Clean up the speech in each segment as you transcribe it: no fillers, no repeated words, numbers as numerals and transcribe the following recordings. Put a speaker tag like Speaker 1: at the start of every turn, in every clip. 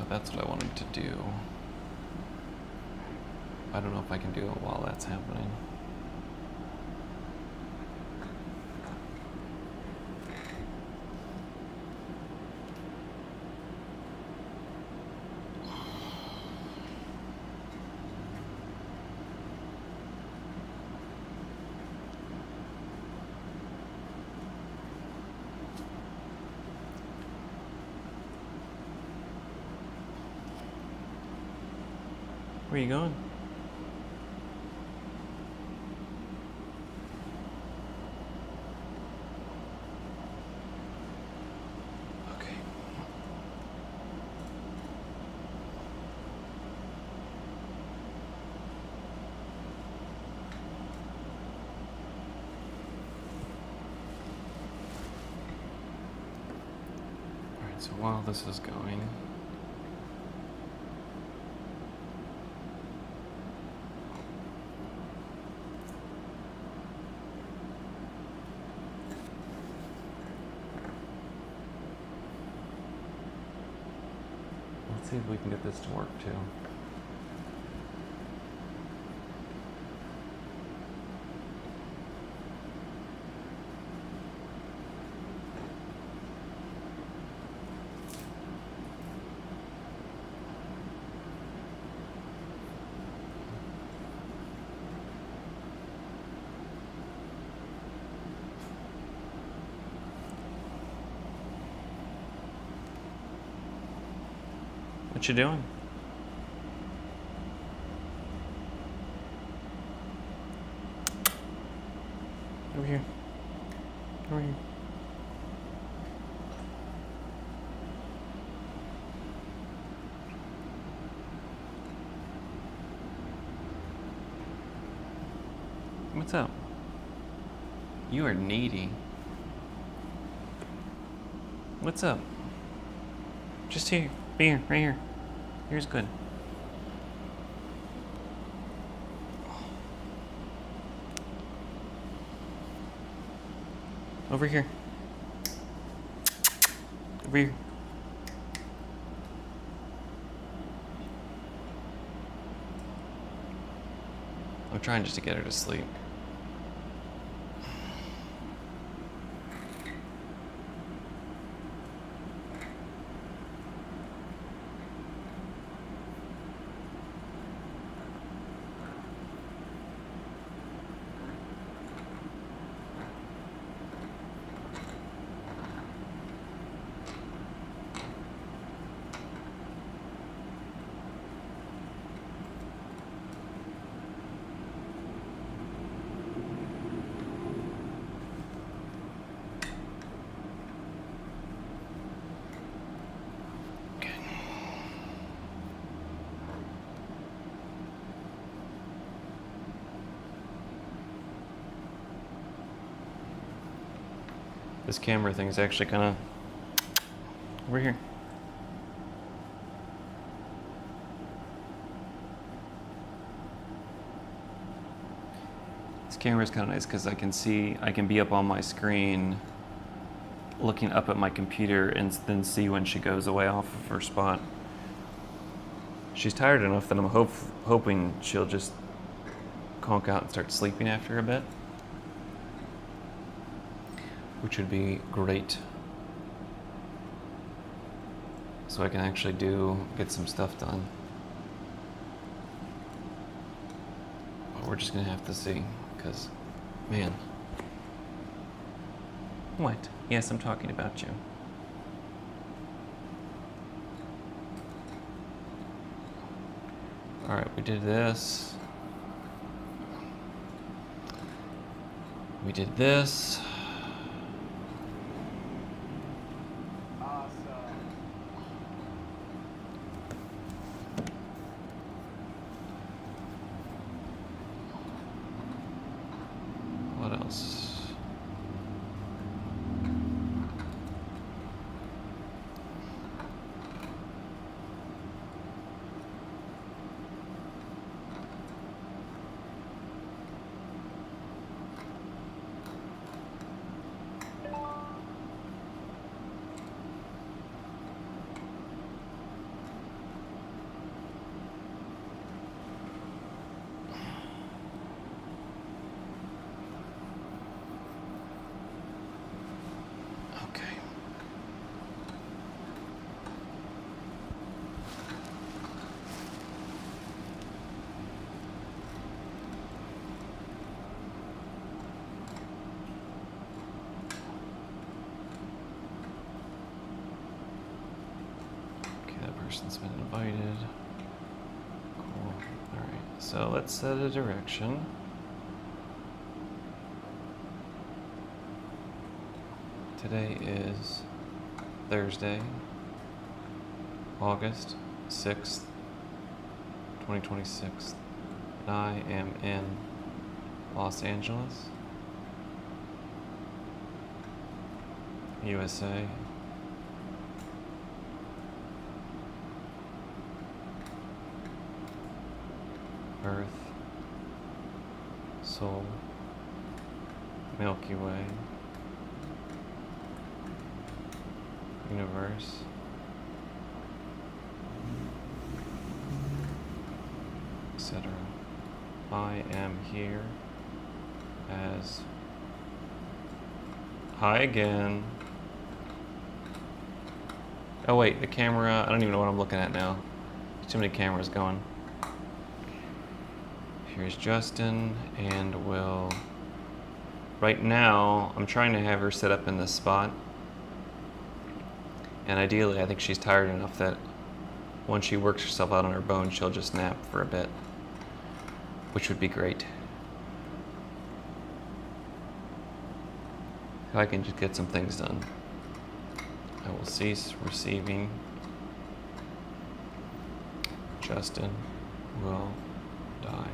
Speaker 1: Oh, that's what I wanted to do. I don't know if I can do it while that's happening. Where are you going? Okay. Alright, so while this is going, let's see if we can get this to work too. What you doing? Over here. Over here. What's up? You are needy. What's up? Just here. Be here. Right here. Here's good. Over here. Over here. I'm trying just to get her to sleep. This camera thing is actually kind of over here. This camera is kind of nice because I can be up on my screen looking up at my computer and then see when she goes away off of her spot. She's tired enough that I'm hoping she'll just conk out and start sleeping after a bit, which would be great. So I can actually get some stuff done. But we're just gonna have to see, because, man. What? Yes, I'm talking about you. All right, we did this. We did this. What else? person's been invited. Cool. Alright, so let's set a direction. Today is Thursday, August 6th, 2026. And I am in Los Angeles, USA. Earth, Sol, Milky Way, Universe, etc. I am here as... Hi again. Oh wait, the camera, I don't even know what I'm looking at now. Too many cameras going. Here's Justin, and right now, I'm trying to have her sit up in this spot. And ideally, I think she's tired enough that once she works herself out on her bone, she'll just nap for a bit, which would be great. If I can just get some things done. I will cease receiving. Justin will die.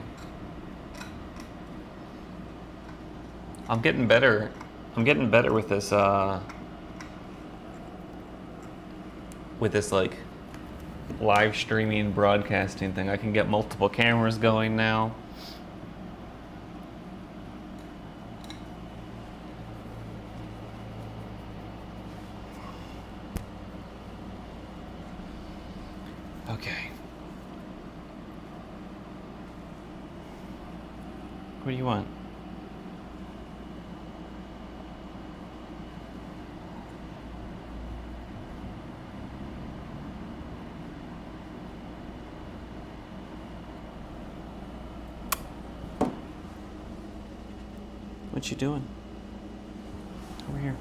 Speaker 1: I'm getting better. I'm getting better with this like live streaming broadcasting thing. I can get multiple cameras going now. Okay. What do you want? What you doing? Over here.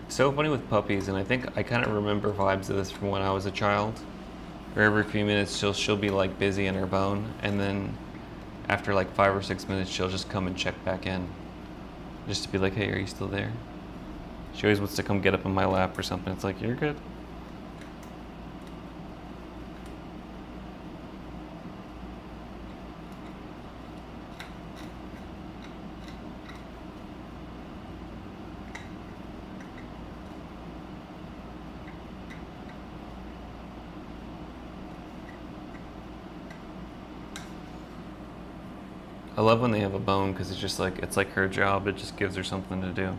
Speaker 1: It's so funny with puppies, and I think I kind of remember vibes of this from when I was a child. Where every few minutes she'll be like busy in her bone, and then after like 5 or 6 minutes, she'll just come and check back in. Just to be like, hey, are you still there? She always wants to come get up in my lap or something. It's like, you're good. I love when they have a bone because it's like her job. It just gives her something to do.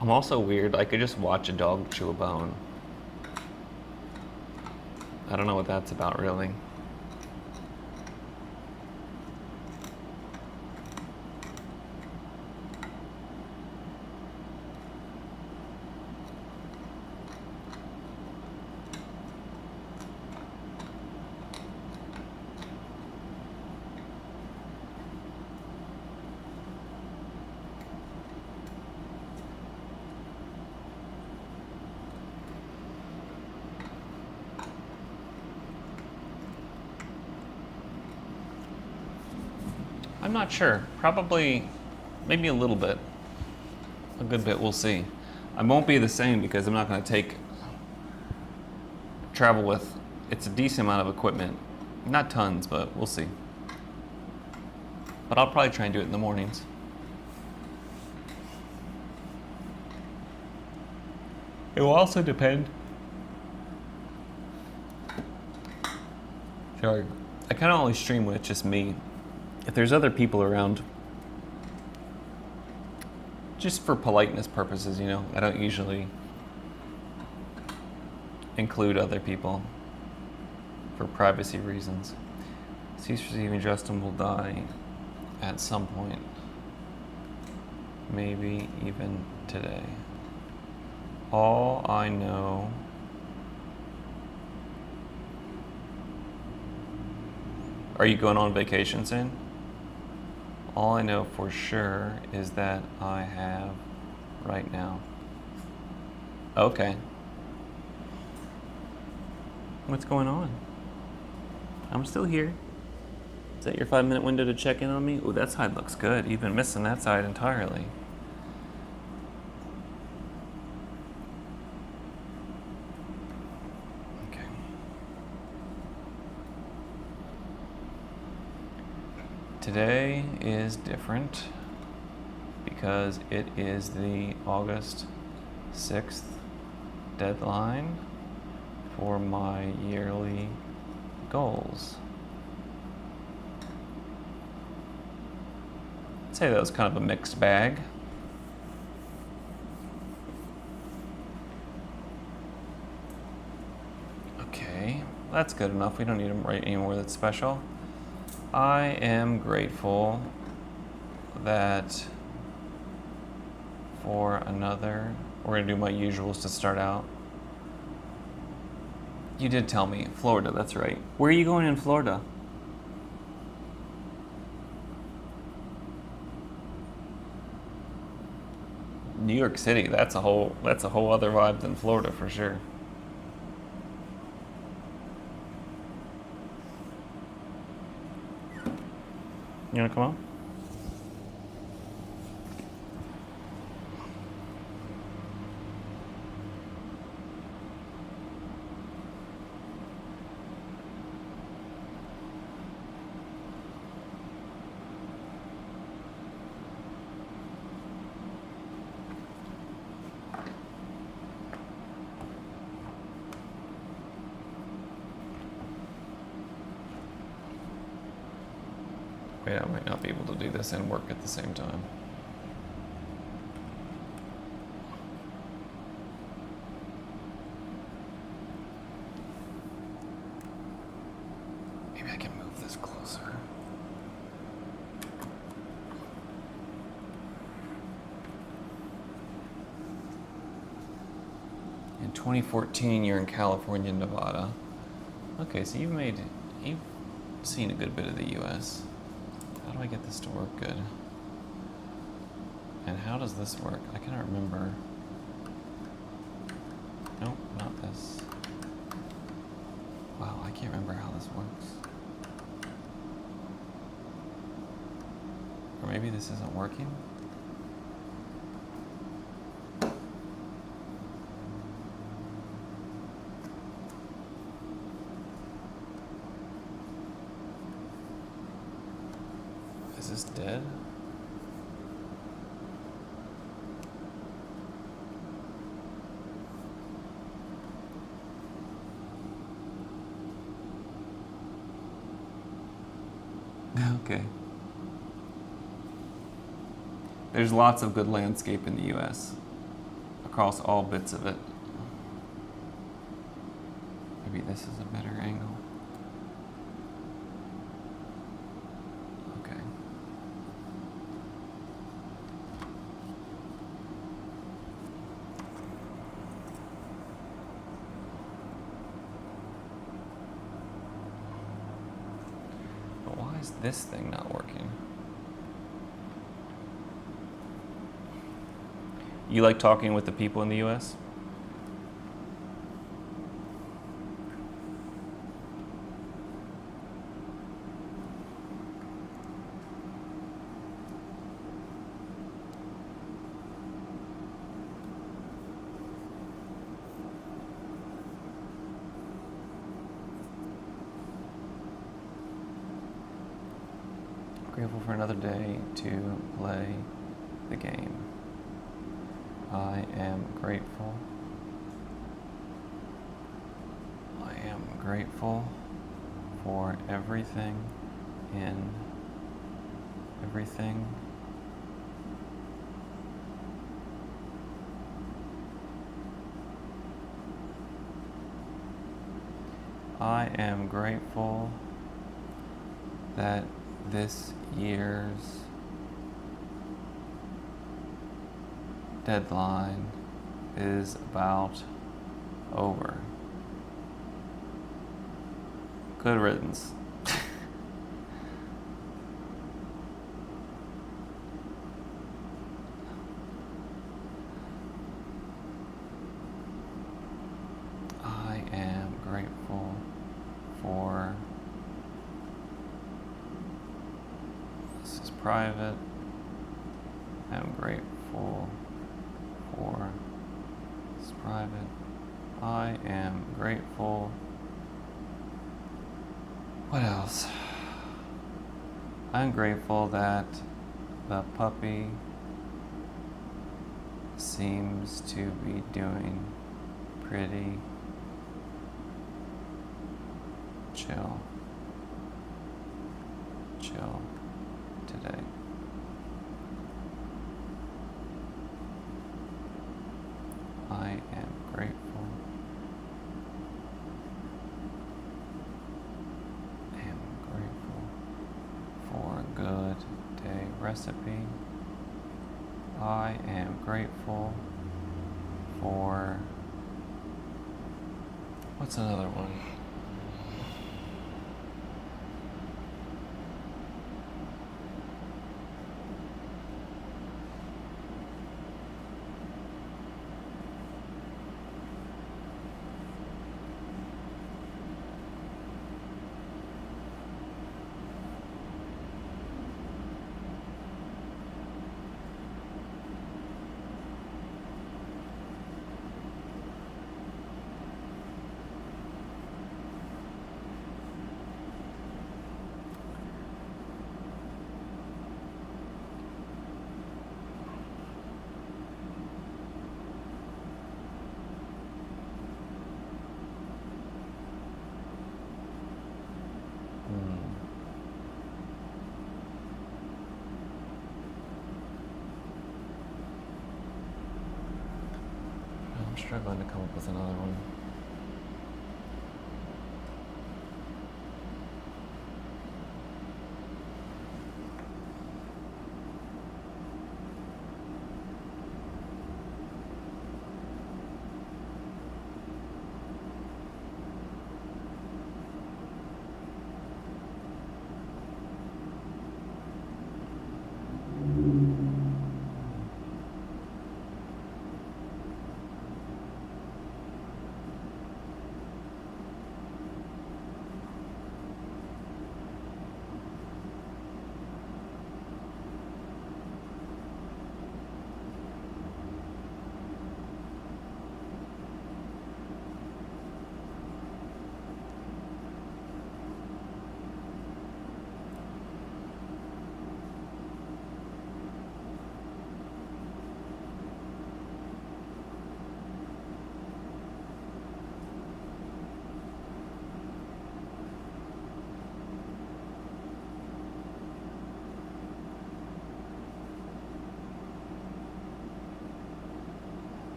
Speaker 1: I'm also weird. I could just watch a dog chew a bone. I don't know what that's about, really. I'm not sure. Probably, maybe a little bit. A good bit, we'll see. I won't be the same because I'm not going to travel with, it's a decent amount of equipment. Not tons, but we'll see. But I'll probably try and do it in the mornings. It will also depend. Sorry. I kind of only stream when it's just me. If there's other people around, just for politeness purposes, I don't usually include other people for privacy reasons. Cease receiving, Justin will die at some point. maybe even today. All I know Are you going on vacation soon? All I know for sure is that I have right now. Okay. What's going on? I'm still here. Is that your 5-minute window to check in on me? Oh, that side looks good. You've been missing that side entirely. Okay. Today is different because it is the August 6th deadline for my yearly goals. I'd say that was kind of a mixed bag. Okay, that's good enough. We don't need to write anymore that's special. I am grateful that for another, we're going to do my usuals to start out. You did tell me, Florida, that's right. Where are you going in Florida? New York City, that's a whole other vibe than Florida for sure. You wanna come on? Wait, I might not be able to do this and work at the same time. Maybe I can move this closer. In 2014, you're in California, Nevada. Okay, so you've seen a good bit of the U.S. How do I get this to work good? And how does this work? I cannot remember. Nope, not this. Wow, I can't remember how this works. Or maybe this isn't working? Is this dead? Okay. There's lots of good landscape in the U.S. across all bits of it. Maybe this is a better angle. Okay. But why is this thing not working? You like talking with the people in the U.S.? Grateful for another day to play the game. I am grateful. I am grateful for everything in everything. I am grateful that this year's deadline is about over. Good riddance. I am grateful for, this is private. I am grateful for, this is private. I am grateful. What else? I'm grateful that the puppy seems to be doing pretty chill today. I am grateful. For a good day recipe. I am grateful for, what's another one? I'm struggling to come up with another one.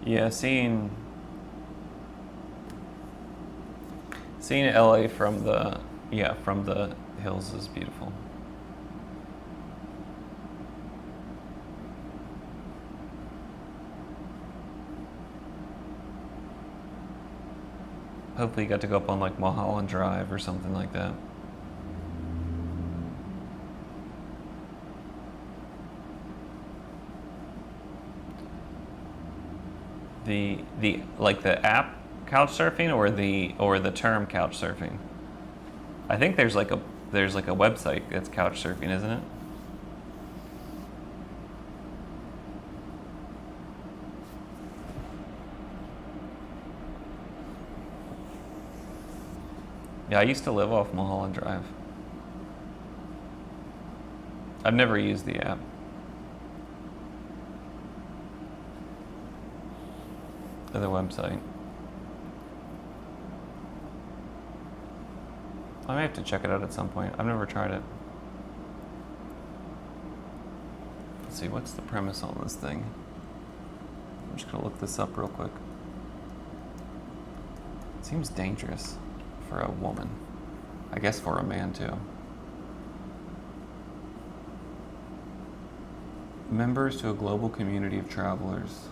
Speaker 1: Yeah, seeing LA from the hills is beautiful. Hopefully you got to go up on like Mulholland Drive or something like that. The like the app couch surfing or the term couch surfing? I think there's like a website that's couch surfing, isn't it? Yeah, I used to live off Mulholland Drive. I've never used the app. Or the website. I may have to check it out at some point. I've never tried it. Let's see, what's the premise on this thing? I'm just gonna look this up real quick. It seems dangerous for a woman. I guess for a man too. Members to a global community of travelers.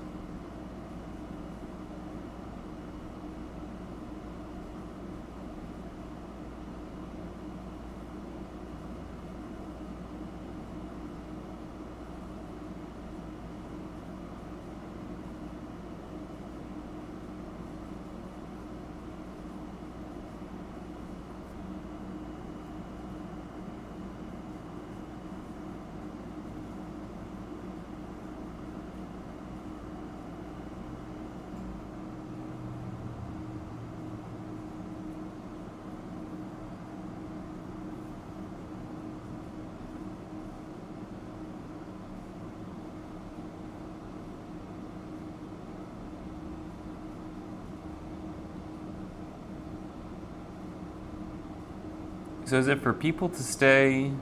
Speaker 1: So is it for people to stay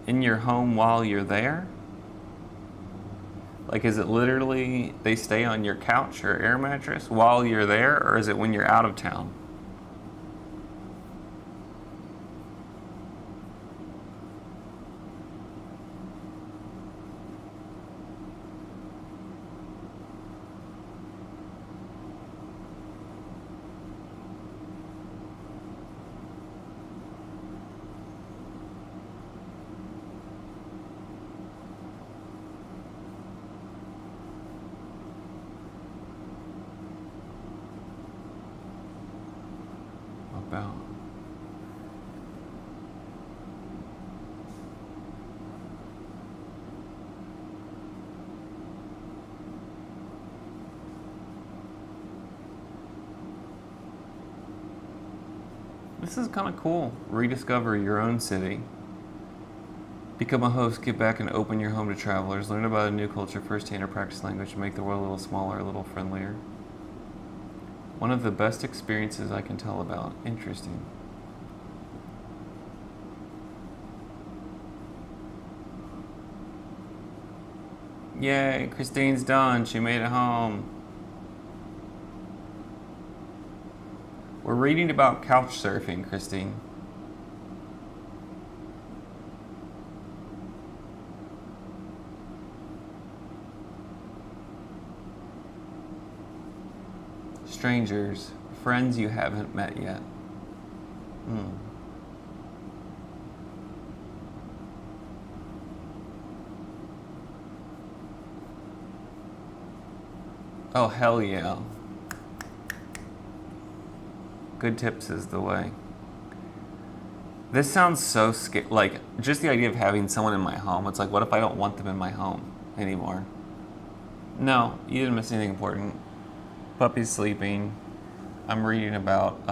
Speaker 1: in your home while you're there? Like, is it literally they stay on your couch or air mattress while you're there, or is it when you're out of town? About. This is kind of cool. Rediscover your own city. Become a host, get back and open your home to travelers. Learn about a new culture firsthand or practice language to make the world a little smaller, a little friendlier. One of the best experiences I can tell about. Interesting. Yay, Christine's done. She made it home. We're reading about couch surfing, Christine. Strangers, friends you haven't met yet. Oh, hell yeah. Good tips is the way. This sounds so scary. Like, just the idea of having someone in my home. It's like, what if I don't want them in my home anymore? No, you didn't miss anything important. Puppy's sleeping. I'm reading about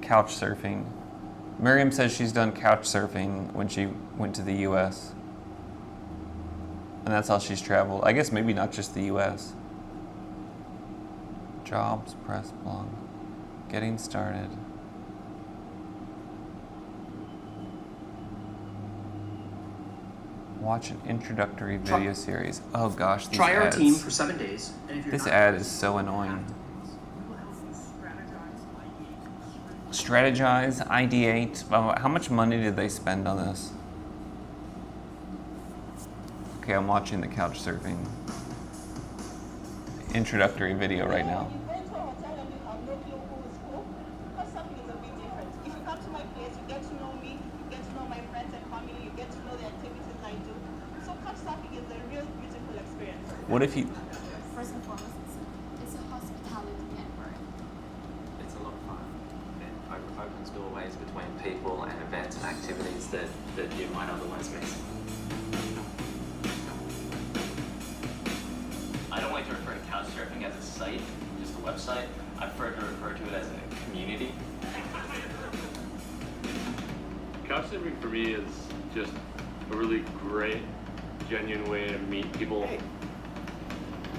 Speaker 1: couch surfing. Miriam says she's done couch surfing when she went to the U.S. And that's how she's traveled. I guess maybe not just the U.S. Jobs, press blog. Getting started. Watch an introductory video series. Oh gosh, these
Speaker 2: Try our
Speaker 1: ads.
Speaker 2: team for 7 days. And if you're
Speaker 1: This
Speaker 2: not
Speaker 1: ad is so annoying. Strategize, ideate. How much money did they spend on this? Okay, I'm watching the couch surfing introductory video right now. What if you...
Speaker 3: First and foremost, it's a hospitality network.
Speaker 4: It's a lot of fun. It opens doorways between people and events and activities that you might otherwise miss.
Speaker 5: I don't like to refer to couchsurfing as a site, just a website. I prefer to refer to it as a community.
Speaker 6: Couchsurfing for me is just a really great, genuine way to meet people.
Speaker 7: Hey.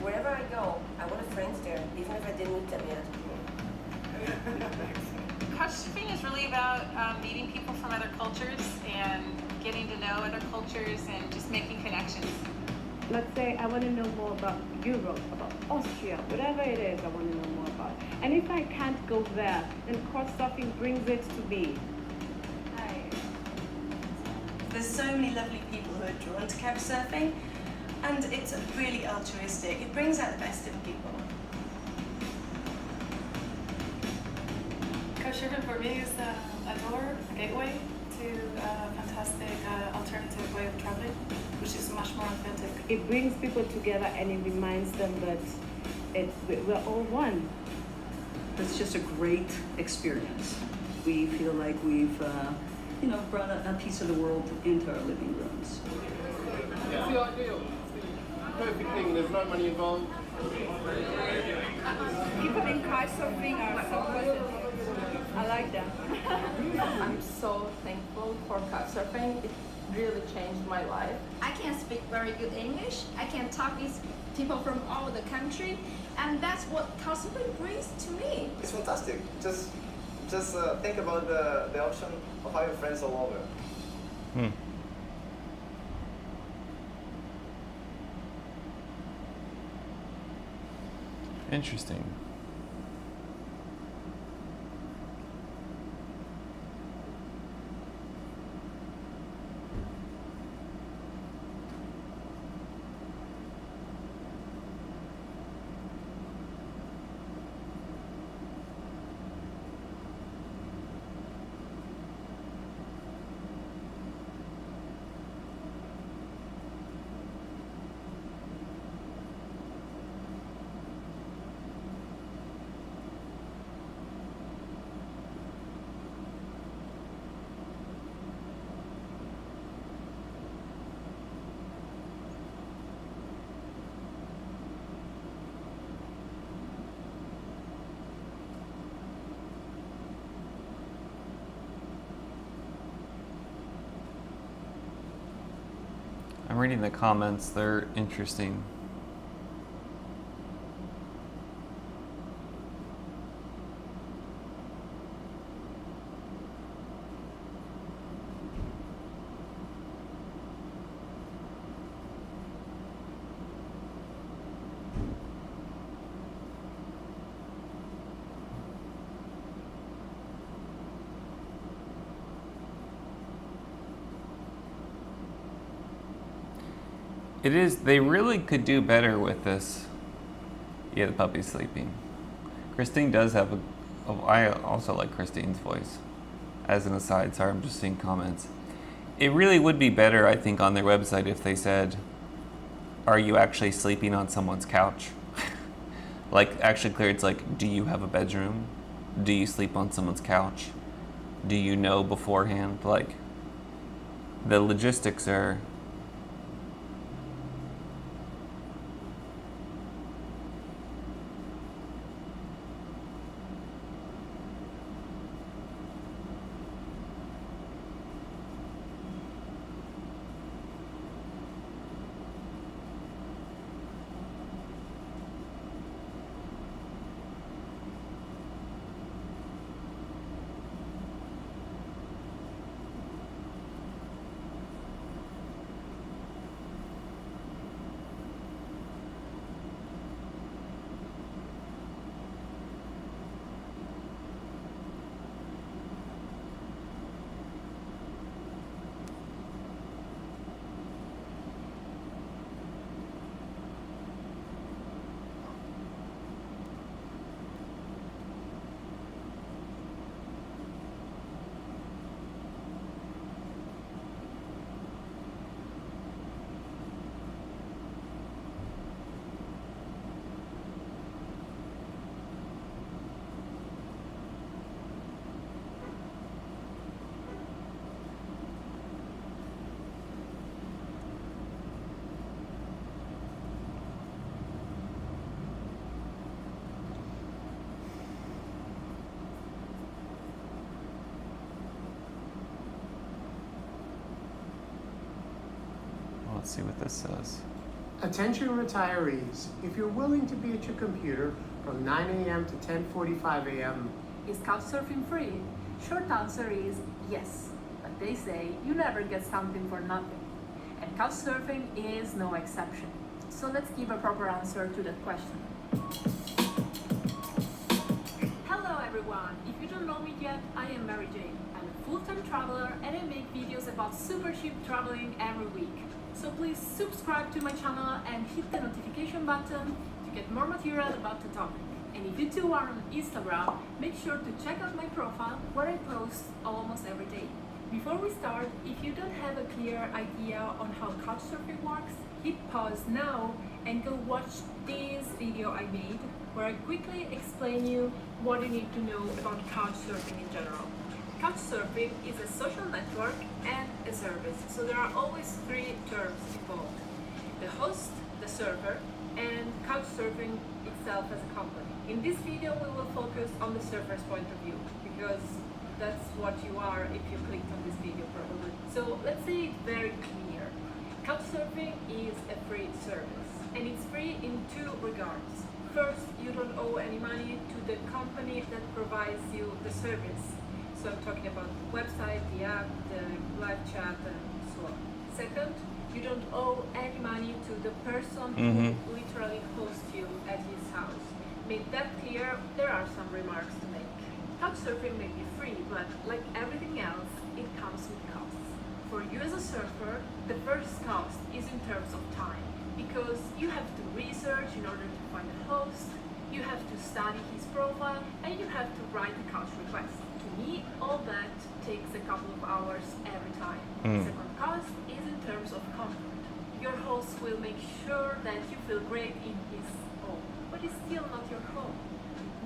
Speaker 7: Wherever I go, I want friends there, even if I didn't meet them yet.
Speaker 8: Couchsurfing is really about meeting people from other cultures and getting to know other cultures and just making connections.
Speaker 9: Let's say I want to know more about Europe, about Austria, whatever it is I want to know more about. And if I can't go there, then couchsurfing brings it to me.
Speaker 3: Hi.
Speaker 2: There's so many lovely people who are drawn to couchsurfing, and it's really altruistic. It brings out the best in people.
Speaker 10: Couchsurfing for me is a door, a gateway to a fantastic alternative way of traveling, which is much more authentic.
Speaker 9: It brings people together and it reminds them that we're all one.
Speaker 11: It's just a great experience. We feel like we've, brought a piece of the world into our living rooms.
Speaker 6: It's the ideal. It's the perfect thing. There's no money involved.
Speaker 9: People in couchsurfing are so positive. I like that.
Speaker 12: I'm so thankful for couchsurfing. It really changed my life.
Speaker 3: I can speak very good English. I can talk with people from all over the country, and that's what couchsurfing brings to me.
Speaker 13: It's fantastic. Just think about the option of having friends all over.
Speaker 1: Interesting. I'm reading the comments, they're interesting. It is, they really could do better with this. Yeah, the puppy's sleeping. Christine does have I also like Christine's voice. As an aside, sorry, I'm just seeing comments. It really would be better, I think, on their website if they said, are you actually sleeping on someone's couch? Like, actually clear, it's like, do you have a bedroom? Do you sleep on someone's couch? Do you know beforehand? Like, the logistics are... Let's see what this says.
Speaker 14: Attention retirees, if you're willing to be at your computer from 9 a.m. to 10:45 a.m.
Speaker 15: Is couchsurfing free? Short answer is yes, but they say you never get something for nothing. And couchsurfing is no exception. So let's give a proper answer to that question. Hello everyone, if you don't know me yet, I am Mary Jane. I'm a full-time traveler and I make videos about super cheap traveling every week. So please subscribe to my channel and hit the notification button to get more material about the topic. And if you too are on Instagram, make sure to check out my profile where I post almost every day. Before we start, if you don't have a clear idea on how couchsurfing works, hit pause now and go watch this video I made where I quickly explain you what you need to know about couchsurfing in general. Couchsurfing is a social network and a service, so there are always three terms involved: the host, the server, and couchsurfing itself as a company. In this video we will focus on the surfer's point of view, because that's what you are if you clicked on this video probably. So let's say it very clear. Couchsurfing is a free service, and it's free in two regards. First, you don't owe any money to the company that provides you the service. So I'm talking about the website, the app, the live chat, and so on. Second, you don't owe any money to the person who literally hosts you at his house. Made that clear, there are some remarks to make. Couchsurfing may be free, but like everything else, it comes with costs. For you as a surfer, the first cost is in terms of time, because you have to research in order to find a host, you have to study his profile, and you have to write a couch request. To me, all that takes a couple of hours every time. The second cost is in terms of comfort. Your host will make sure that you feel great in his home, but it's still not your home,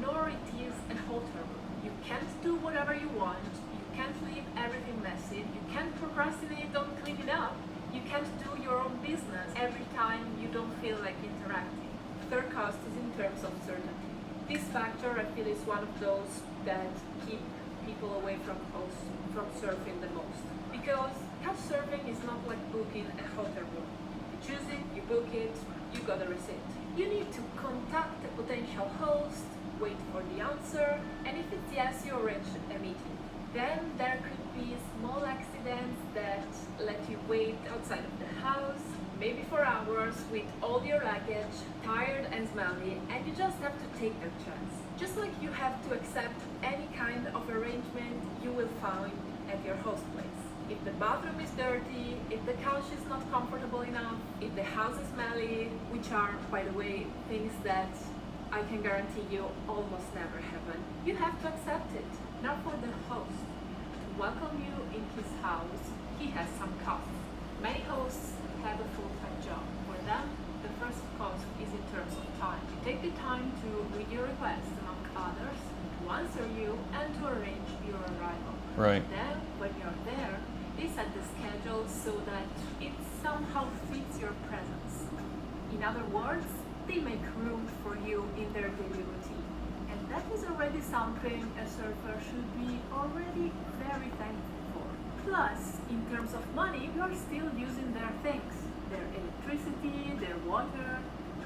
Speaker 15: nor it is a hotel room. You can't do whatever you want, you can't leave everything messy, you can't procrastinate on cleaning up, you can't do your own business every time you don't feel like interacting. Third cost is in terms of certainty. This factor, I feel, is one of those that keep people away from surfing the most. Because couchsurfing is not like booking a hotel room. You choose it, you book it, you got a receipt. You need to contact a potential host, wait for the answer, and if it's yes, you arrange a meeting. Then there could be small accidents that let you wait outside of the house, maybe for hours with all your luggage, tired and smelly, and you just have to take that chance. Just like you have to accept any kind of arrangement you will find at your host place. If the bathroom is dirty, if the couch is not comfortable enough, if the house is smelly, which are, by the way, things that I can guarantee you almost never happen, you have to accept it. Now for the host. To welcome you in his house, he has some costs. Many hosts have a full-time job. For them, the first cost is in terms of time. You take the time to read your request, among others, to answer you, and to arrange your arrival.
Speaker 1: Right.
Speaker 15: Then, when you're there, they set the schedule so that it somehow fits your presence. In other words, they make room for you in their daily routine. And that is already something a surfer should be already very thankful for. Plus, in terms of money, you are still using their things. Their electricity, their water,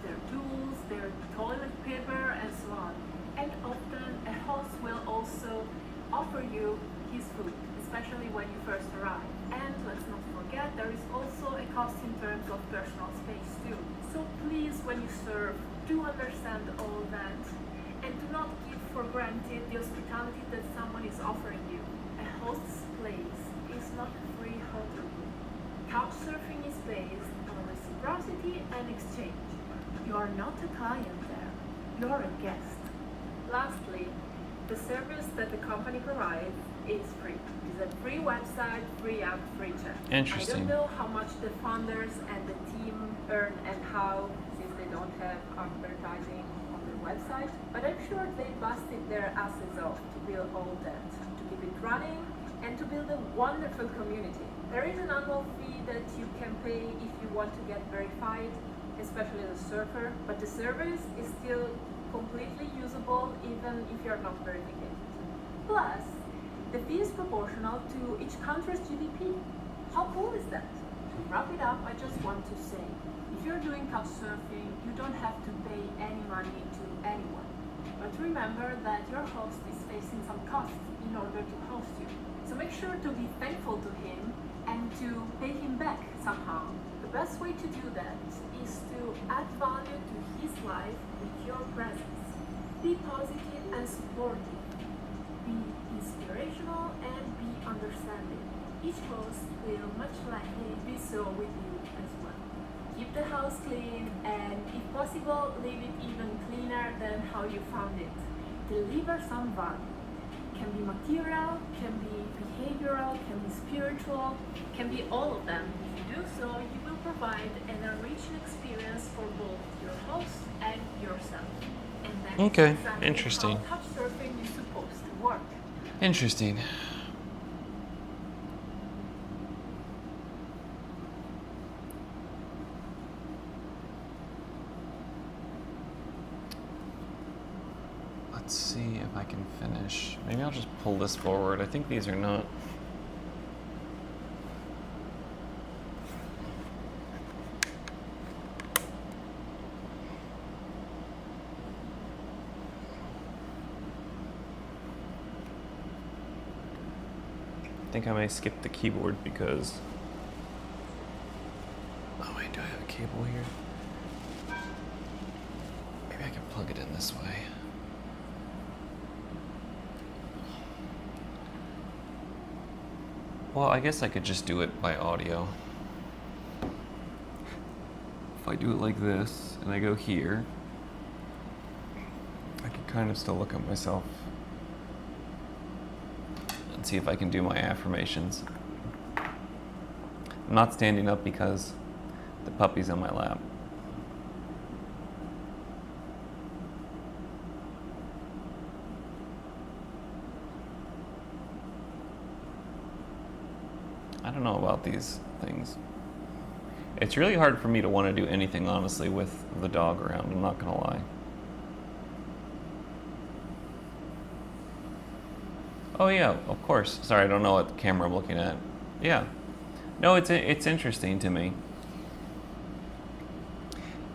Speaker 15: their tools, their toilet paper, and so on. And often a host will also offer you his food, especially when you first arrive. And let's not forget, there is also a cost in terms of personal space too. So please, when you surf, do understand all that, and do not give for granted the hospitality that someone is offering you. A host's place is not a free hotel room. Couchsurfing is based on reciprocity and exchange. You are not a client there, you are a guest. Lastly, the service that the company provides is free. It's a free website, free app, free chat.
Speaker 1: Interesting.
Speaker 15: I don't know how much the founders and the team earn and how, since they don't have advertising on their website, but I'm sure they busted their asses off to build all that, to keep it running, and to build a wonderful community. There is an annual fee that you can pay if you want to get verified, especially as a surfer, but the service is still completely usable even if you're not verified. Plus, the fee is proportional to each country's GDP. How cool is that? To wrap it up, I just want to say, if you're doing couchsurfing, you don't have to pay any money to anyone. But remember that your host is facing some costs in order to host you. So make sure to be thankful to him and to pay him back somehow. The best way to do that is to add value to his life with your presence. Be positive and supportive. Be inspirational and be understanding. each host will much likely be so with you as well. Keep the house clean and, if possible, leave it even cleaner than how you found it. Deliver some value. Can be material, can be behavioral, can be spiritual, can be all of them. If you do so, you will provide an enriching experience for both your host and yourself. And that's
Speaker 1: Okay,
Speaker 15: exactly
Speaker 1: interesting.
Speaker 15: how couchsurfing is supposed to work.
Speaker 1: Interesting. Let's see if I can finish. Maybe I'll just pull this forward. I think these are not. I think I may skip the keyboard because. Oh wait, do I have a cable here? Maybe I can plug it in this way. Well, I guess I could just do it by audio. If I do it like this and I go here, I can kind of still look at myself and see if I can do my affirmations. I'm not standing up because the puppy's on my lap. I don't know about these things. It's really hard for me to want to do anything, honestly, with the dog around. I'm not gonna lie. Oh yeah, of course. Sorry, I don't know what camera I'm looking at. Yeah. No, it's interesting to me.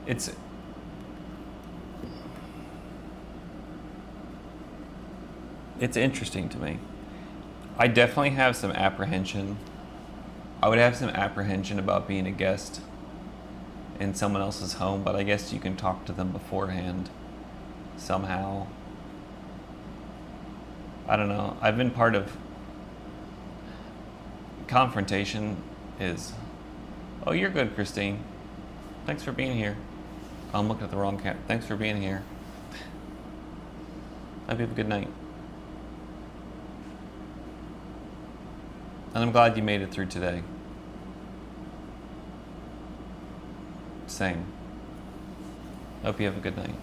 Speaker 1: It's interesting to me. I definitely have some apprehension. I would have some apprehension about being a guest in someone else's home, but I guess you can talk to them beforehand somehow. I don't know. I've been part of confrontation is, oh, you're good, Christine. Thanks for being here. I'm looking at the wrong cat. Thanks for being here. Hope you have a good night. And I'm glad you made it through today. Same. Hope you have a good night.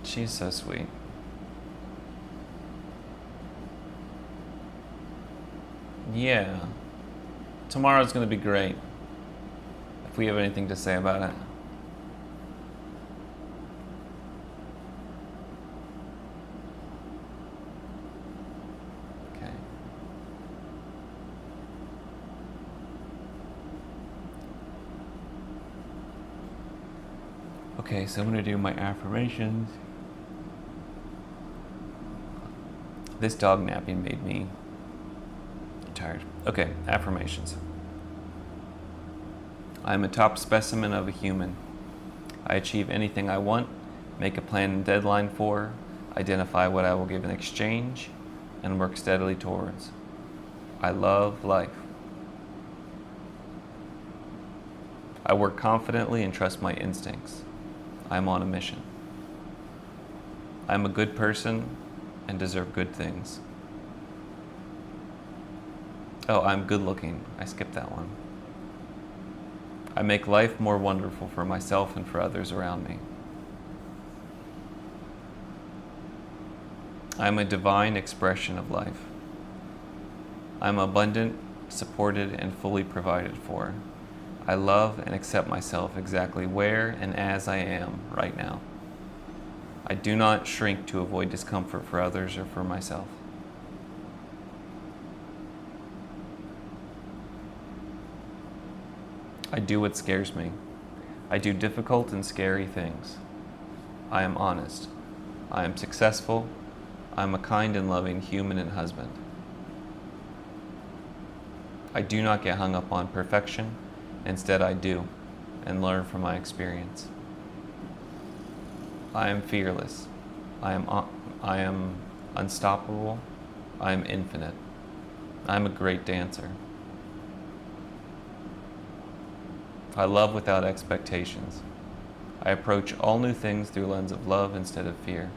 Speaker 1: She's so sweet. Yeah. Tomorrow's going to be great. If we have anything to say about it. Okay. Okay, so I'm going to do my affirmations. This dog napping made me tired. Okay, affirmations. I am a top specimen of a human. I achieve anything I want, make a plan and deadline for, identify what I will give in exchange, and work steadily towards. I love life. I work confidently and trust my instincts. I am on a mission. I am a good person and deserve good things. Oh, I'm good looking. I skipped that one. I make life more wonderful for myself and for others around me. I am a divine expression of life. I am abundant, supported, and fully provided for. I love and accept myself exactly where and as I am right now. I do not shrink to avoid discomfort for others or for myself. I do what scares me. I do difficult and scary things. I am honest. I am successful. I am a kind and loving human and husband. I do not get hung up on perfection. Instead, I do, and learn from my experience. I am fearless. I am unstoppable. I am infinite. I am a great dancer. I love without expectations. I approach all new things through a lens of love instead of fear.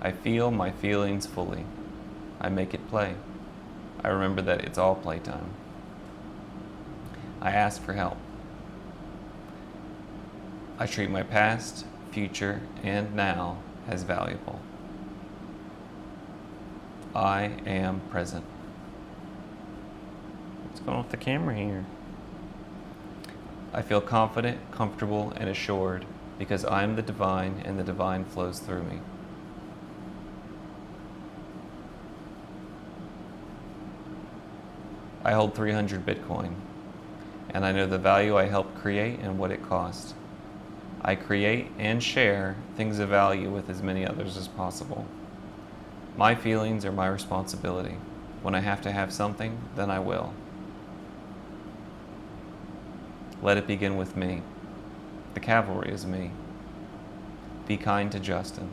Speaker 1: I feel my feelings fully. I make it play. I remember that it's all playtime. I ask for help. I treat my past, future, and now as valuable. I am present. What's going on with the camera here? I feel confident, comfortable, and assured because I am the divine and the divine flows through me. I hold 300 Bitcoin, and I know the value I helped create and what it cost. I create and share things of value with as many others as possible. My feelings are my responsibility. When I have to have something, then I will. Let it begin with me. The cavalry is me. Be kind to Justin.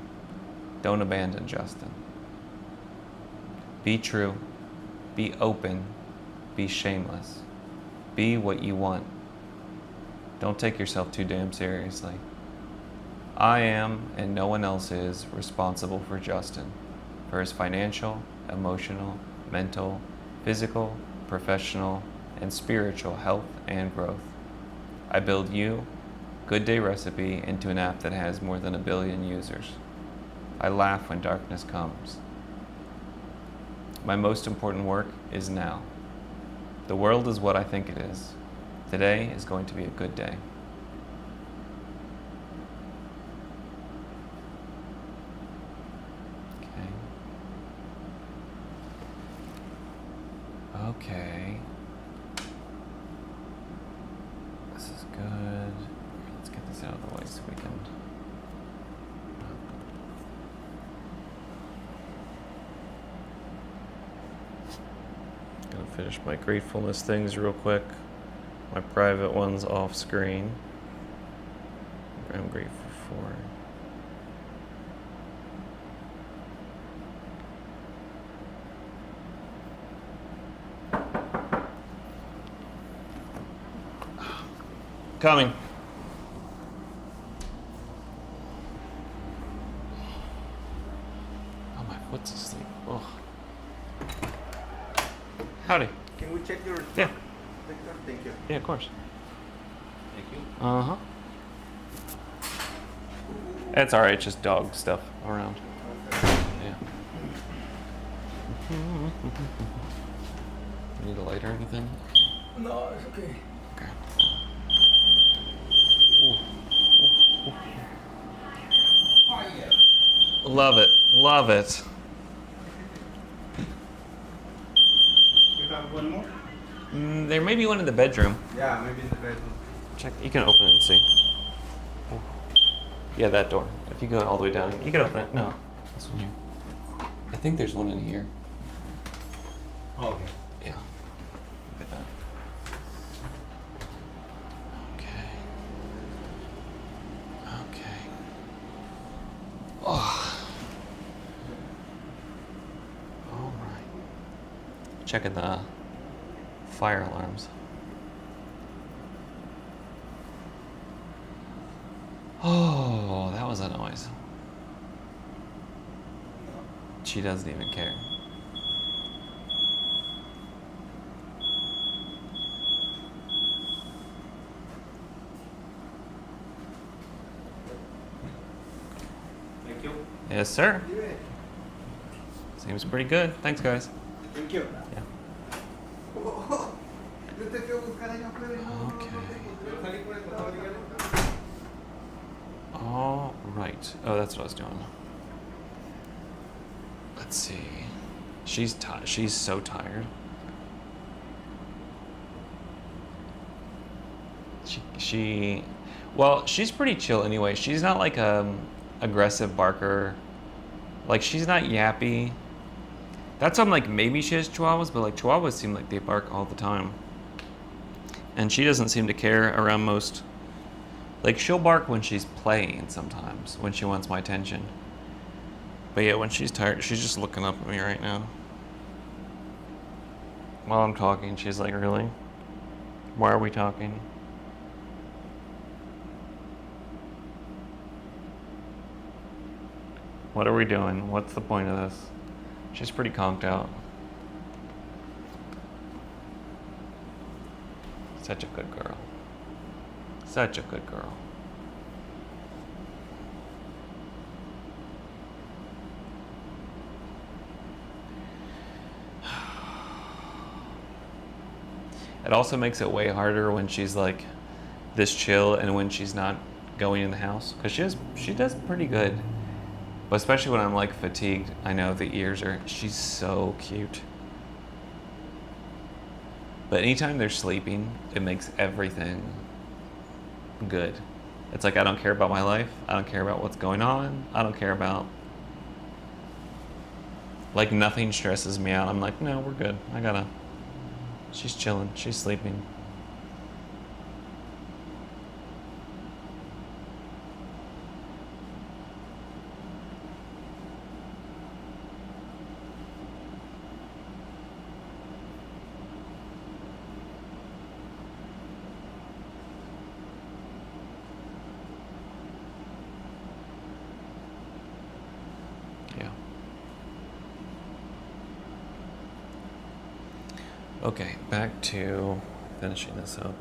Speaker 1: Don't abandon Justin. Be true. Be open. Be shameless. Be what you want. Don't take yourself too damn seriously. I am, and no one else is, responsible for Justin, for his financial, emotional, mental, physical, professional, and spiritual health and growth. I build you, Good Day Recipe, into an app that has more than 1 billion users. I laugh when darkness comes. My most important work is now. The world is what I think it is. Today is going to be a good day. Okay. This is good. Let's get this out of the way so we can. Gonna finish my gratefulness things real quick. My private ones off screen. I'm grateful for. Coming. Oh, my foot's asleep. Oh. Howdy.
Speaker 16: Can we check your
Speaker 1: Yeah.
Speaker 16: Victor? Thank you.
Speaker 1: Yeah, of course.
Speaker 16: Thank you.
Speaker 1: Uh-huh. That's alright, it's just dog stuff around. Yeah. Need a light or anything?
Speaker 16: No, it's okay.
Speaker 1: Okay. Love it. Love it.
Speaker 16: You have one more?
Speaker 1: There may be one in the bedroom.
Speaker 16: Yeah, maybe in the bedroom.
Speaker 1: Check. You can open it and see. Yeah, that door. If you go all the way down, you can open it. No, this one here. I think there's one in here.
Speaker 16: Okay.
Speaker 1: Yeah. Look at that. Okay. Okay. Oh. All right. Checking the fire alarms. Oh, that was a noise. She doesn't even care.
Speaker 16: Thank you.
Speaker 1: Yes, sir. Seems pretty good. Thanks, guys.
Speaker 16: Thank you.
Speaker 1: Yeah. All right. Oh, that's what I was doing. Let's see. She's so tired. Well, she's pretty chill anyway. She's not like a aggressive barker. Like, she's not yappy. That's why I'm like, maybe she has chihuahuas, but like chihuahuas seem like they bark all the time. And she doesn't seem to care around most. Like, she'll bark when she's playing sometimes, when she wants my attention. But yeah, when she's tired, she's just looking up at me right now. While I'm talking, she's like, really? Why are we talking? What are we doing? What's the point of this? She's pretty conked out. Such a good girl. Such a good girl. It also makes it way harder when she's like this chill and when she's not going in the house, because she does pretty good. But especially when I'm like fatigued, I know the ears are, she's so cute. But anytime they're sleeping, it makes everything good. It's like, I don't care about my life. I don't care about what's going on. I don't care about, like, nothing stresses me out. I'm like, no, we're good. She's chilling. She's sleeping. Okay, back to finishing this up.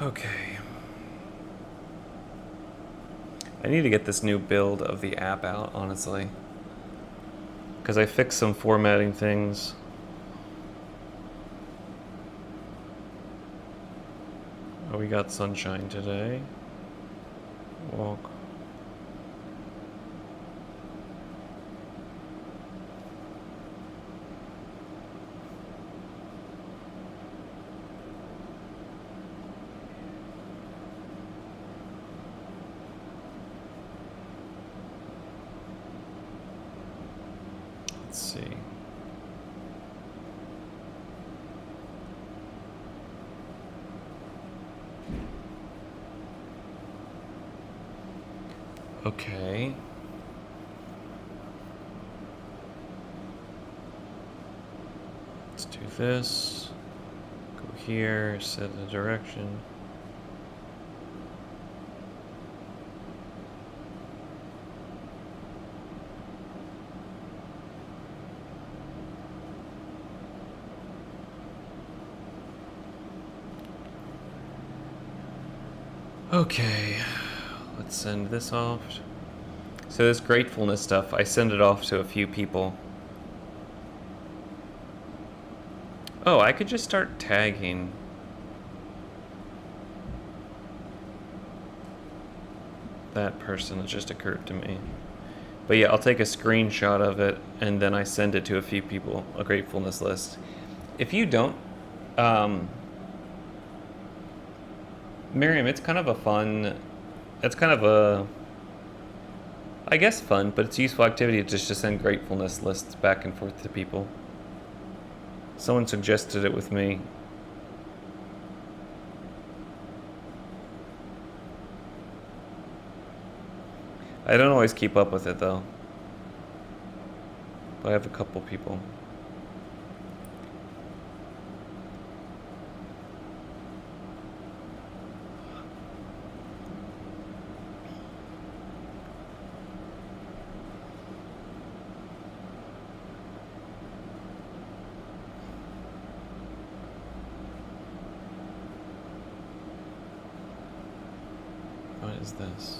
Speaker 1: Okay. I need to get this new build of the app out, honestly. Because I fixed some formatting things. Oh, we got sunshine today. Walk. Let's see. Okay. Let's do this. Go here, set the direction. Okay, let's send this off. So this gratefulness stuff, I send it off to a few people. Oh, I could just start tagging. That person, it just occurred to me. But yeah, I'll take a screenshot of it and then I send it to a few people, a gratefulness list. If you don't, Miriam, it's kind of a, I guess fun, but it's a useful activity just to send gratefulness lists back and forth to people. Someone suggested it with me. I don't always keep up with it though. But I have a couple people. What is this?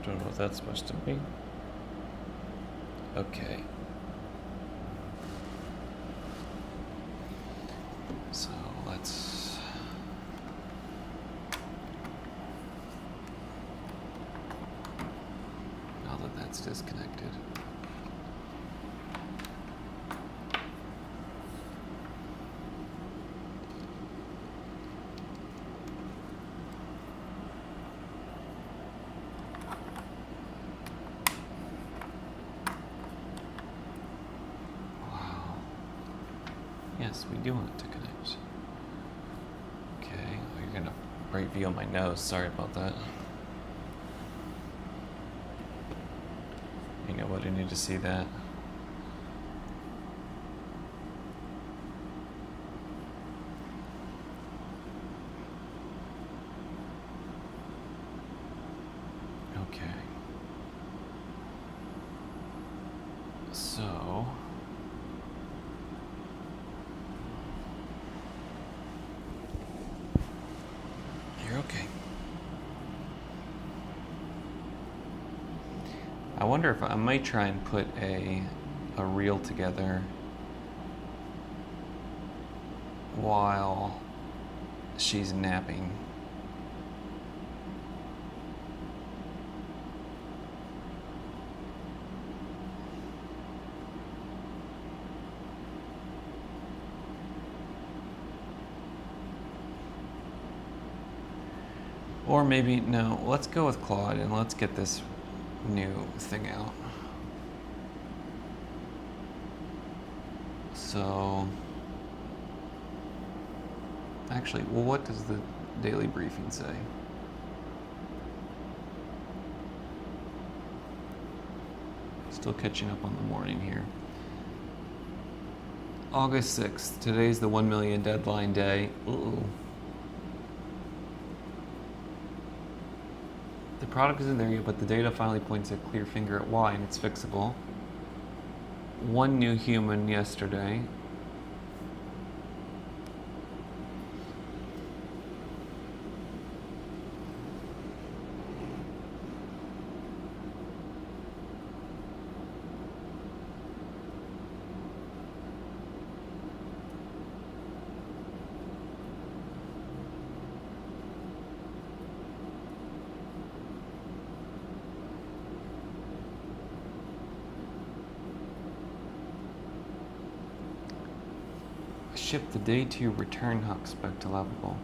Speaker 1: Don't know what that's supposed to be. Okay. So let's now that that's disconnected. Yes, we do want it to connect. Okay, oh, you're gonna bright view on my nose. Sorry about that. You know what? I need to see that. Okay. So. You're okay. I wonder if I might try and put a reel together while she's napping. Or maybe, no, let's go with Claude and let's get this new thing out. So, actually, well, what does the daily briefing say? Still catching up on the morning here. August 6th, today's the 1 million deadline day. Uh-oh. The product isn't there yet, but the data finally points a clear finger at why, and it's fixable. One new human yesterday. Ship the day 2 return hook spec to Lovable.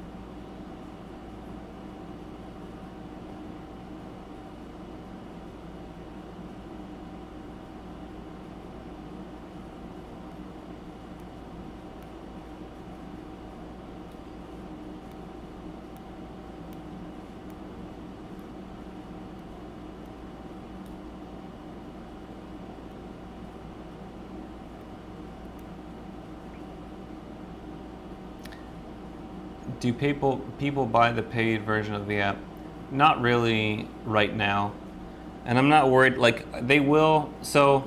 Speaker 1: Do people buy the paid version of the app? Not really right now. And I'm not worried, like they will. So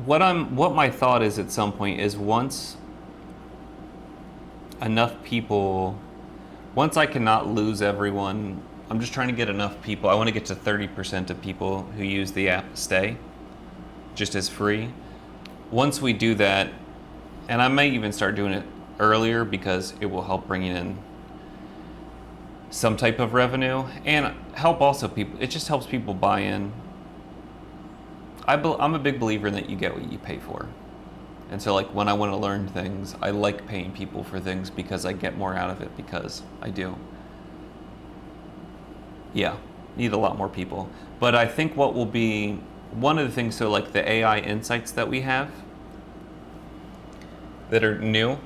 Speaker 1: what my thought is at some point is once I cannot lose everyone, I'm just trying to get enough people. I want to get to 30% of people who use the app stay just as free. Once we do that, and I may even start doing it earlier because it will help bringing in some type of revenue and help also people. It just helps people buy in. I'm a big believer in that you get what you pay for. And so like when I want to learn things, I like paying people for things because I get more out of it because I do. Yeah, need a lot more people. But I think what will be one of the things, so like the AI insights that we have that are new,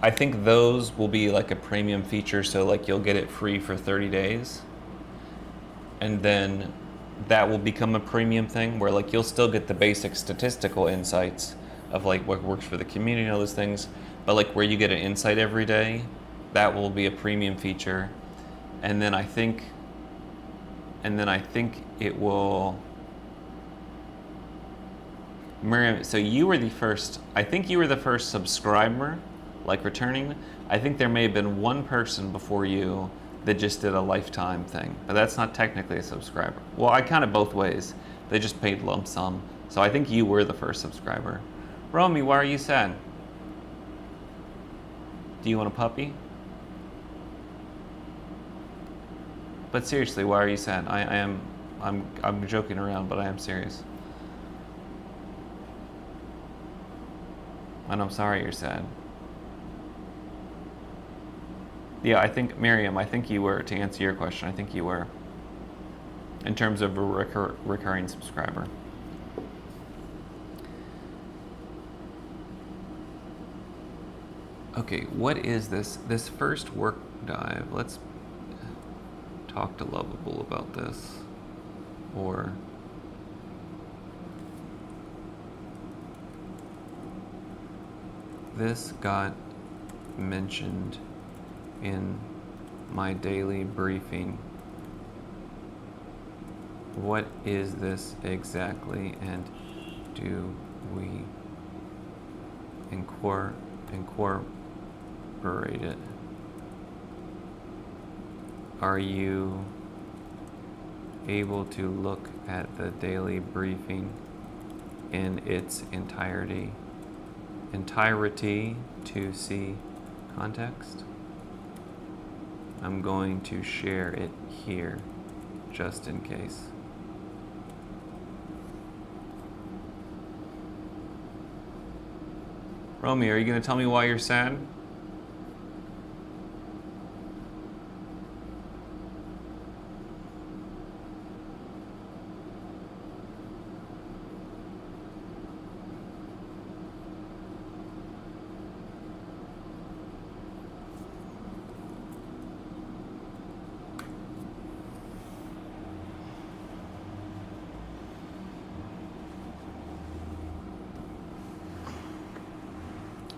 Speaker 1: I think those will be like a premium feature. So like you'll get it free for 30 days. And then that will become a premium thing where like you'll still get the basic statistical insights of like what works for the community and all those things, but like where you get an insight every day, that will be a premium feature. And then I think it will, Miriam, so you were the first, I think you were the first subscriber, like returning. I think there may have been one person before you that just did a lifetime thing, but that's not technically a subscriber. Well, I count it both ways. They just paid lump sum. So I think you were the first subscriber. Romy, why are you sad? Do you want a puppy? But seriously, why are you sad? I'm joking around, but I am serious. And I'm sorry you're sad. Yeah, I think, Miriam, I think you were, to answer your question, I think you were, in terms of a recurring subscriber. Okay, what is this? This first work dive, let's talk to Lovable about this. Or this got mentioned in my daily briefing. What is this exactly, and do we incorporate it? Are you able to look at the daily briefing in its entirety to see context? I'm going to share it here just in case. Romy, are you going to tell me why you're sad?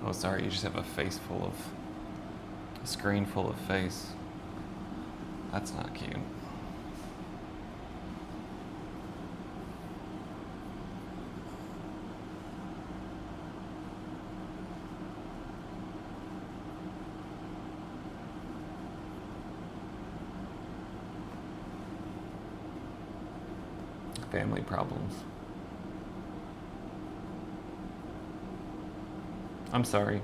Speaker 1: Oh, sorry, you just have a screen full of face. That's not cute. Family problems. I'm sorry.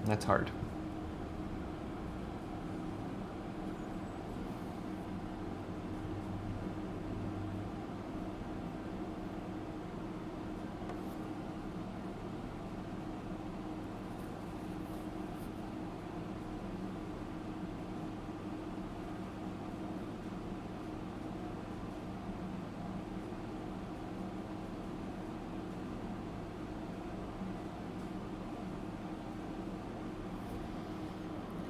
Speaker 1: That's hard.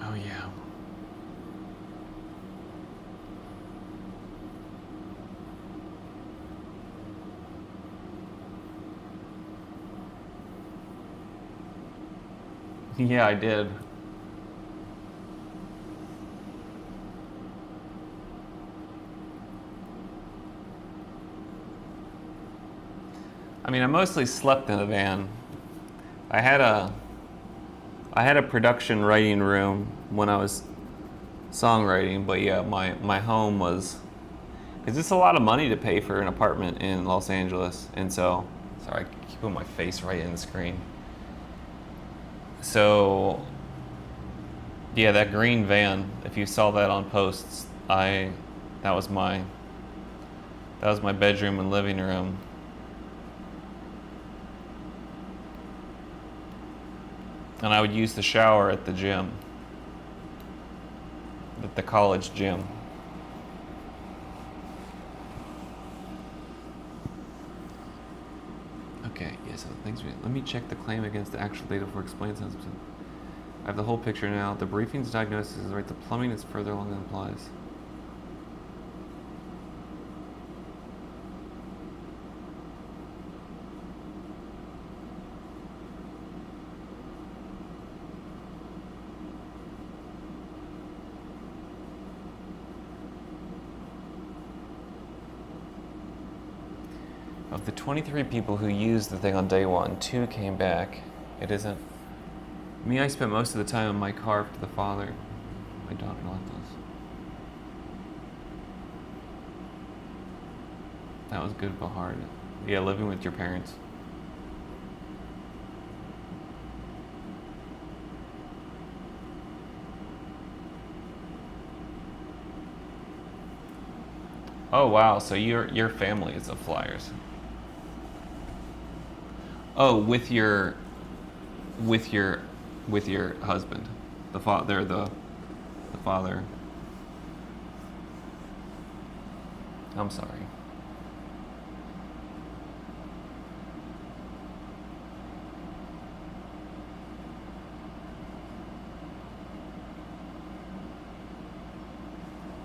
Speaker 1: Oh, yeah. Yeah, I did. I mean, I mostly slept in the van. I had a production writing room when I was songwriting, but yeah, my home was, because it's a lot of money to pay for an apartment in Los Angeles, and so, sorry, I keep putting my face right in the screen. So, yeah, that green van, if you saw that on posts, that was my That was my bedroom and living room. And I would use the shower at the gym. At the college gym. Okay, yeah, so things let me check the claim against the actual data for explains how. I have the whole picture now. The briefing's diagnosis is right. The plumbing is further along than implies. Of the 23 people who used the thing on day one, 2 came back. It isn't. Me, I spent most of the time in my car to the father. My daughter liked those. That was good but hard. Yeah, living with your parents. Oh wow, so your family is of Flyers. Oh, with your husband, the father, the father. I'm sorry.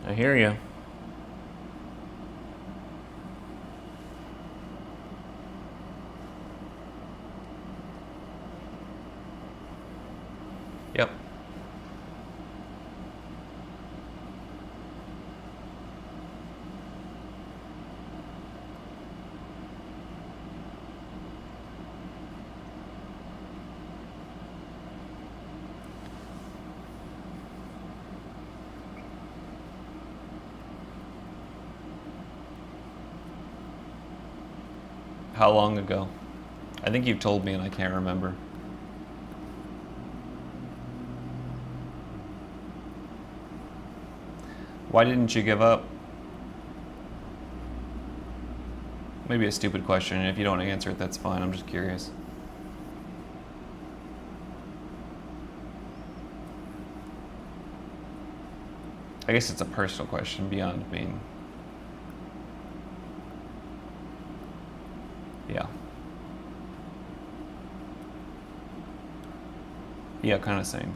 Speaker 1: I hear you. Yep. How long ago? I think you've told me and I can't remember. Why didn't you give up? Maybe a stupid question, and if you don't want to answer it, that's fine. I'm just curious. I guess it's a personal question beyond being. Yeah. Yeah, kind of same.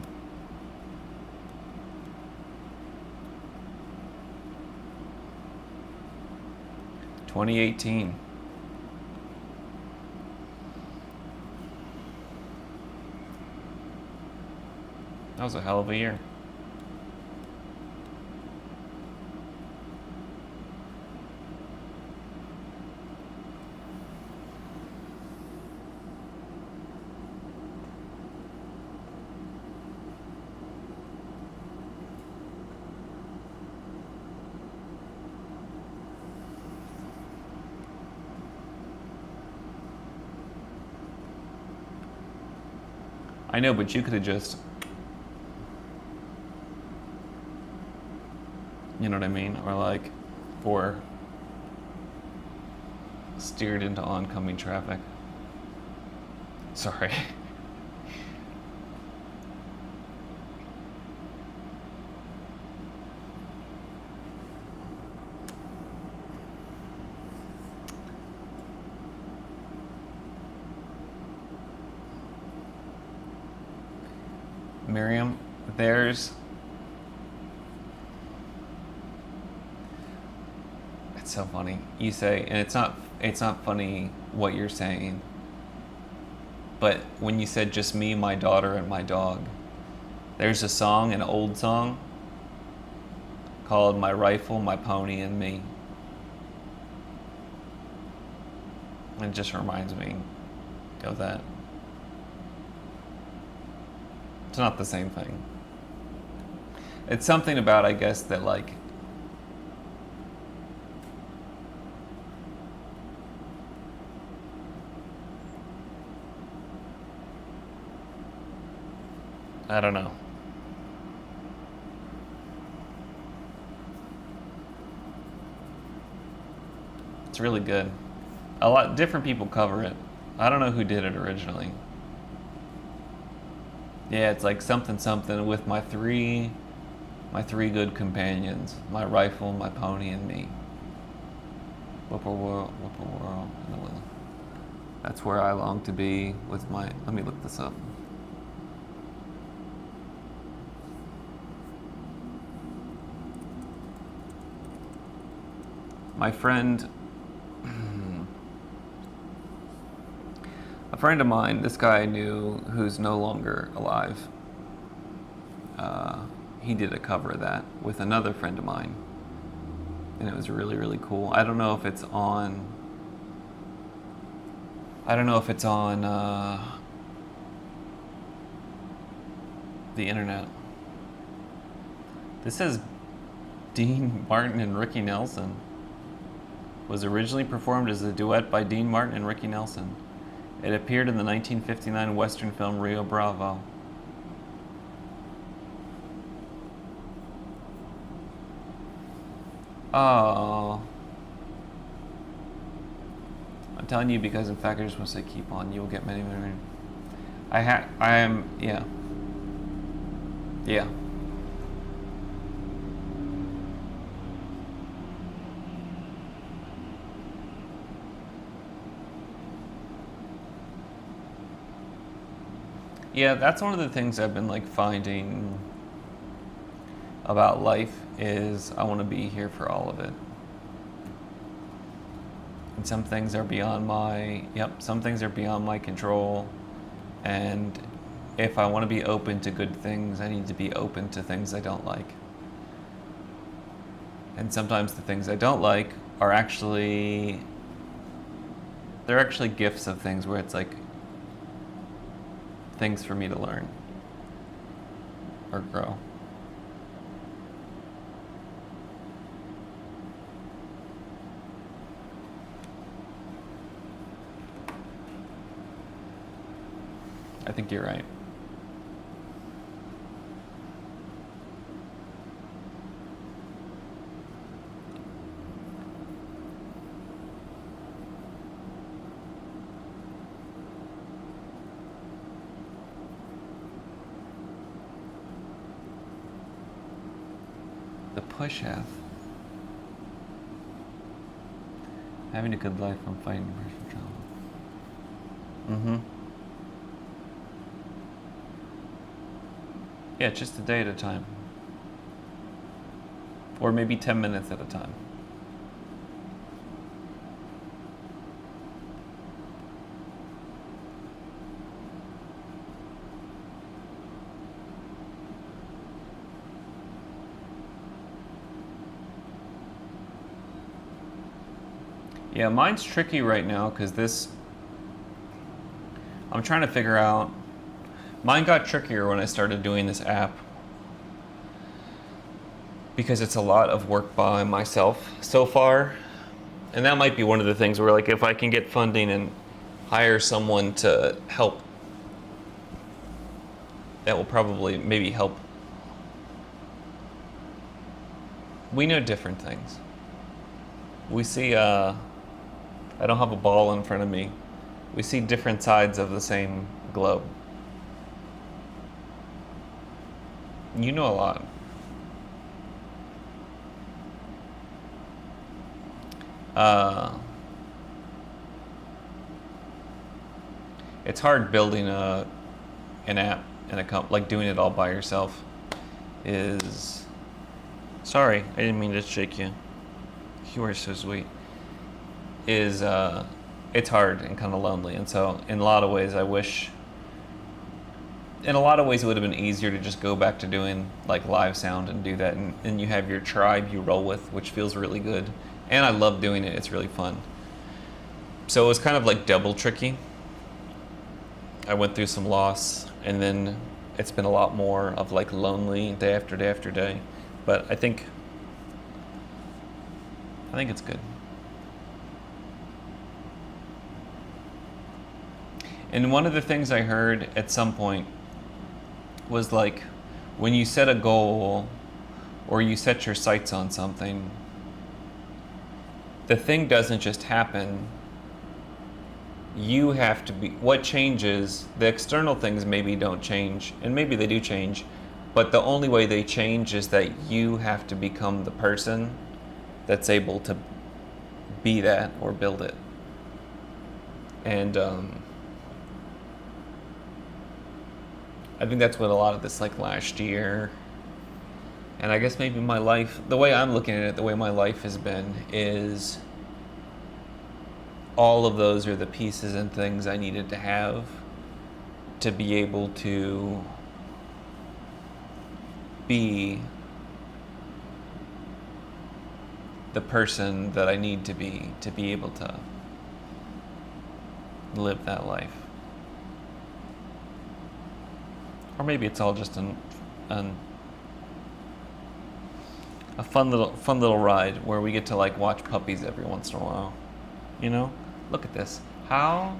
Speaker 1: (2018). That was a hell of a year. I know, but you could have just, you know what I mean? Or steered into oncoming traffic. Sorry. Miriam, it's so funny. You say, and it's not funny what you're saying, but when you said just me, my daughter, and my dog, there's a song, an old song, called My Rifle, My Pony, and Me. It just reminds me of that. It's not the same thing. It's something about, I guess, that like, I don't know. It's really good. A lot different people cover it. I don't know who did it originally. Yeah, it's like something something with my three good companions, my rifle, my pony, and me. Whippoorwill, and the will. That's where I long to be with my. Let me look this up. My friend, a friend of mine, this guy I knew who's no longer alive, he did a cover of that with another friend of mine. And it was really, really cool. I don't know if it's on the internet. This says Dean Martin and Ricky Nelson. Was originally performed as a duet by Dean Martin and Ricky Nelson. It appeared in the 1959 Western film Rio Bravo. Oh. I'm telling you because in fact I just want to say keep on. You will get many, many. Yeah. Yeah. Yeah, that's one of the things I've been like finding about life is I want to be here for all of it. And some things are beyond my control. And if I want to be open to good things, I need to be open to things I don't like. And sometimes the things I don't like are actually gifts of things where it's like things for me to learn or grow. I think you're right. The push half. Having a good life from fighting depression trauma. Yeah, just a day at a time. Or maybe 10 minutes at a time. Yeah, mine's tricky right now because I'm trying to figure out. Mine got trickier when I started doing this app because it's a lot of work by myself so far. And that might be one of the things where like if I can get funding and hire someone to help, that will probably maybe help. We know different things. We see, I don't have a ball in front of me. We see different sides of the same globe. You know a lot. It's hard building an app and like doing it all by yourself is. Sorry, I didn't mean to shake you. You are so sweet. It's hard and kind of lonely, and so in a lot of ways I wish. In a lot of ways, it would have been easier to just go back to doing like live sound and do that, and you have your tribe you roll with, which feels really good. And I love doing it; it's really fun. So it was kind of like double tricky. I went through some loss, and then it's been a lot more of like lonely day after day after day. But I think it's good. And one of the things I heard at some point was like, when you set a goal or you set your sights on something, the thing doesn't just happen. You have to be, what changes, the external things maybe don't change, and maybe they do change, but the only way they change is that you have to become the person that's able to be that or build it. And I think that's what a lot of this, like last year, and I guess maybe my life, the way I'm looking at it, the way my life has been, is all of those are the pieces and things I needed to have to be able to be the person that I need to be able to live that life. Or maybe it's all just a fun little ride where we get to like watch puppies every once in a while. You know? Look at this. How?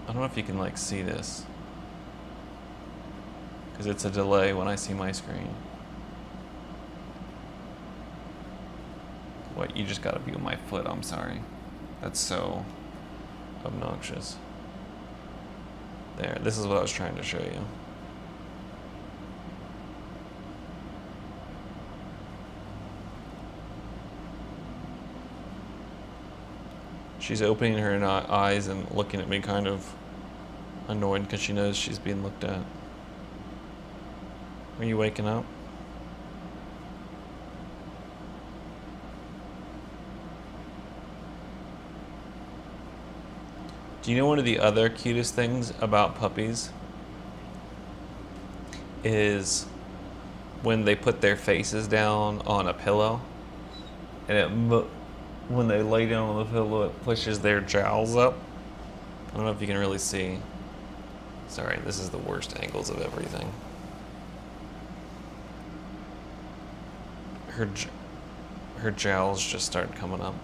Speaker 1: I don't know if you can like see this, because it's a delay when I see my screen. What, you just gotta view my foot, I'm sorry. That's so obnoxious. There, this is what I was trying to show you. She's opening her eyes and looking at me kind of annoyed because she knows she's being looked at. Are you waking up? Do you know one of the other cutest things about puppies is when they put their faces down on a pillow and when they lay down on the pillow, it pushes their jowls up. I don't know if you can really see. Sorry, this is the worst angles of everything. Her jowls just start coming up.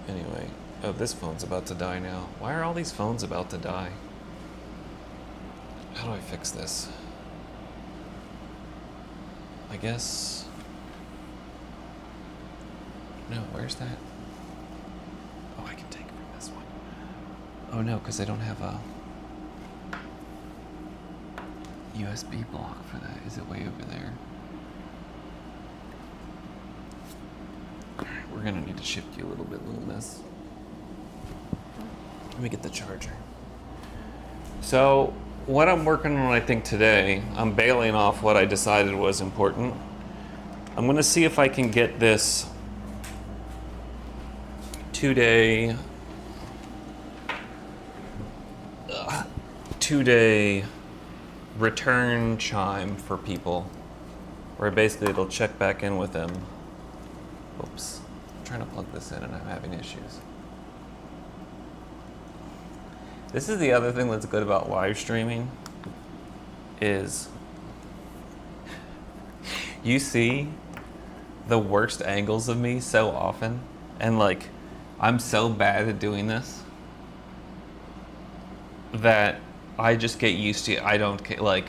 Speaker 1: Anyway, oh, this phone's about to die now. Why are all these phones about to die? How do I fix this? I guess... No, where's that? Oh, I can take from this one. Oh no, because I don't have a USB block for that. Is it way over there? Alright, we're gonna need to shift you a little bit, little miss. Let me get the charger. So, what I'm working on, I think, today, I'm bailing off what I decided was important. I'm going to see if I can get this 2-day return chime for people, where basically it'll check back in with them. Oops, I'm trying to plug this in and I'm having issues. This is the other thing that's good about live streaming is you see the worst angles of me so often, and like I'm so bad at doing this that I just get used to it. I don't like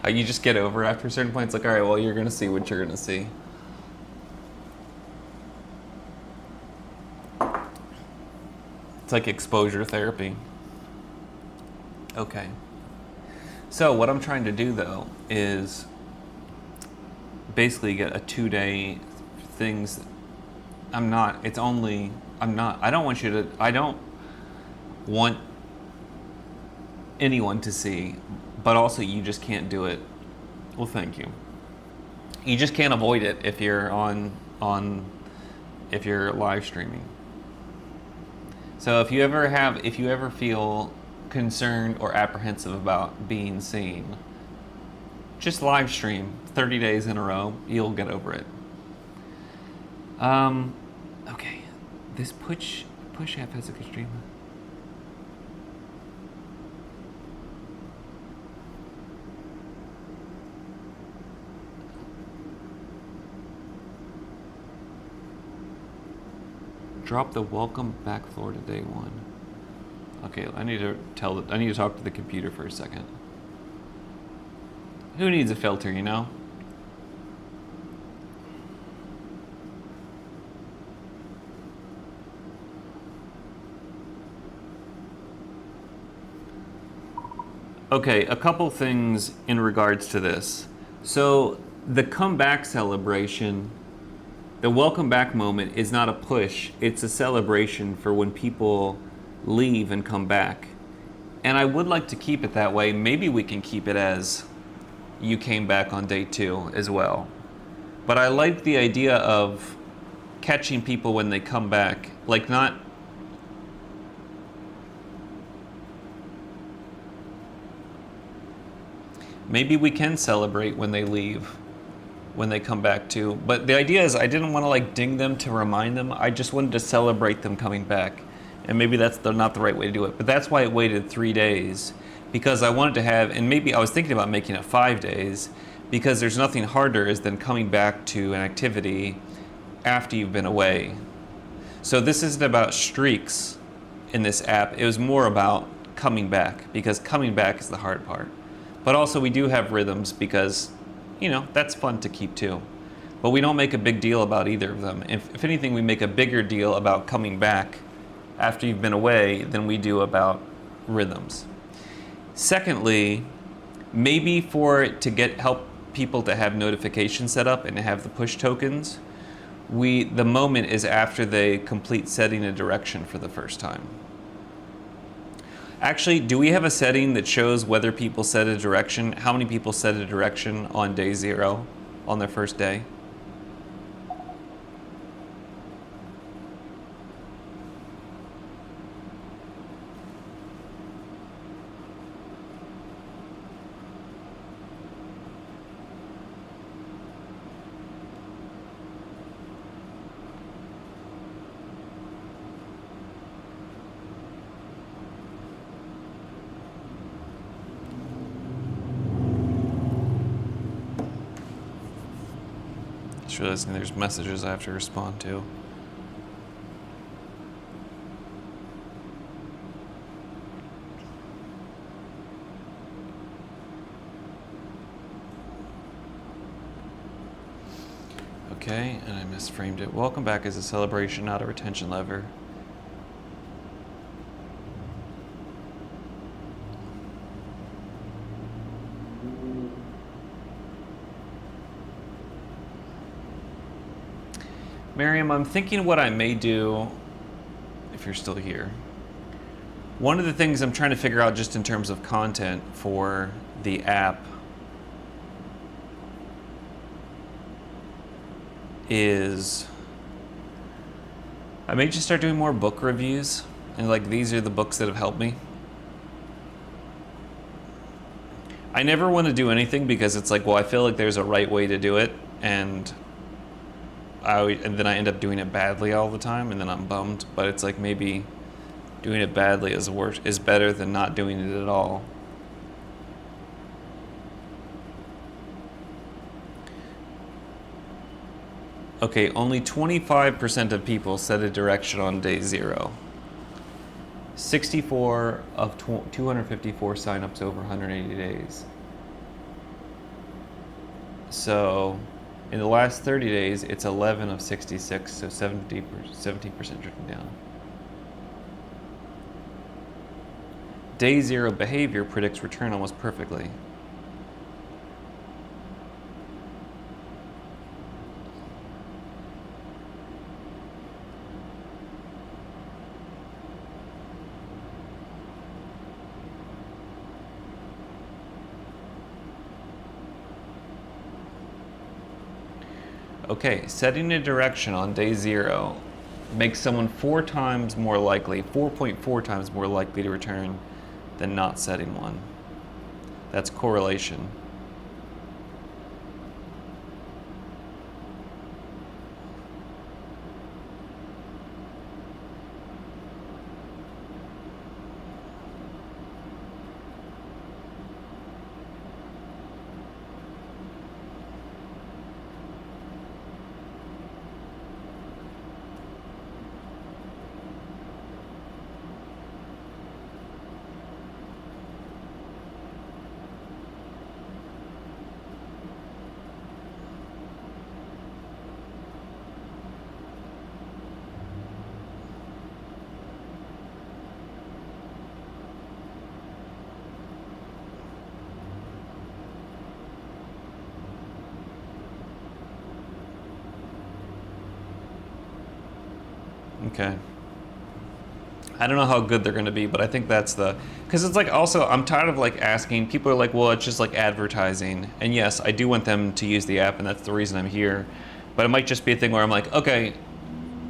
Speaker 1: you just get over it after a certain point. It's like, all right, well, you're gonna see what you're gonna see. It's like exposure therapy. Okay. So what I'm trying to do though is basically get a 2-day things. I don't want anyone to see, but also you just can't do it. Well, thank you. You just can't avoid it if you're if you're live streaming. So if you ever feel concerned or apprehensive about being seen, just live stream 30 days in a row. You'll get over it. Okay, this push app has a good stream. Drop the welcome back floor to day one. Okay, I need to talk to the computer for a second. Who needs a filter, you know? Okay, a couple things in regards to this. So the comeback celebration, the welcome back moment is not a push, it's a celebration for when people leave and come back. And I would like to keep it that way. Maybe we can keep it as you came back on day 2 as well. But I like the idea of catching people when they come back, like not. Maybe we can celebrate when they leave, when they come back too. But the idea is I didn't want to like ding them to remind them. I just wanted to celebrate them coming back. And maybe that's not the right way to do it. But that's why it waited 3 days, because I wanted to have, and maybe I was thinking about making it 5 days, because there's nothing harder than coming back to an activity after you've been away. So this isn't about streaks in this app. It was more about coming back, because coming back is the hard part. But also we do have rhythms because, you know, that's fun to keep too. But we don't make a big deal about either of them. If anything, we make a bigger deal about coming back after you've been away than we do about rhythms. Secondly, maybe for it to help people to have notifications set up and to have the push tokens, the moment is after they complete setting a direction for the first time. Actually, do we have a setting that shows whether people set a direction, how many people set a direction on day 0, on their first day? Just realizing there's messages I have to respond to. Okay, and I misframed it. Welcome back is a celebration, not a retention lever. Miriam, I'm thinking what I may do, if you're still here. One of the things I'm trying to figure out just in terms of content for the app is I may just start doing more book reviews, and like these are the books that have helped me. I never want to do anything because it's like, well, I feel like there's a right way to do it, and then I end up doing it badly all the time, and then I'm bummed. But it's like maybe doing it badly is better than not doing it at all. Okay, only 25% of people set a direction on day 0. 64 of 254 signups over 180 days. So in the last 30 days, it's 11 of 66, so 17% drifting down. Day 0 behavior predicts return almost perfectly. Okay, setting a direction on day 0 makes someone 4.4 times more likely to return than not setting one. That's correlation. Okay. I don't know how good they're going to be, but I think that's because it's like also I'm tired of like asking people are like, well, it's just like advertising, and yes, I do want them to use the app, and that's the reason I'm here. But it might just be a thing where I'm like, okay,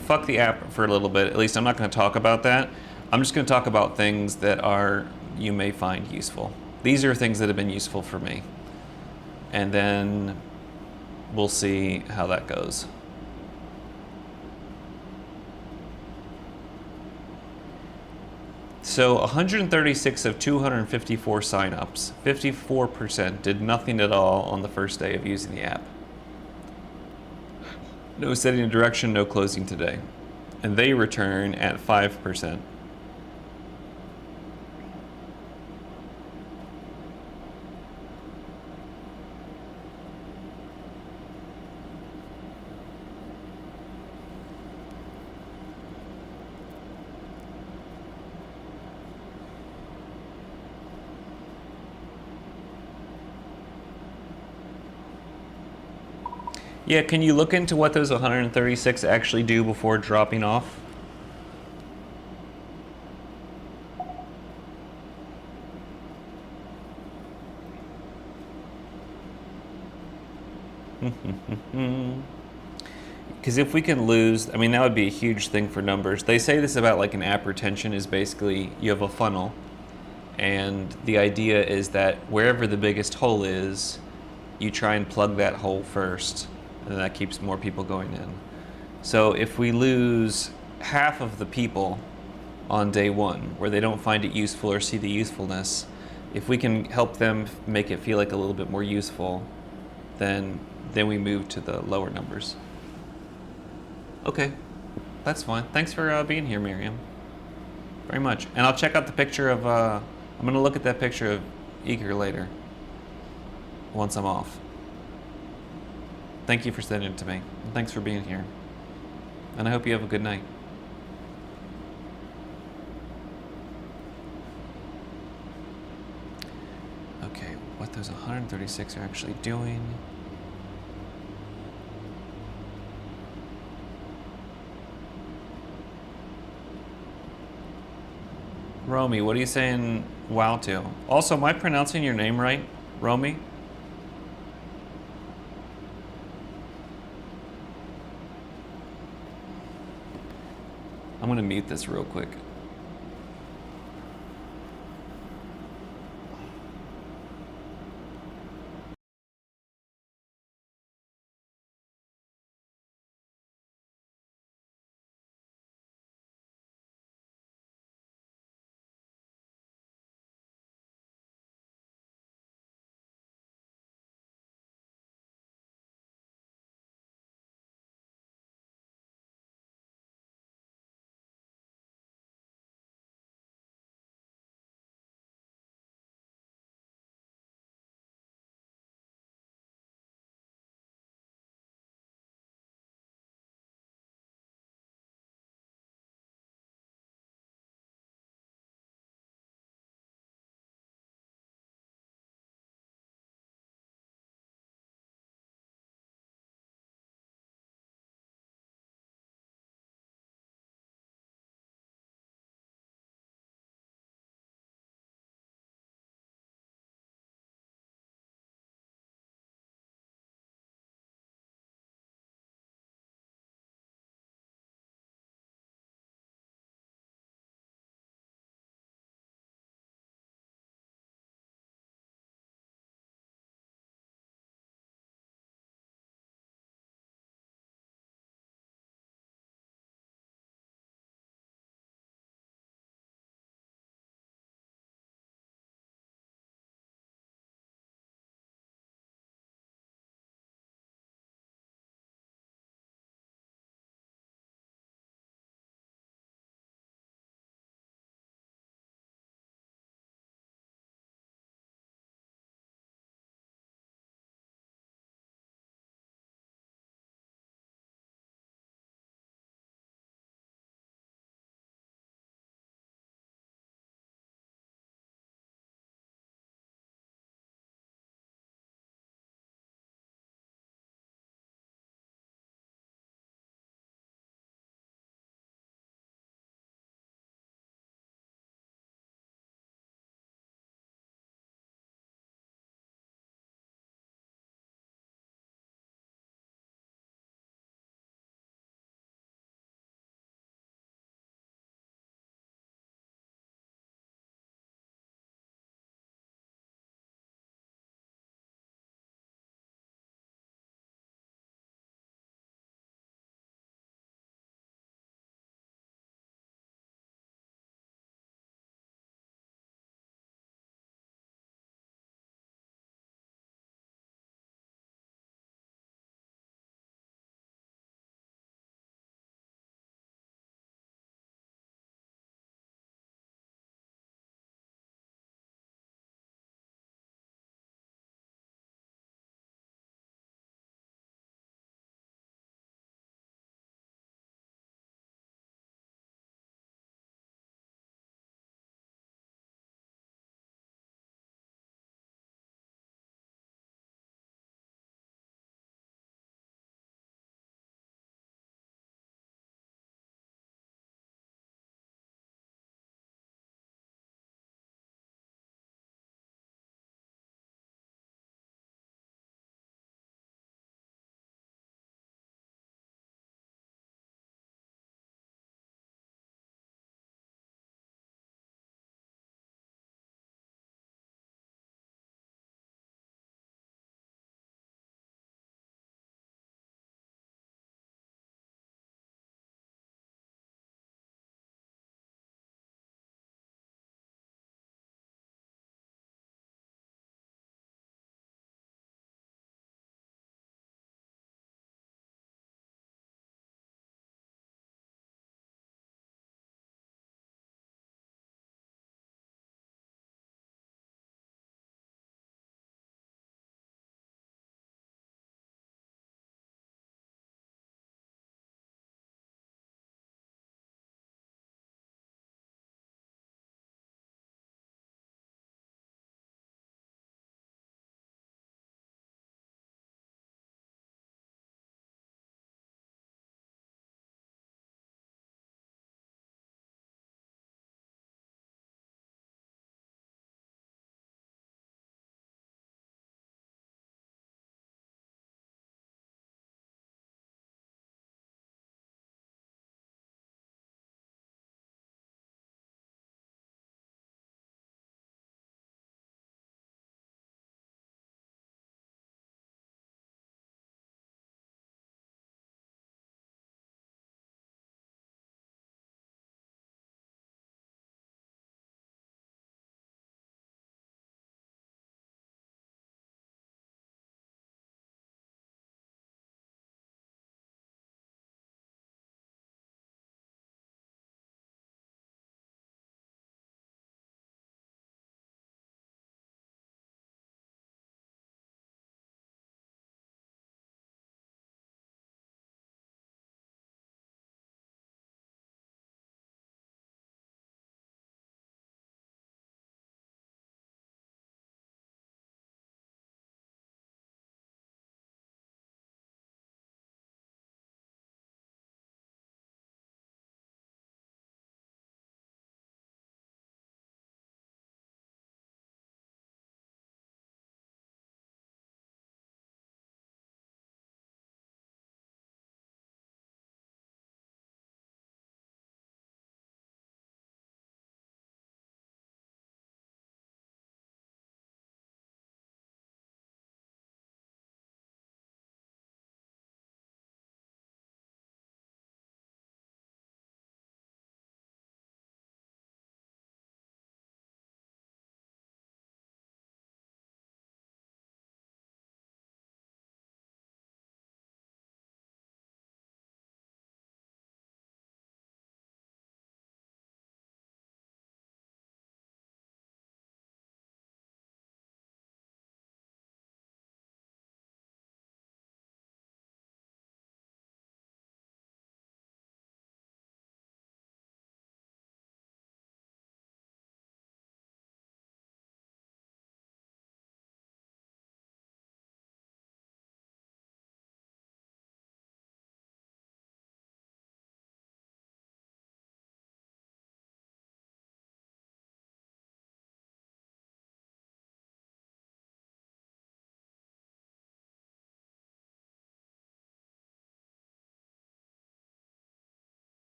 Speaker 1: fuck the app for a little bit. At least I'm not going to talk about that. I'm just going to talk about things that you may find useful. These are things that have been useful for me, and then we'll see how that goes. So 136 of 254 signups, 54% did nothing at all on the first day of using the app. No setting a direction, no closing today. And they return at 5%. Yeah, can you look into what those 136 actually do before dropping off? Because if we can lose, I mean, that would be a huge thing for numbers. They say this about like an app retention is basically you have a funnel, and the idea is that wherever the biggest hole is, you try and plug that hole first, and that keeps more people going in. So if we lose half of the people on day one, where they don't find it useful or see the usefulness, if we can help them make it feel like a little bit more useful, then we move to the lower numbers. Okay, that's fine. Thanks for being here, Miriam. Very much. And I'll check out the picture of, I'm gonna look at that picture of Eager later, once I'm off. Thank you for sending it to me. And thanks for being here. And I hope you have a good night. Okay, what those 136 are actually doing. Romy, what are you saying wow to? Also, am I pronouncing your name right, Romy? I'm gonna mute this real quick.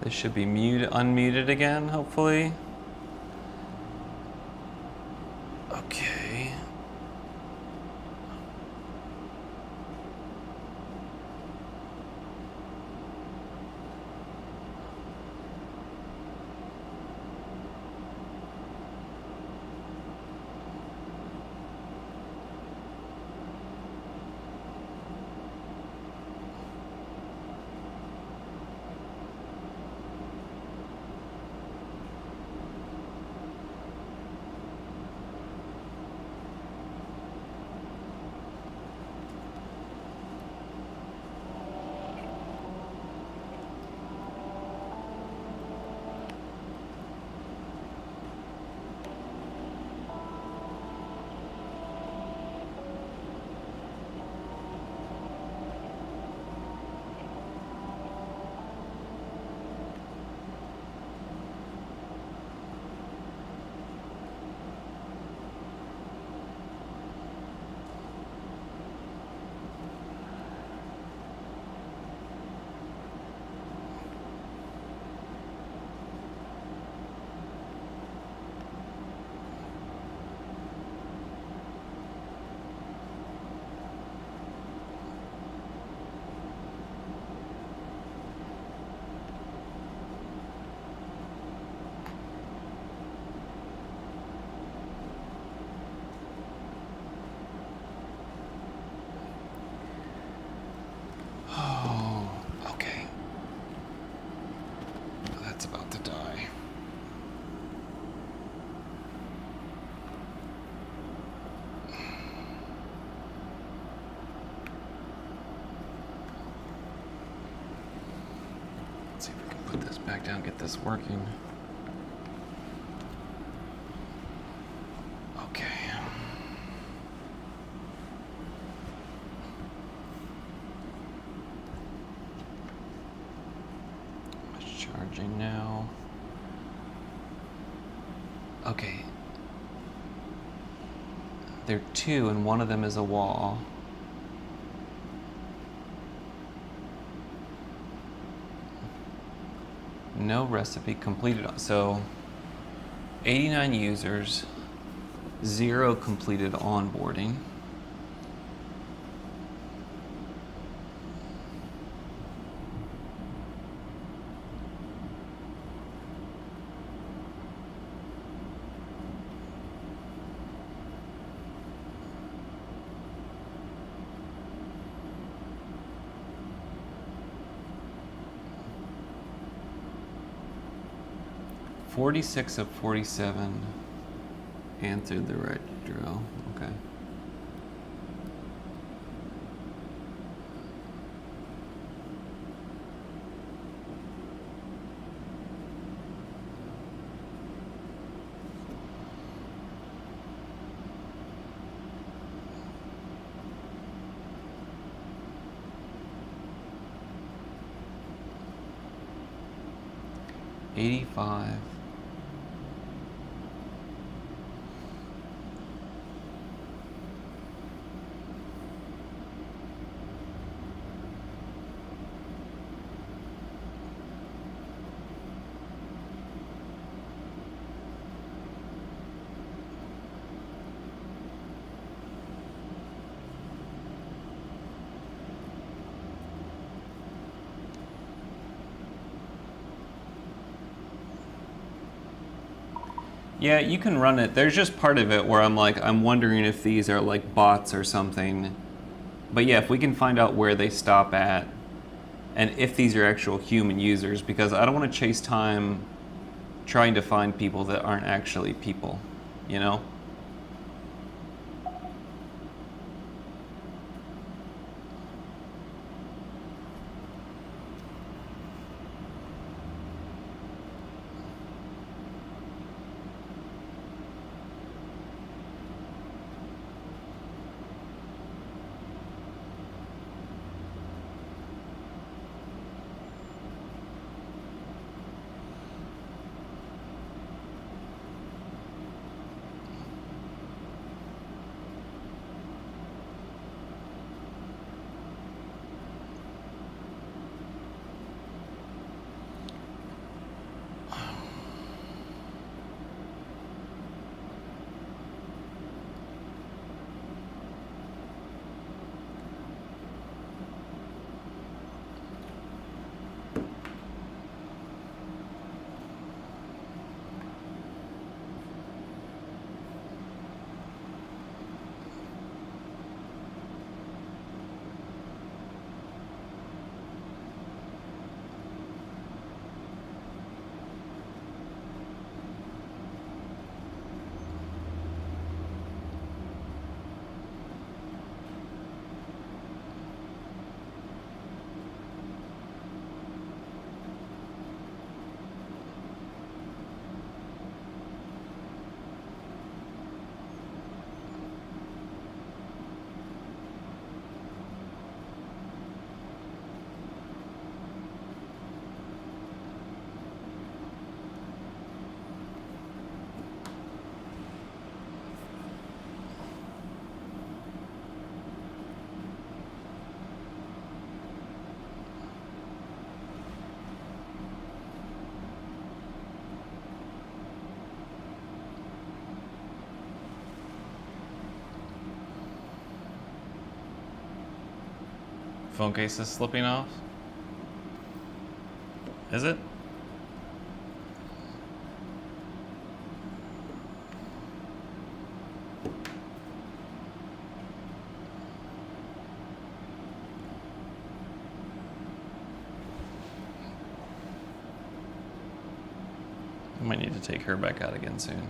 Speaker 1: This should be unmuted again, hopefully. Okay. Oh, okay. That's about to die. Let's see if we can put this back down, get this working. Okay. It's charging now. Okay. There are two, and one of them is a wall. No recipe completed. So 89 users, 0 completed onboarding. "46 of 47 answered the right drill." Okay. "85. Yeah, you can run it. There's just part of it where I'm wondering if these are like bots or something. But yeah, if we can find out where they stop at and if these are actual human users, because I don't want to chase time trying to find people that aren't actually people, you know? Phone case is slipping off? Is it? I might need to take her back out again soon.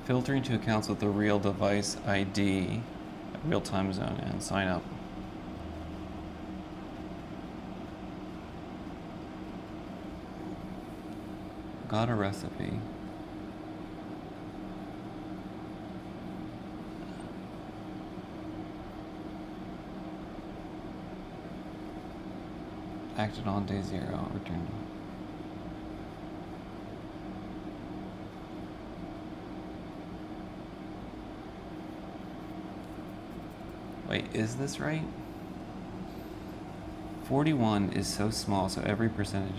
Speaker 1: Filtering to accounts with the real device ID, real time zone, and sign up. Got a recipe. Acted on day 0, returned. Wait, is this right? 41 is so small, so every percentage.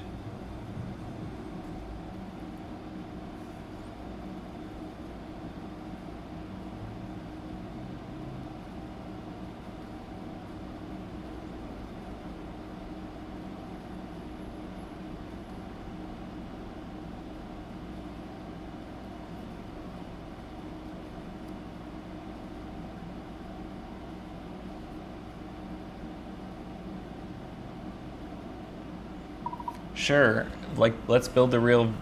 Speaker 1: Sure, like let's build the real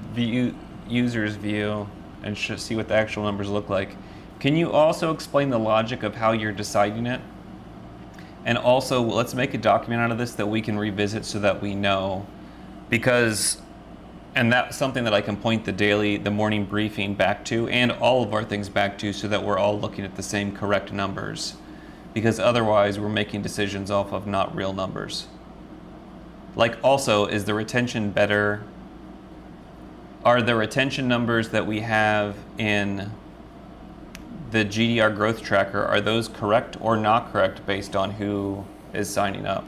Speaker 1: user's view and see what the actual numbers look like. Can you also explain the logic of how you're deciding it? And also, let's make a document out of this that we can revisit so that we know, because, and that's something that I can point the morning briefing back to, and all of our things back to, so that we're all looking at the same correct numbers. Because otherwise, we're making decisions off of not real numbers. Like, also, is the retention better? Are the retention numbers that we have in the GDR growth tracker, are those correct or not correct based on who is signing up?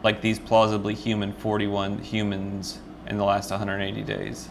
Speaker 1: Like these plausibly human 41 humans in the last 180 days.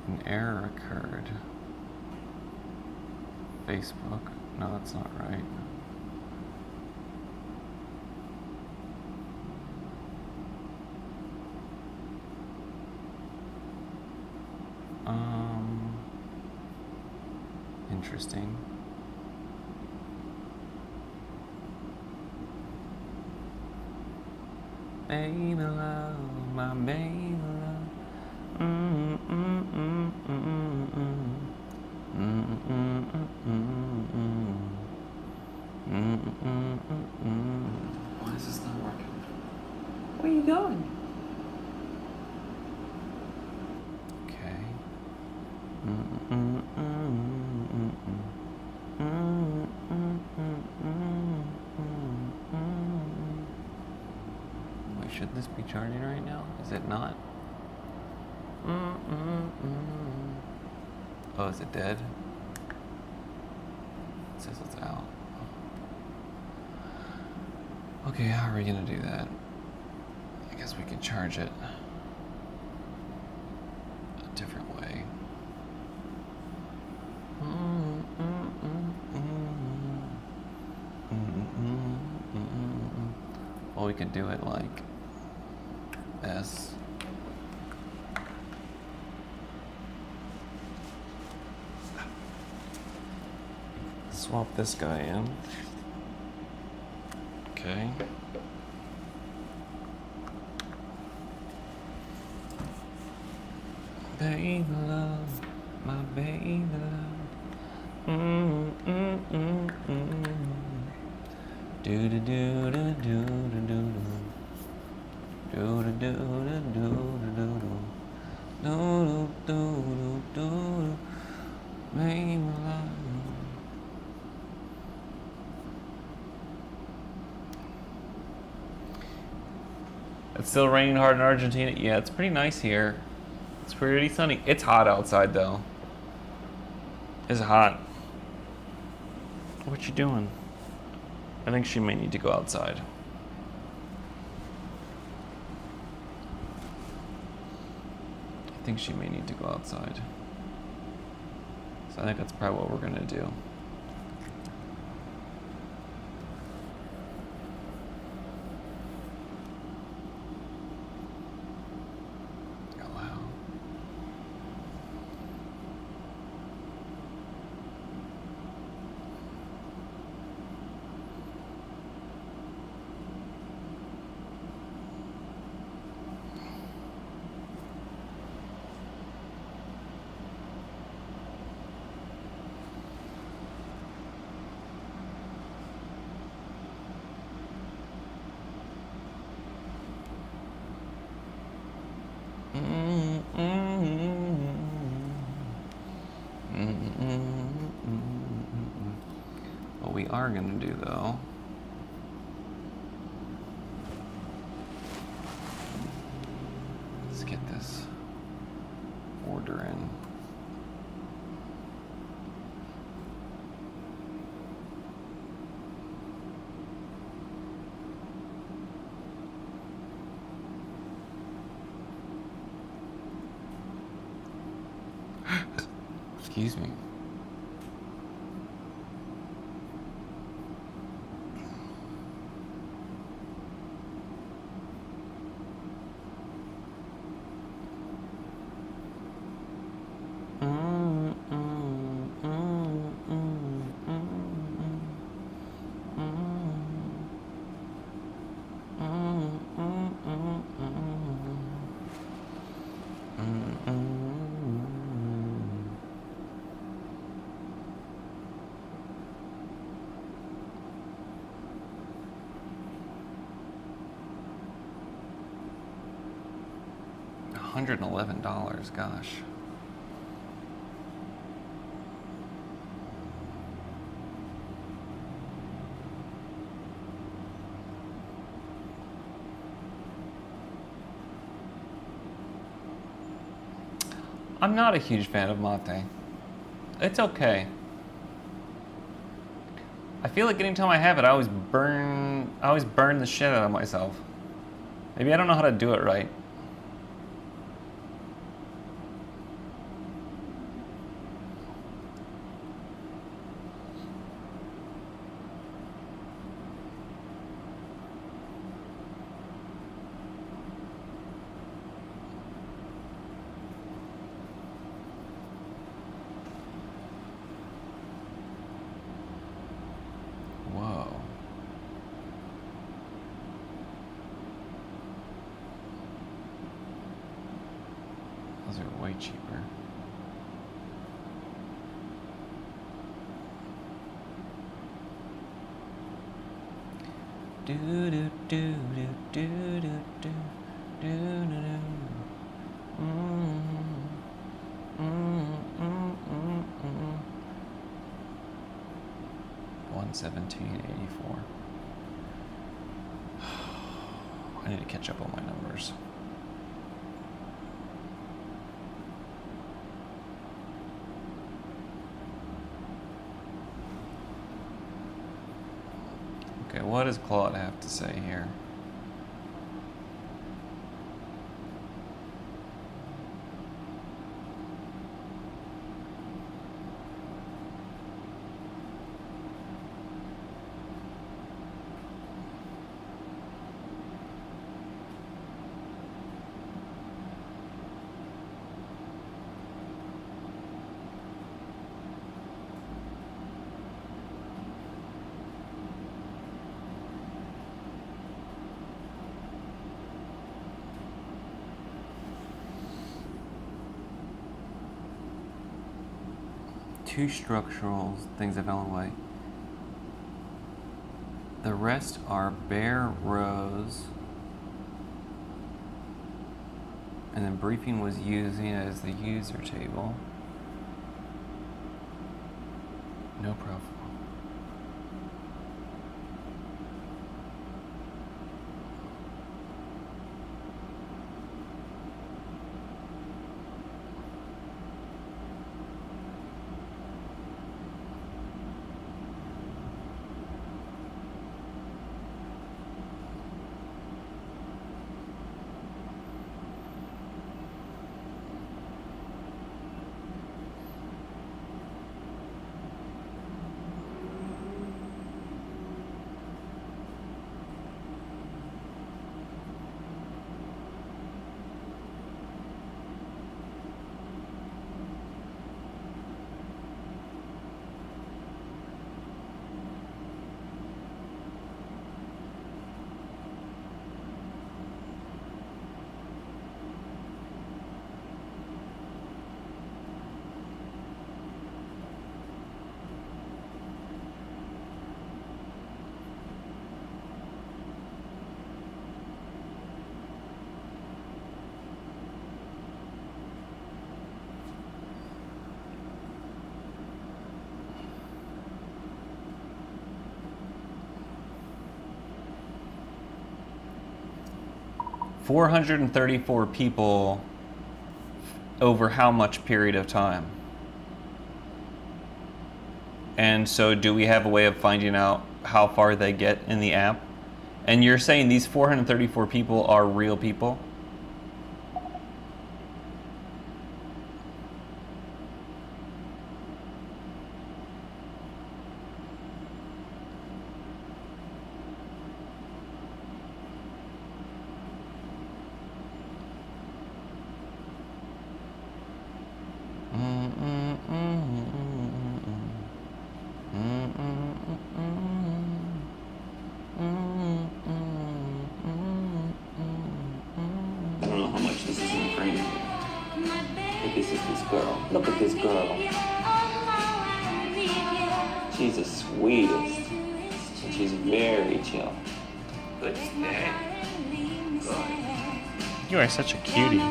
Speaker 1: An error occurred. Facebook. No, that's not right. Interesting. Baby love, my baby love. Why is this not working?
Speaker 11: Where are you going?
Speaker 1: Okay. Wait, should this be charging right now? Is it not? Oh, is it dead? It says it's out. Okay, how are we gonna do that? I guess we can charge it a different way. Well, we could do it like this. Swap this guy in. Okay. Baby love, my baby love. Do do do do do do do do do do do do do do do do. Baby love. It's still raining hard in Argentina. Yeah, it's pretty nice here. It's pretty sunny. It's hot outside though. It's hot. What you doing? I think she may need to go outside. I think she may need to go outside. So I think that's probably what we're gonna do. What we are going to do though, let's get this order in. Excuse me. $111, gosh. I'm not a huge fan of mate. It's okay. I feel like anytime I have it, I always burn the shit out of myself. Maybe I don't know how to do it right. Those are way cheaper. Do do do do do do do do do do. 1784. I need to catch up on my numbers. Okay, what does Claude have to say here? Two structural things I found away. The rest are bare rows. And then briefing was using it as the user table. No problem. $434 people over how much period of time? And so do we have a way of finding out how far they get in the app? And you're saying these 434 people are real people? I don't know how much this is in frame here. But this is this girl. Look at this girl. She's the sweetest. And she's very chill. Good stay. Good. You are such a cutie.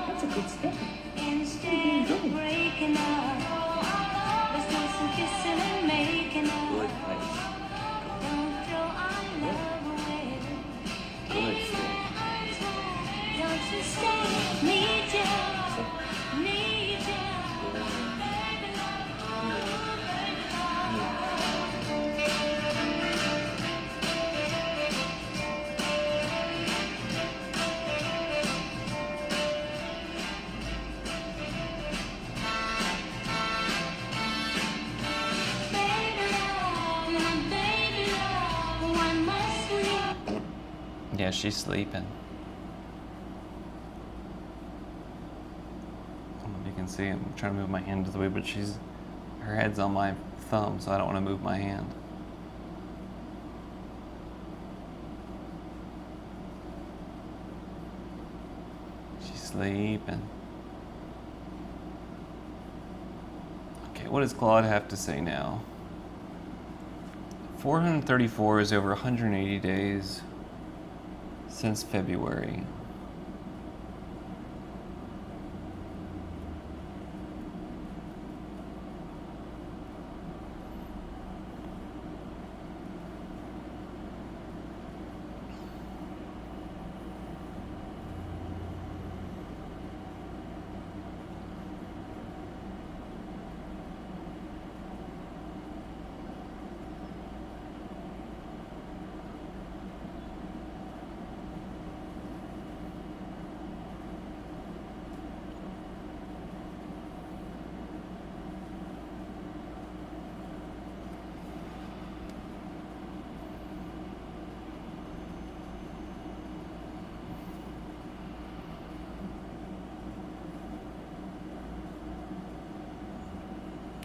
Speaker 11: That's a good step.
Speaker 1: Good place. Good stay. Yeah, she's sleeping. I don't know if you can see, I'm trying to move my hand to the way, but her head's on my thumb, so I don't want to move my hand. She's sleeping. Okay, what does Claude have to say now? 434 is over 180 days. since February.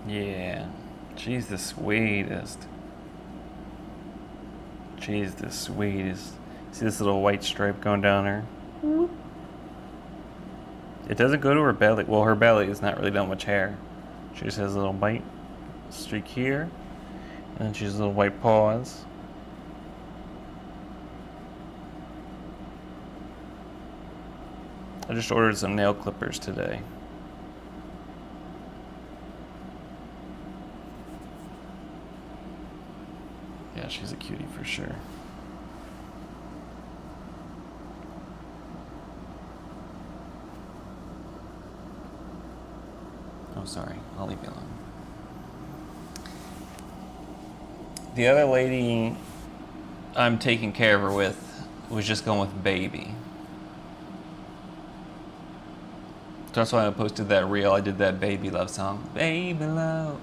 Speaker 1: Yeah, she's the sweetest. She's the sweetest. See this little white stripe going down her? It doesn't go to her belly. Well, her belly is not really that much hair. She just has a little white streak here. And then she has little white paws. I just ordered some nail clippers today. Yeah, she's a cutie for sure. Oh, sorry. I'll leave you alone. The other lady I'm taking care of her with was just going with baby. So that's why I posted that reel. I did that baby love song. Baby love.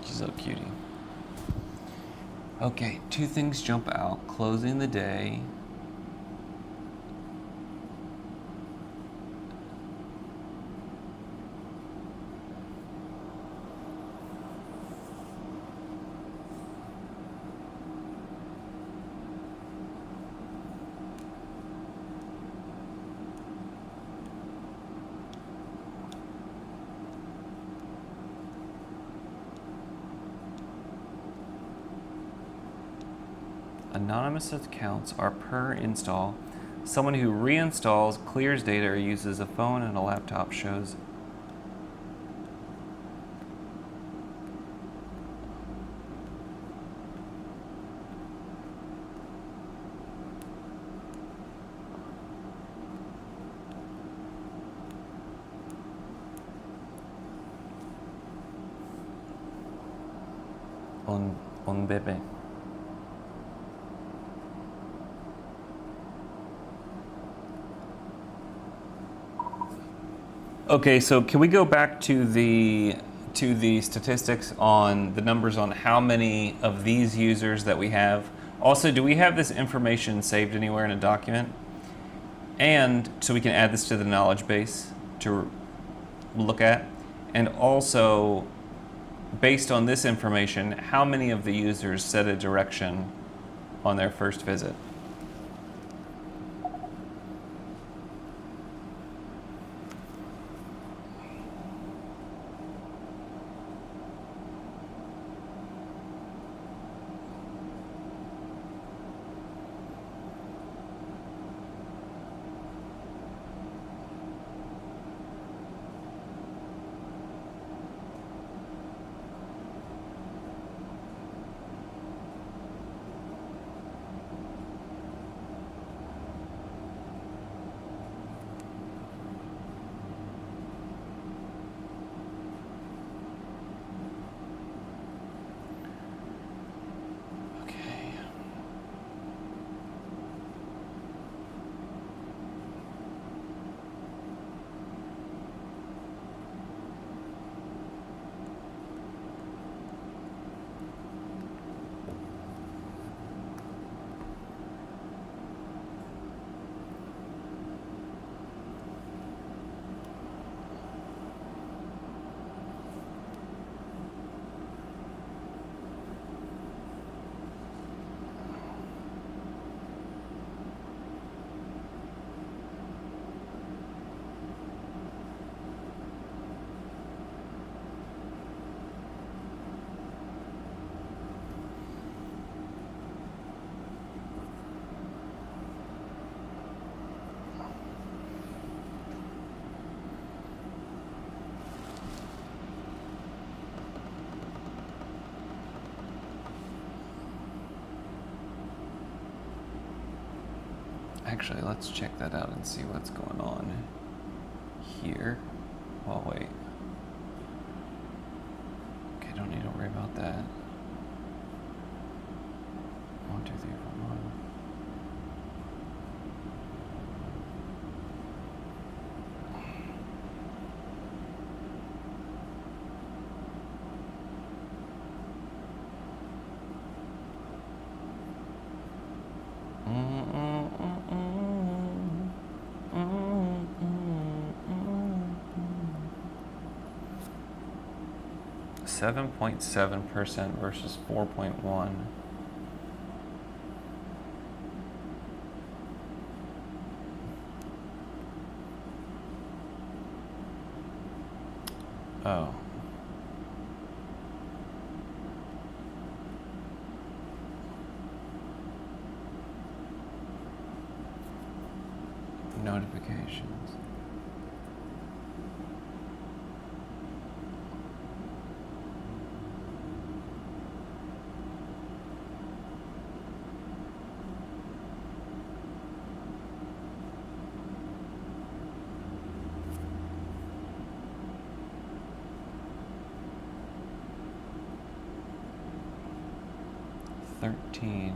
Speaker 1: She's so cutie. Okay, two things jump out. Closing the day. Anonymous accounts are per install. Someone who reinstalls, clears data, or uses a phone and a laptop shows. Un bebé. Okay, so can we go back to the statistics on the numbers on how many of these users that we have? Also, do we have this information saved anywhere in a document? And so we can add this to the knowledge base to look at. And also, based on this information, how many of the users set a direction on their first visit? Actually, let's check that out and see what's going on here. Oh, wait. Okay, don't need to worry about that. 1, 2, 3, 4, 1. Mm-mm. 7.7% versus 4.1. Oh. Notifications. $13.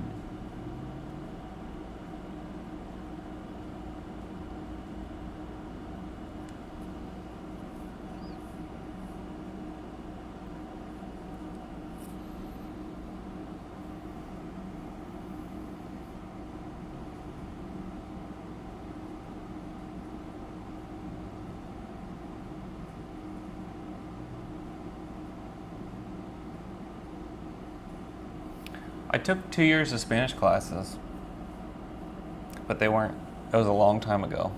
Speaker 1: I took 2 years of Spanish classes, but they weren't, it was a long time ago.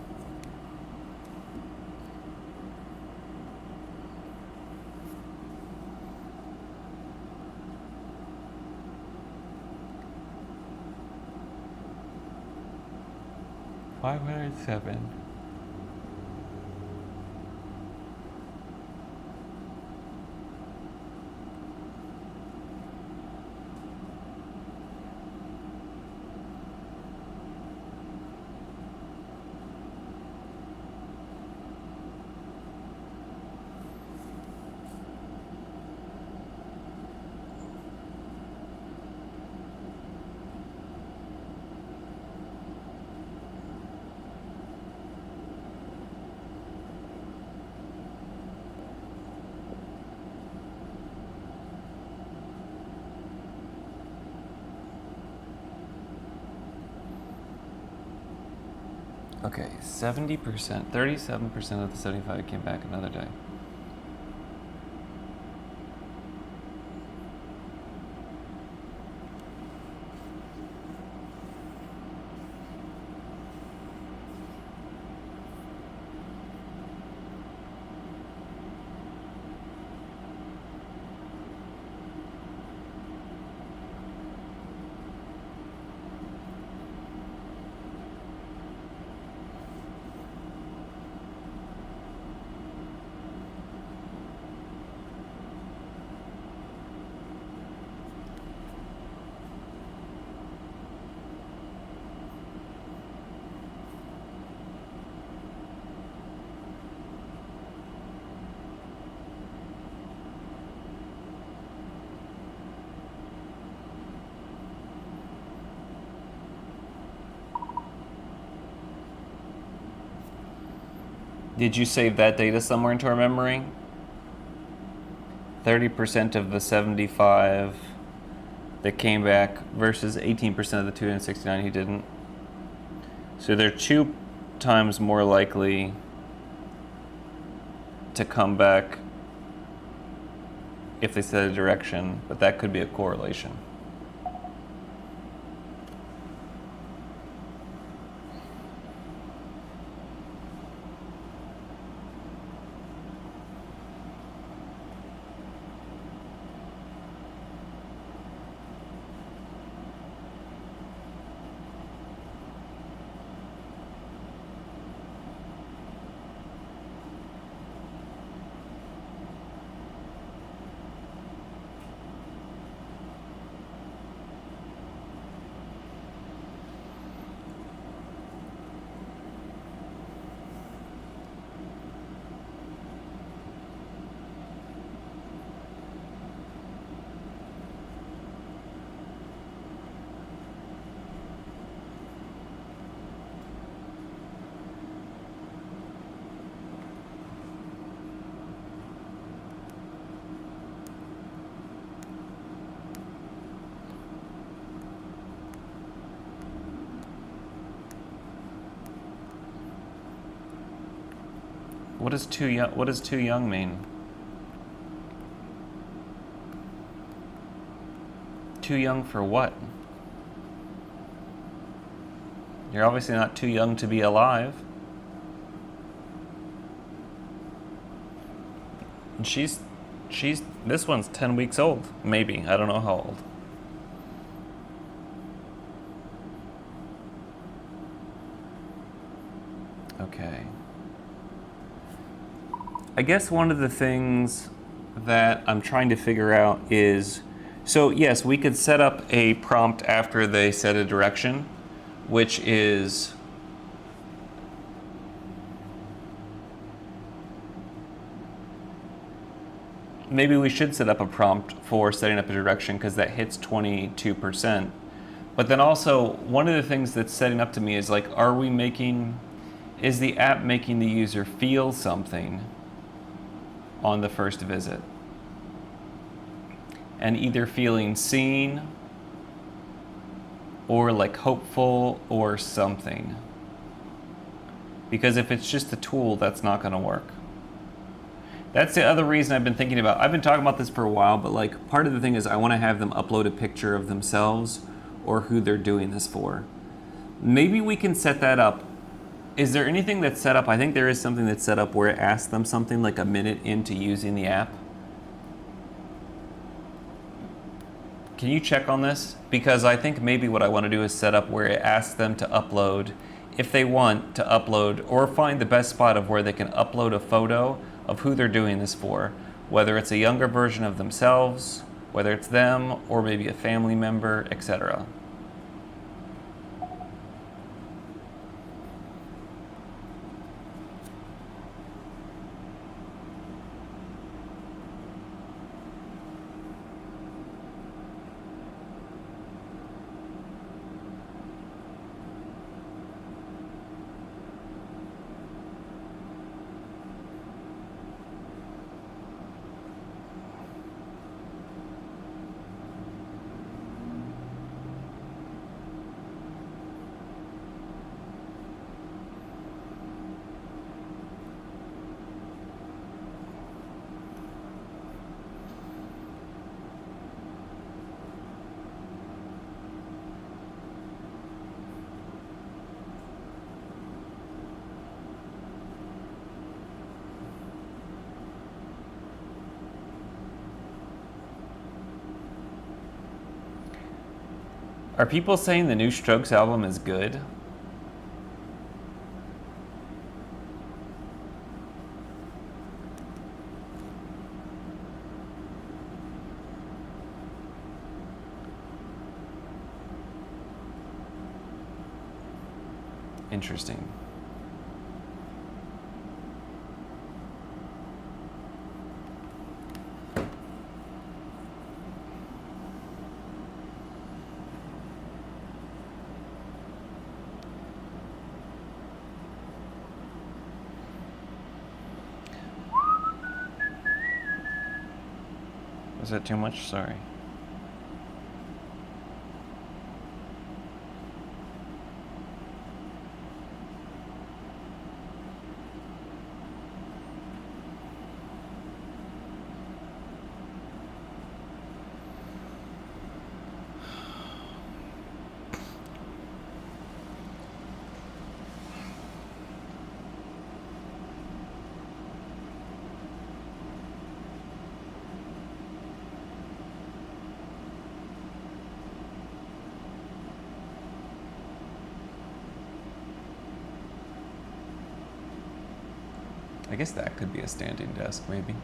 Speaker 1: $507. Okay, 70%, 37% of the 75 came back another day. Did you save that data somewhere into our memory? 30% of the 75 that came back versus 18% of the 269 who didn't. So they're 2 times more likely to come back if they set a direction, but that could be a correlation. What does too young? What does too young mean? Too young for what? You're obviously not too young to be alive. And this one's 10 weeks old, maybe. I don't know how old. Okay. I guess one of the things that I'm trying to figure out is, so yes, we could set up a prompt after they set a direction, which is maybe we should set up a prompt for setting up a direction because that hits 22%. But then also, one of the things that's setting up to me is like, is the app making the user feel something on the first visit? And either feeling seen or like hopeful or something. Because if it's just a tool, that's not going to work. That's the other reason I've been thinking about. I've been talking about this for a while, but like part of the thing is I want to have them upload a picture of themselves or who they're doing this for. Maybe we can set that up. Is there anything that's set up? I think there is something that's set up where it asks them something like a minute into using the app. Can you check on this? Because I think maybe what I want to do is set up where it asks them to upload, if they want to upload, or find the best spot of where they can upload a photo of who they're doing this for, whether it's a younger version of themselves, whether it's them, or maybe a family member, etc. Are people saying the new Strokes album is good? Interesting. Was that too much? Sorry. I guess that could be a standing desk, maybe.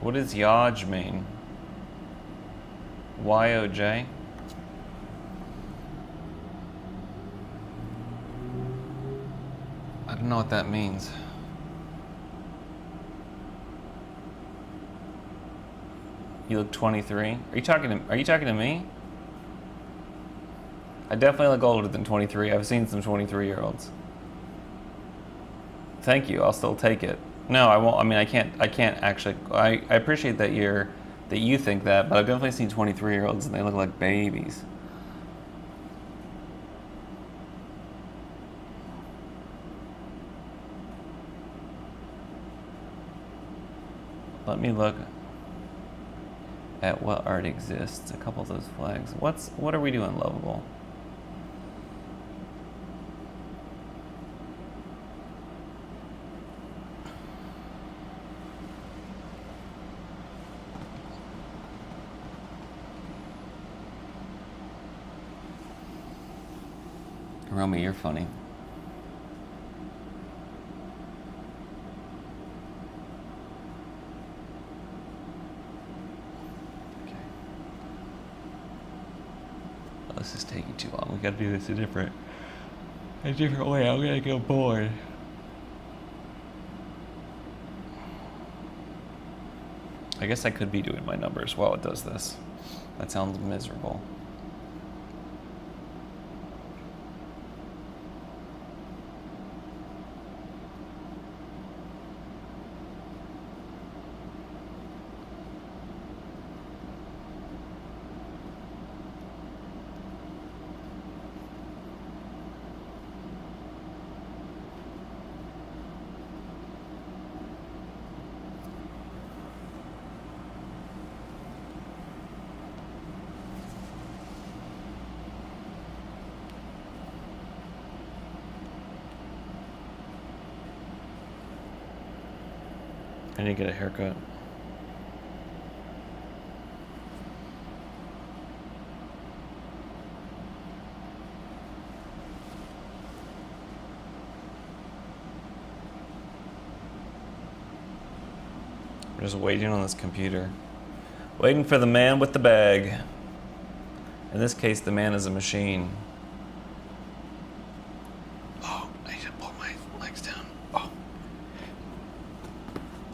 Speaker 1: What does Yoj mean? Y-O-J? I don't know what that means. You look 23. Are you talking to me? I definitely look older than 23. I've seen some 23-year-olds. Thank you. I'll still take it. No, I won't. I mean, I can't actually. I appreciate that you think that, but I've definitely seen 23-year-olds and they look like babies. Let me look at what art exists. A couple of those flags. What are we doing, Lovable? Romy, you're funny. Okay. Oh, this is taking too long. We gotta do this a different way. I'm gonna get bored. I guess I could be doing my numbers while it does this. That sounds miserable. I need to get a haircut. We're just waiting on this computer. Waiting for the man with the bag. In this case, the man is a machine. Oh, I need to pull my legs down. Oh.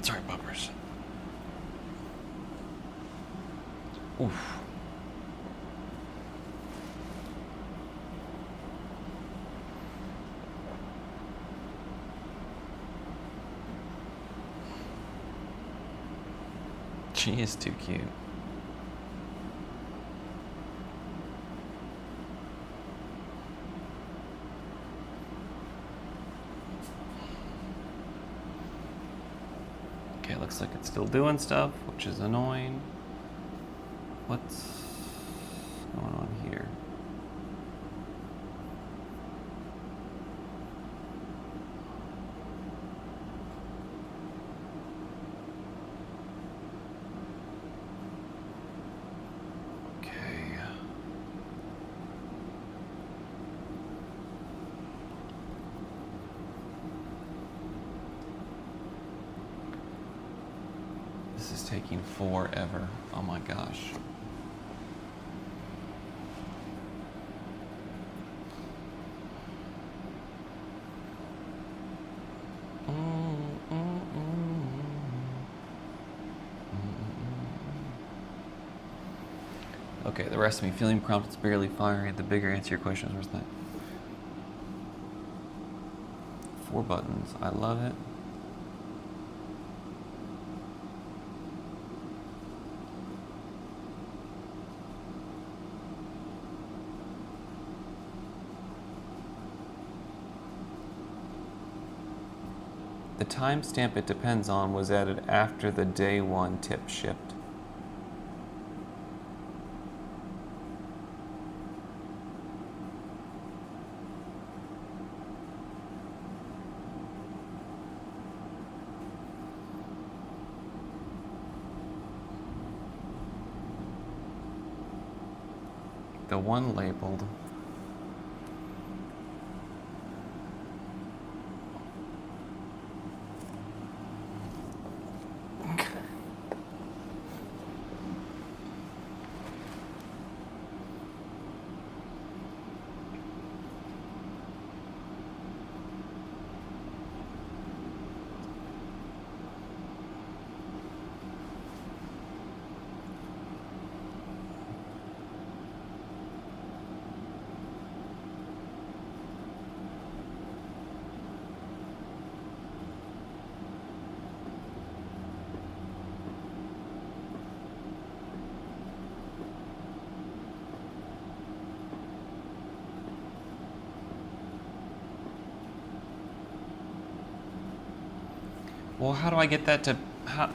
Speaker 1: Sorry, bumpers. Oof. She is too cute. Okay, looks like it's still doing stuff, which is annoying. What's going on here? This is taking forever. Oh my gosh. Okay, the rest of me. Feeling prompt is barely firing. The bigger answer your questions. Where's that? 4 buttons. I love it. The timestamp it depends on was added after the day 1 tip shipped. The one labeled Well, how do I get that to... How...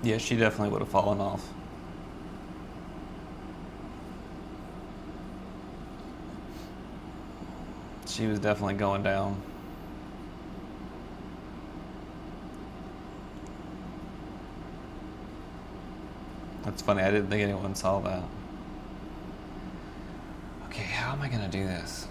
Speaker 1: Yeah, she definitely would have fallen off. She was definitely going down. That's funny, I didn't think anyone saw that. Okay, how am I gonna do this?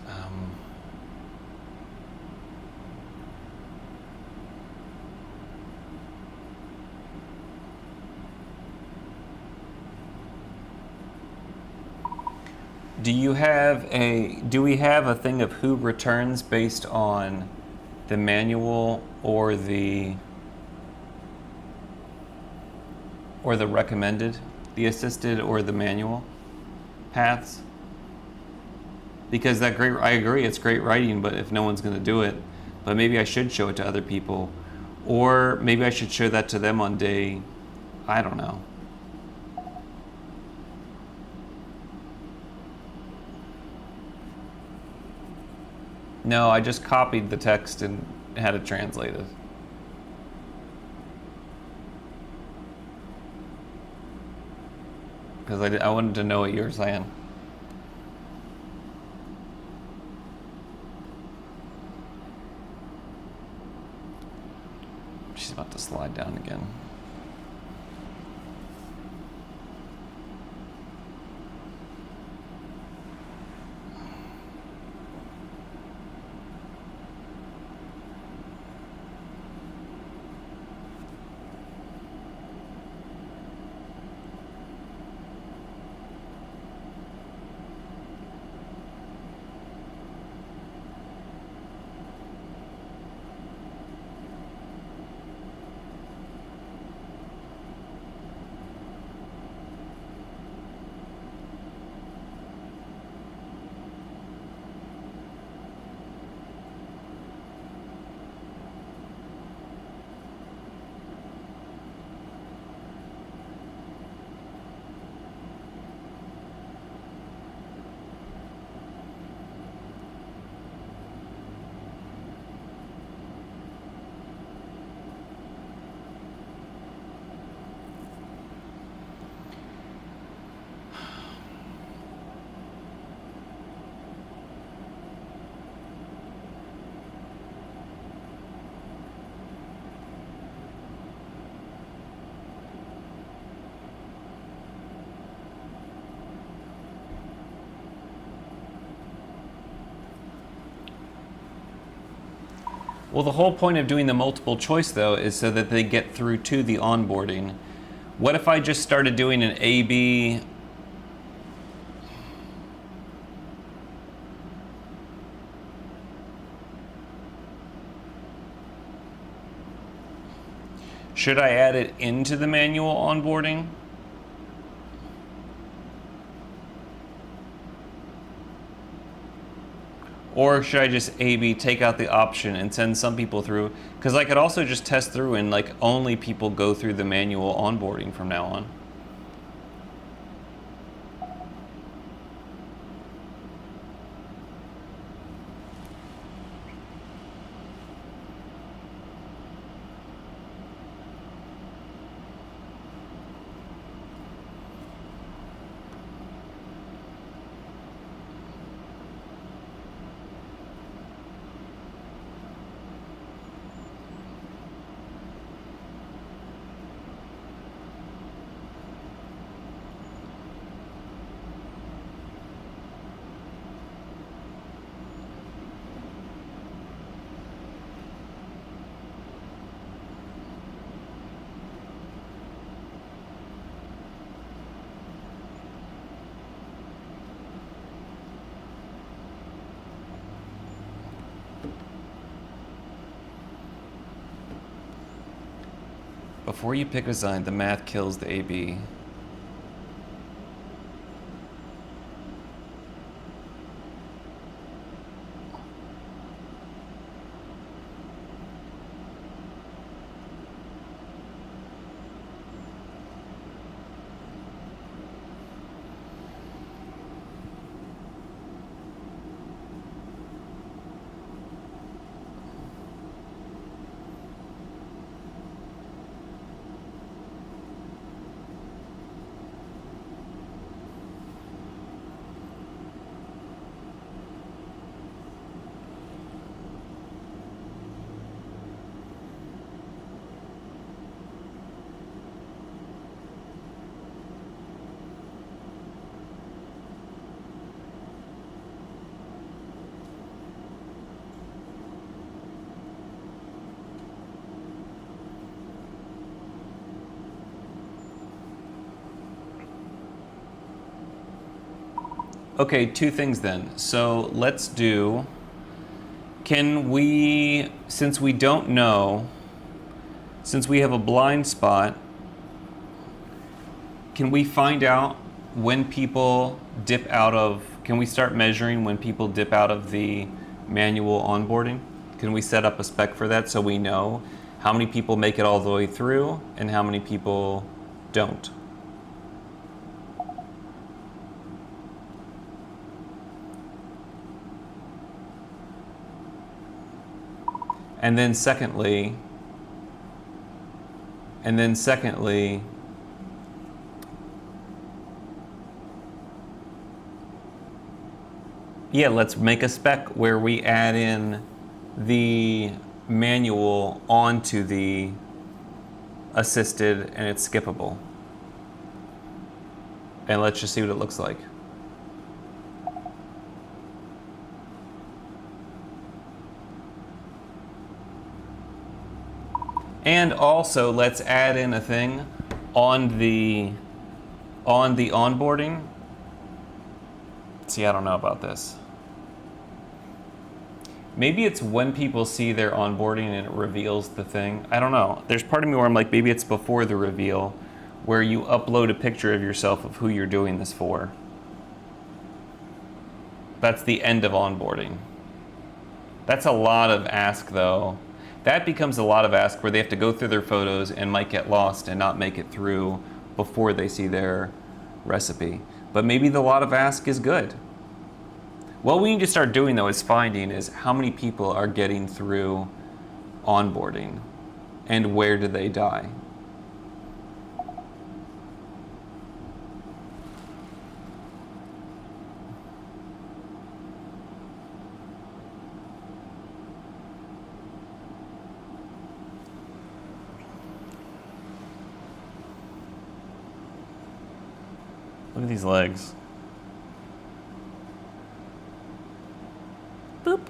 Speaker 1: Do we have a thing of who returns based on the manual or the recommended, the assisted or the manual paths? Because I agree, it's great writing, but if no one's going to do it, but maybe I should show it to other people, or maybe I should show that to them on day, I don't know. No, I just copied the text and had it translated. Because I wanted to know what you were saying. She's about to slide down again. Well, the whole point of doing the multiple choice, though, is so that they get through to the onboarding. What if I just started doing an A-B? Should I add it into the manual onboarding? Or should I just A/B take out the option and send some people through? Because I could also just test through and like only people go through the manual onboarding from now on. Before you pick a design, the math kills the AB. Okay, two things then. So let's do, can we, since we don't know, since we have a blind spot, can we find out when people dip out of, can we start measuring when people dip out of the manual onboarding? Can we set up a spec for that so we know how many people make it all the way through and how many people don't? And then secondly, yeah, let's make a spec where we add in the manual onto the assisted and it's skippable. And let's just see what it looks like. And also, let's add in a thing on the onboarding. See, I don't know about this. Maybe it's when people see their onboarding and it reveals the thing. I don't know. There's part of me where I'm like, maybe it's before the reveal, where you upload a picture of yourself of who you're doing this for. That's the end of onboarding. That's a lot of ask, though. That becomes a lot of ask where they have to go through their photos and might get lost and not make it through before they see their recipe. But maybe the lot of ask is good. What we need to start doing, though, is finding is how many people are getting through onboarding and where do they die. Look at these legs. Boop.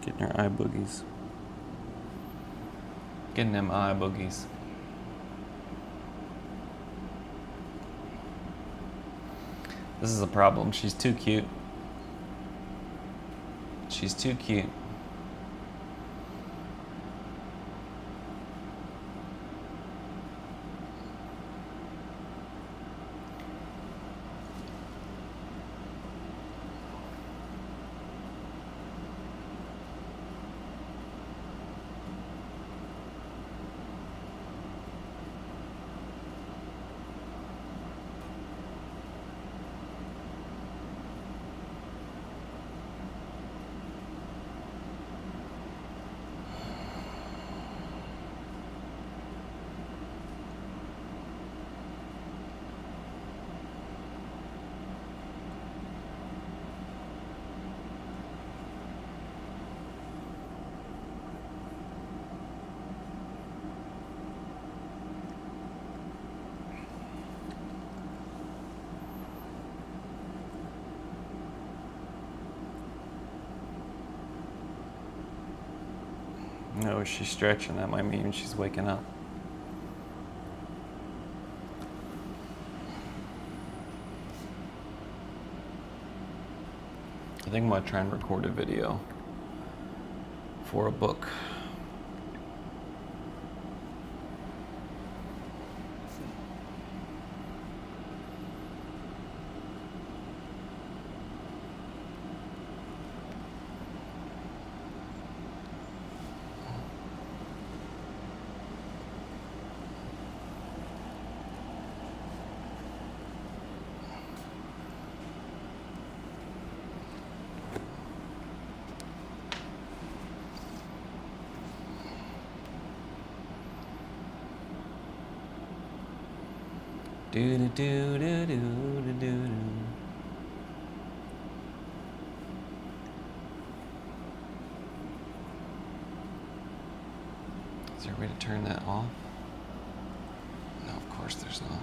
Speaker 1: Getting her eye boogies. Getting them eye boogies. This is a problem. She's too cute. She's too cute. No, she's stretching. That might mean she's waking up. I think I'm gonna try and record a video for a book. Do do do do do do do. Is there a way to turn that off? No, of course there's not.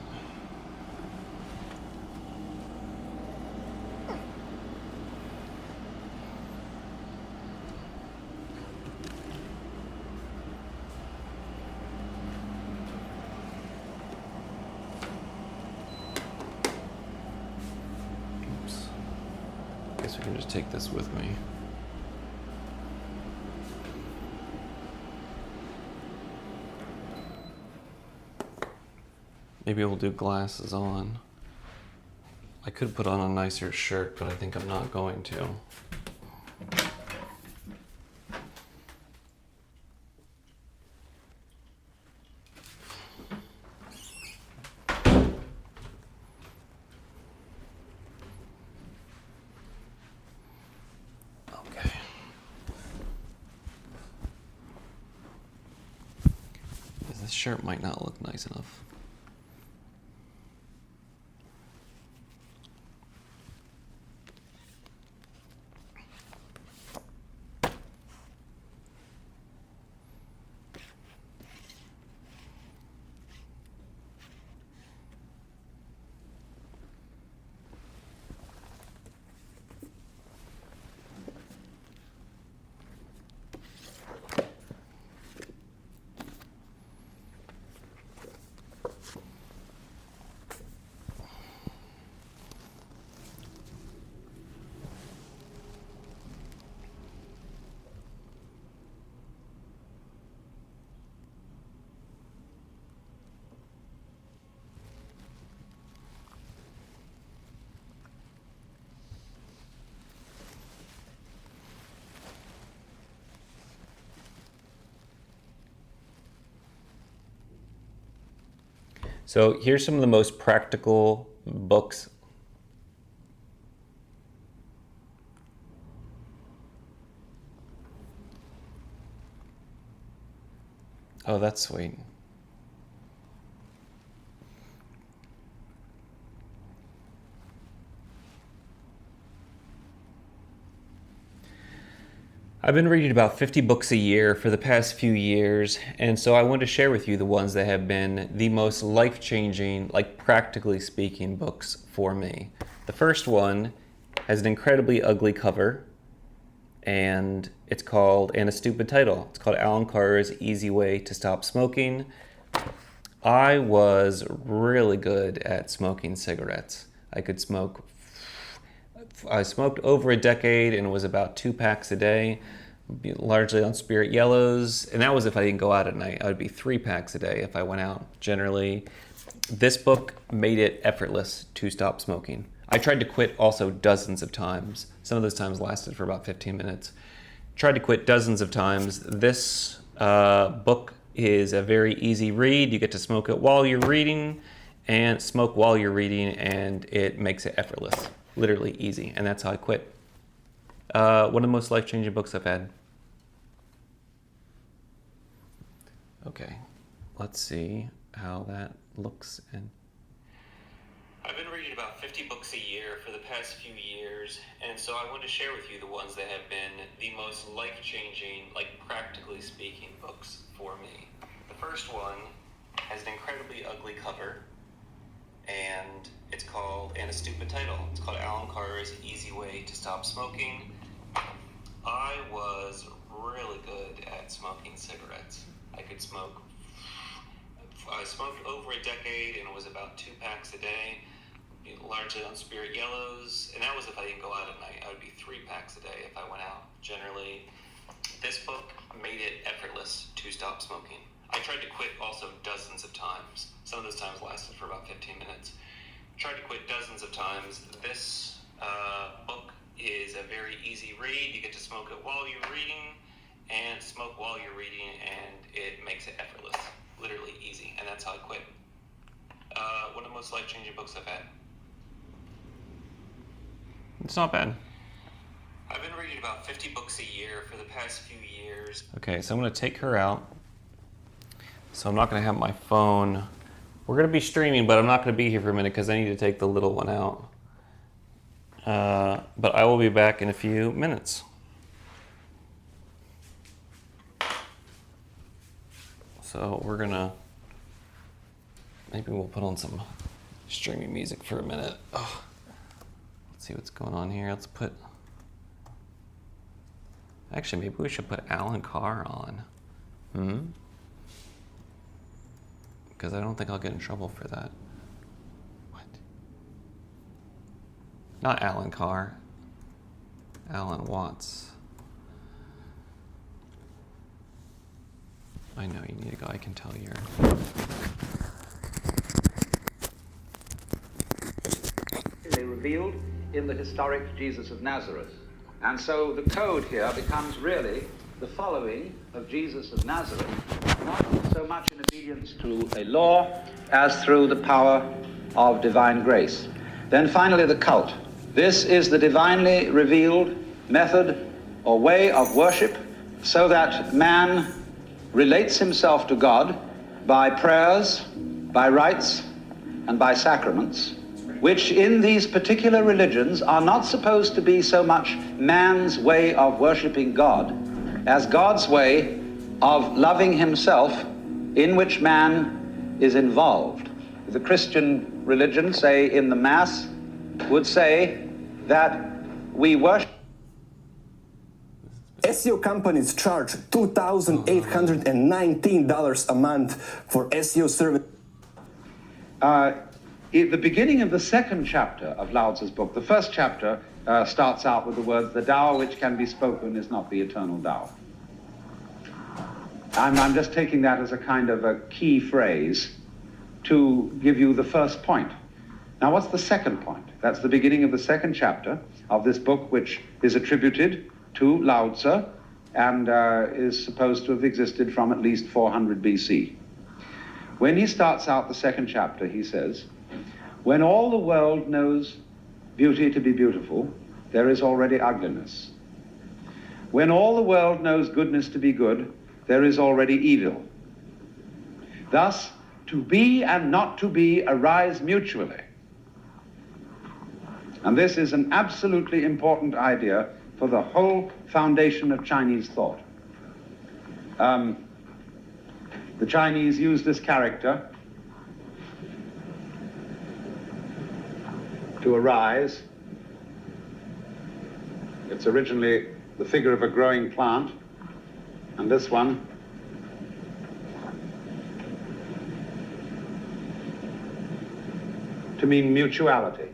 Speaker 1: I can just take this with me. Maybe we'll do glasses on. I could put on a nicer shirt, but I think I'm not going to. This shirt might not look nice enough. So here's some of the most practical books. Oh, that's sweet. I've been reading about 50 books a year for the past few years, and so I want to share with you the ones that have been the most life-changing, like practically speaking, books for me. The first one has an incredibly ugly cover, and it's called, and a stupid title. It's called Alan Carr's Easy Way to Stop Smoking. I was really good at smoking cigarettes. I smoked over a decade and it was about 2 packs a day, largely on Spirit Yellows. And that was if I didn't go out at night. I would be 3 packs a day if I went out, generally. This book made it effortless to stop smoking. I tried to quit also dozens of times. Some of those times lasted for about 15 minutes. Tried to quit dozens of times. This book is a very easy read. You get to smoke it while you're reading and smoke while you're reading, and it makes it effortless. Literally easy, and that's how I quit. One of the most life-changing books I've had. Okay, let's see how that looks. And I've been reading about 50 books a year for the past few years, and so I want to share with you the ones that have been the most life-changing, like practically speaking, books for me. The first one has an incredibly ugly cover, and it's called, and a stupid title. It's called Alan Carr's Easy Way to Stop Smoking. I was really good at smoking cigarettes. I could smoke. I smoked over a decade, and it was about 2 packs a day, largely on spirit yellows, and that was if I didn't go out at night. I would be 3 packs a day if I went out. Generally, this book made it effortless to stop smoking. I tried to quit also dozens of times. Some of those times lasted for about 15 minutes. Tried to quit dozens of times. This book is a very easy read. You get to smoke it while you're reading and smoke while you're reading, and it makes it effortless. Literally easy, and that's how I quit. One of the most life-changing books I've had. It's not bad. I've been reading about 50 books a year for the past few years. Okay, so I'm going to take her out. So I'm not going to have my phone. We're going to be streaming, but I'm not going to be here for a minute because I need to take the little one out. But I will be back in a few minutes. So we're going to, maybe we'll put on some streaming music for a minute. Oh, let's see what's going on here. Let's put, actually, maybe we should put Alan Carr on. Because I don't think I'll get in trouble for that. What? Not Alan Carr. Alan Watts. I know you need to go. I can tell you're...
Speaker 17: Revealed in the historic Jesus of Nazareth. And so the code here becomes really the following of Jesus of Nazareth, not so much in obedience to a law as through the power of divine grace. Then finally the cult. This is the divinely revealed method or way of worship so that man relates himself to God by prayers, by rites, and by sacraments, which in these particular religions are not supposed to be so much man's way of worshiping God as God's way of loving himself, in which man is involved. The Christian religion, say in the Mass, would say that we worship.
Speaker 18: SEO companies charge $2,819 a month for SEO service.
Speaker 17: At the beginning of the second chapter of Lao Tzu's book, the first chapter starts out with the words, "The Tao which can be spoken is not the eternal Tao." I'm just taking that as a kind of a key phrase to give you the first point. Now, what's the second point? That's the beginning of the second chapter of this book, which is attributed to Lao Tzu and is supposed to have existed from at least 400 BC. When he starts out the second chapter, he says, "When all the world knows beauty to be beautiful, there is already ugliness. When all the world knows goodness to be good, there is already evil. Thus, to be and not to be arise mutually." And this is an absolutely important idea for the whole foundation of Chinese thought. The Chinese use this character to arise. It's originally the figure of a growing plant, and this one to mean mutuality.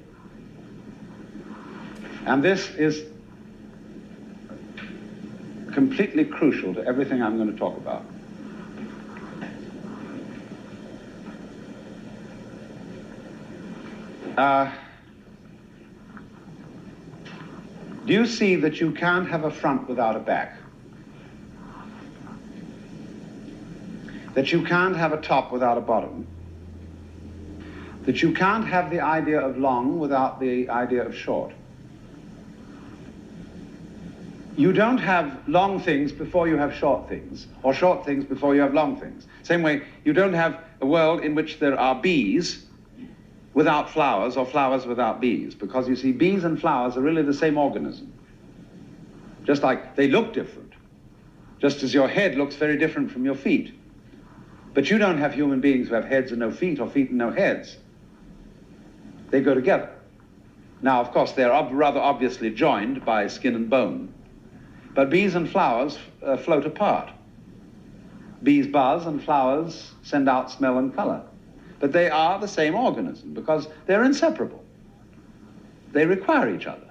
Speaker 17: And this is completely crucial to everything I'm going to talk about. Do you see that you can't have a front without a back? That you can't have a top without a bottom? That you can't have the idea of long without the idea of short? You don't have long things before you have short things, or short things before you have long things. Same way, you don't have a world in which there are bees without flowers, or flowers without bees, because you see, bees and flowers are really the same organism. Just like they look different, just as your head looks very different from your feet. But you don't have human beings who have heads and no feet, or feet and no heads. They go together. Now, of course, they're rather obviously joined by skin and bone. But bees and flowers float apart. Bees buzz and flowers send out smell and color. But they are the same organism because they're inseparable. They require each other.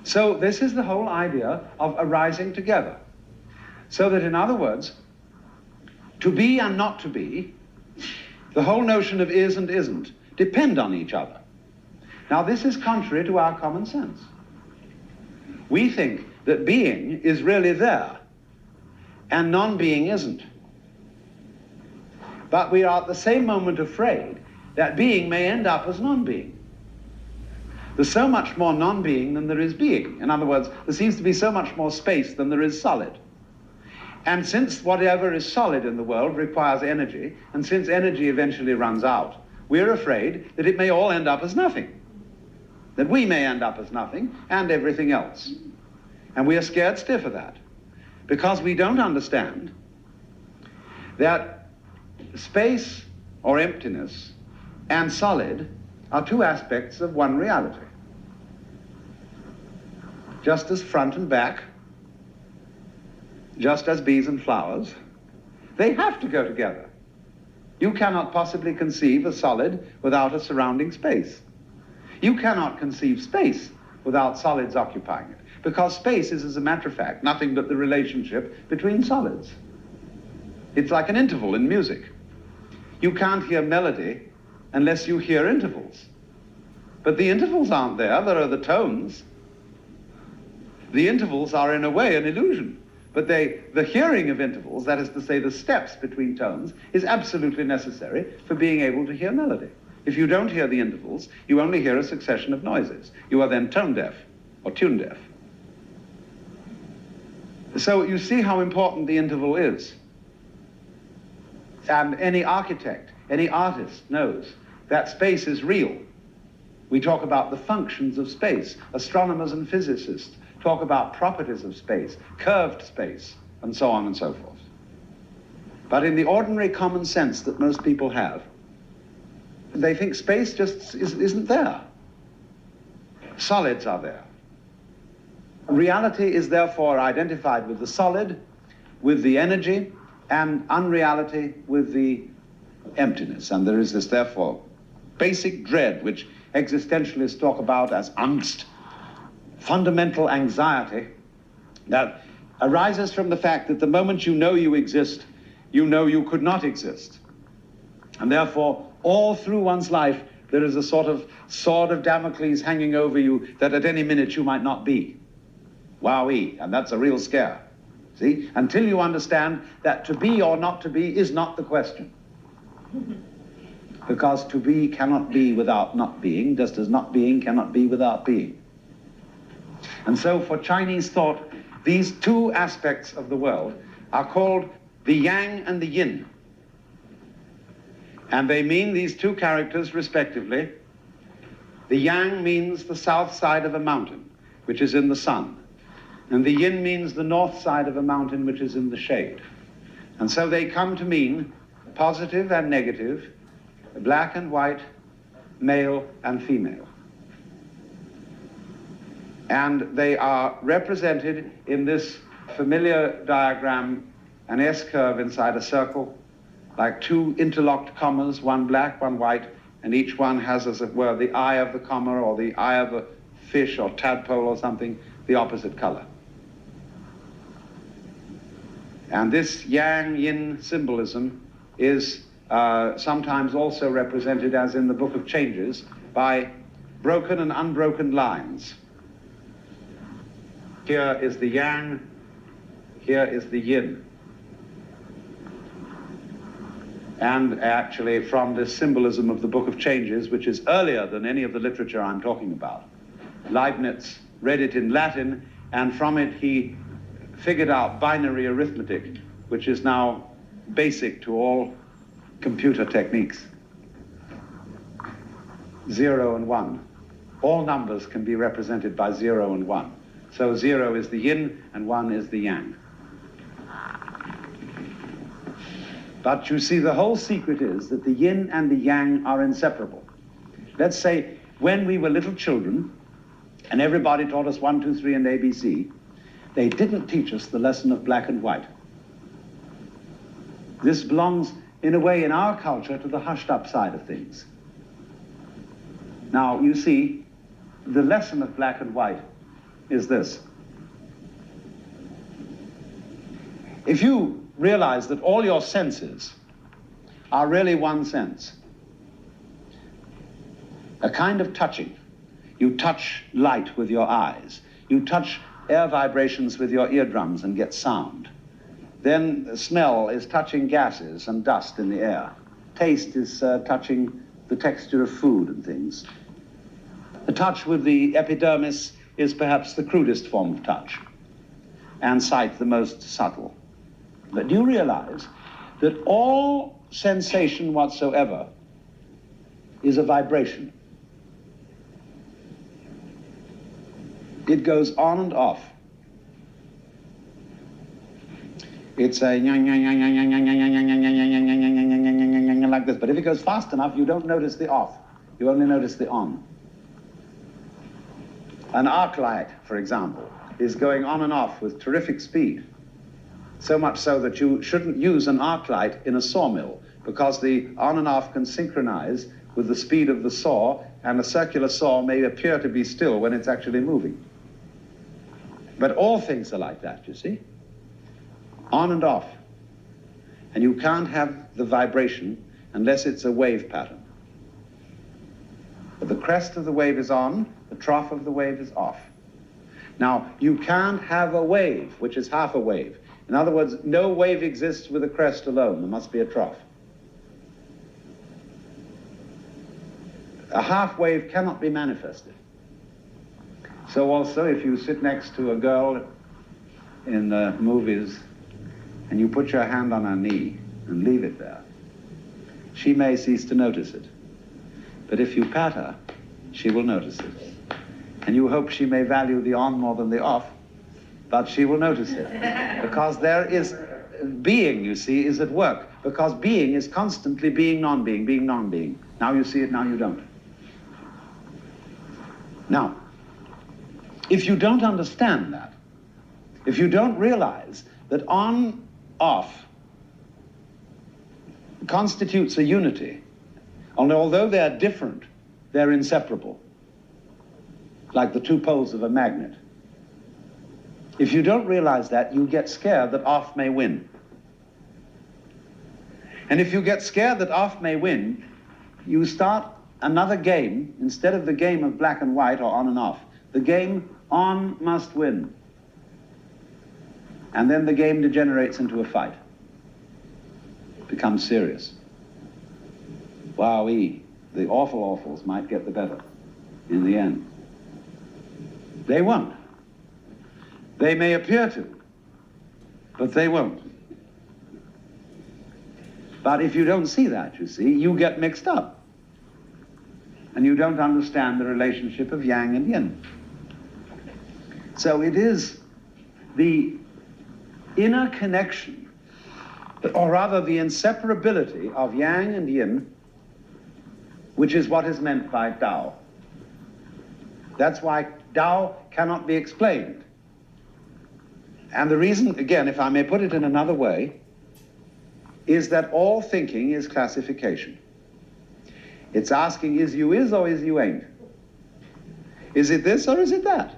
Speaker 17: So this is the whole idea of arising together. So that, in other words, to be and not to be, the whole notion of is and isn't, depend on each other. Now, this is contrary to our common sense. We think that being is really there, and non-being isn't. But we are at the same moment afraid that being may end up as non-being. There's so much more non-being than there is being. In other words, there seems to be so much more space than there is solid. And since whatever is solid in the world requires energy, and since energy eventually runs out, we're afraid that it may all end up as nothing. That we may end up as nothing and everything else. And we are scared stiff of that, because we don't understand that space or emptiness and solid are two aspects of one reality. Just as front and back, just as bees and flowers, they have to go together. You cannot possibly conceive a solid without a surrounding space. You cannot conceive space without solids occupying it, because space is, as a matter of fact, nothing but the relationship between solids. It's like an interval in music. You can't hear melody unless you hear intervals. But the intervals aren't there are the tones. The intervals are, in a way, an illusion. But the hearing of intervals, that is to say the steps between tones, is absolutely necessary for being able to hear melody. If you don't hear the intervals, you only hear a succession of noises. You are then tone deaf or tune deaf. So you see how important the interval is. And any architect, any artist knows that space is real. We talk about the functions of space. Astronomers and physicists talk about properties of space, curved space, and so on and so forth. But in the ordinary common sense that most people have, they think space just isn't there. Solids are there. Reality is therefore identified with the solid, with the energy, and unreality with the emptiness. And there is this, therefore, basic dread, which existentialists talk about as angst, fundamental anxiety, that arises from the fact that the moment you know you exist, you know you could not exist. And therefore, all through one's life, there is a sort of sword of Damocles hanging over you that at any minute you might not be. Wowee, and that's a real scare. See? Until you understand that to be or not to be is not the question. Because to be cannot be without not being, just as not being cannot be without being. And so for Chinese thought, these two aspects of the world are called the yang and the yin. And they mean these two characters respectively. The yang means the south side of a mountain, which is in the sun. And the yin means the north side of a mountain, which is in the shade. And so they come to mean positive and negative, black and white, male and female. And they are represented in this familiar diagram, an S curve inside a circle, like two interlocked commas, one black, one white, and each one has, as it were, the eye of the comma or the eye of a fish or tadpole or something, the opposite color. And this yang-yin symbolism is sometimes also represented, as in the Book of Changes, by broken and unbroken lines. Here is the yang, here is the yin. And actually from this symbolism of the Book of Changes, which is earlier than any of the literature I'm talking about, Leibniz read it in Latin, and from it he figured out binary arithmetic, which is now basic to all computer techniques. 0 and 1. All numbers can be represented by 0 and 1. So 0 is the yin and 1 is the yang. But you see, the whole secret is that the yin and the yang are inseparable. Let's say when we were little children, and everybody taught us 1, 2, 3, and ABC, they didn't teach us the lesson of black and white. This belongs, in a way, in our culture, to the hushed-up side of things. Now, you see, the lesson of black and white is this. If you realize that all your senses are really one sense, a kind of touching. You touch light with your eyes. You touch air vibrations with your eardrums and get sound. Then smell is touching gases and dust in the air. Taste is touching the texture of food and things. The touch with the epidermis is perhaps the crudest form of touch, and sight the most subtle. But do you realize that all sensation whatsoever is a vibration? It goes on and off. It's a like this, but if it goes fast enough, you don't notice the off. You only notice the on. An arc light, for example, is going on and off with terrific speed. So much so that you shouldn't use an arc light in a sawmill, because the on and off can synchronize with the speed of the saw, and a circular saw may appear to be still when it's actually moving. But all things are like that, you see? On and off. And you can't have the vibration unless it's a wave pattern. But the crest of the wave is on, the trough of the wave is off. Now, you can't have a wave, which is half a wave. In other words, no wave exists with a crest alone. There must be a trough. A half wave cannot be manifested. So also, if you sit next to a girl in the movies and you put your hand on her knee and leave it there, she may cease to notice it. But if you pat her, she will notice it. And you hope she may value the on more than the off, but she will notice it. Because there is, being, you see, is at work. Because being is constantly being non-being, being non-being. Now you see it, now you don't. Now, if you don't understand that, if you don't realize that on, off constitutes a unity, and although they're different, they're inseparable, like the two poles of a magnet. If you don't realize that, you get scared that off may win. And if you get scared that off may win, you start another game, instead of the game of black and white or on and off. The game on must win. And then the game degenerates into a fight. It becomes serious. Wowee, the awful awfuls might get the better in the end. They won't. They may appear to, but they won't. But if you don't see that, you see, you get mixed up. And you don't understand the relationship of yang and yin. So it is the inner connection, or rather the inseparability of yang and yin, which is what is meant by Tao. That's why Tao cannot be explained. And the reason, again, if I may put it in another way, is that all thinking is classification. It's asking, is you is or is you ain't? Is it this or is it that?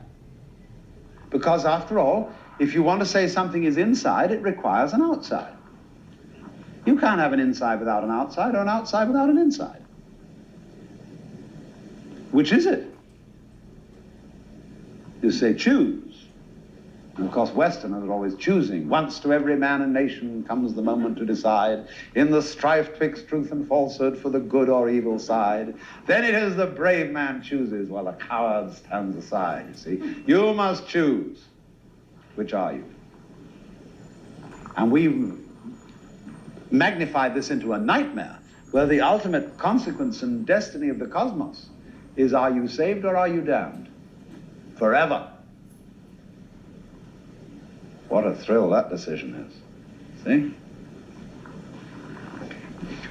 Speaker 17: Because after all, if you want to say something is inside, it requires an outside. You can't have an inside without an outside, or an outside without an inside. Which is it? You say choose. And of course, Westerners are always choosing. Once to every man and nation comes the moment to decide, in the strife twixt truth and falsehood for the good or evil side. Then it is the brave man chooses while the coward stands aside, you see. You must choose. Which are you? And we magnified this into a nightmare, where the ultimate consequence and destiny of the cosmos is, are you saved or are you damned? Forever. What a thrill that decision is. See?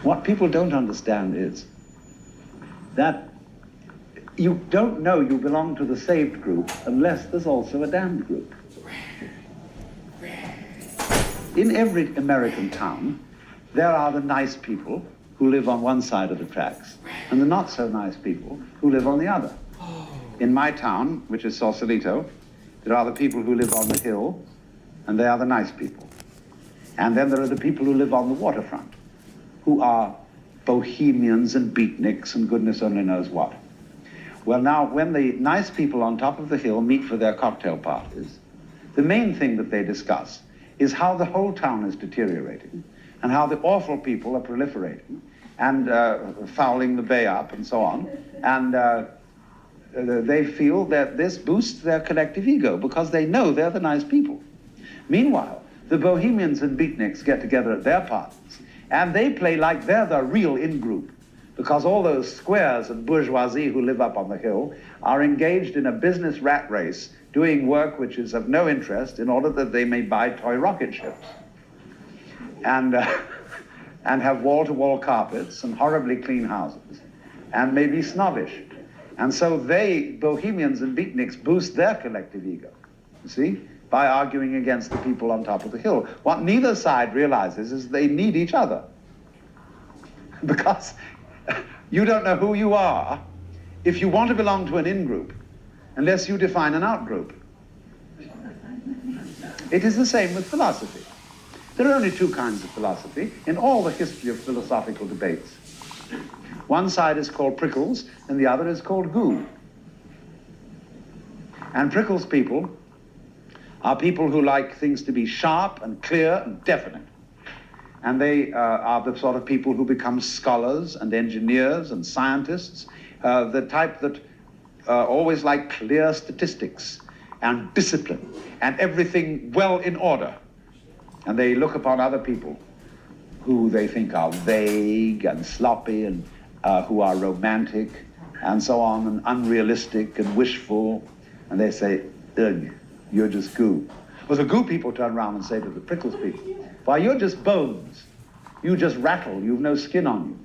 Speaker 17: What people don't understand is that you don't know you belong to the saved group unless there's also a damned group. In every American town, there are the nice people who live on one side of the tracks and the not so nice people who live on the other. In my town, which is Sausalito, there are the people who live on the hill, and they are the nice people. And then there are the people who live on the waterfront, who are bohemians and beatniks and goodness only knows what. Well, now, when the nice people on top of the hill meet for their cocktail parties, the main thing that they discuss is how the whole town is deteriorating and how the awful people are proliferating and fouling the bay up and so on. And they feel that this boosts their collective ego because they know they're the nice people. Meanwhile, the bohemians and beatniks get together at their parties and they play like they're the real in-group, because all those squares and bourgeoisie who live up on the hill are engaged in a business rat race, doing work which is of no interest in order that they may buy toy rocket ships and have wall-to-wall carpets and horribly clean houses and may be snobbish. And so they, bohemians and beatniks, boost their collective ego, you see, by arguing against the people on top of the hill. What neither side realizes is they need each other, because you don't know who you are if you want to belong to an in-group unless you define an out-group. It is the same with philosophy. There are only two kinds of philosophy in all the history of philosophical debates. One side is called prickles and the other is called goo. And prickles people are people who like things to be sharp and clear and definite. And they are the sort of people who become scholars and engineers and scientists, the type that always like clear statistics and discipline and everything well in order. And they look upon other people who they think are vague and sloppy and who are romantic and so on and unrealistic and wishful. And they say, ugh, you're just goo. Well, the goo people turn around and say to the prickles people, why, you're just bones. You just rattle. You've no skin on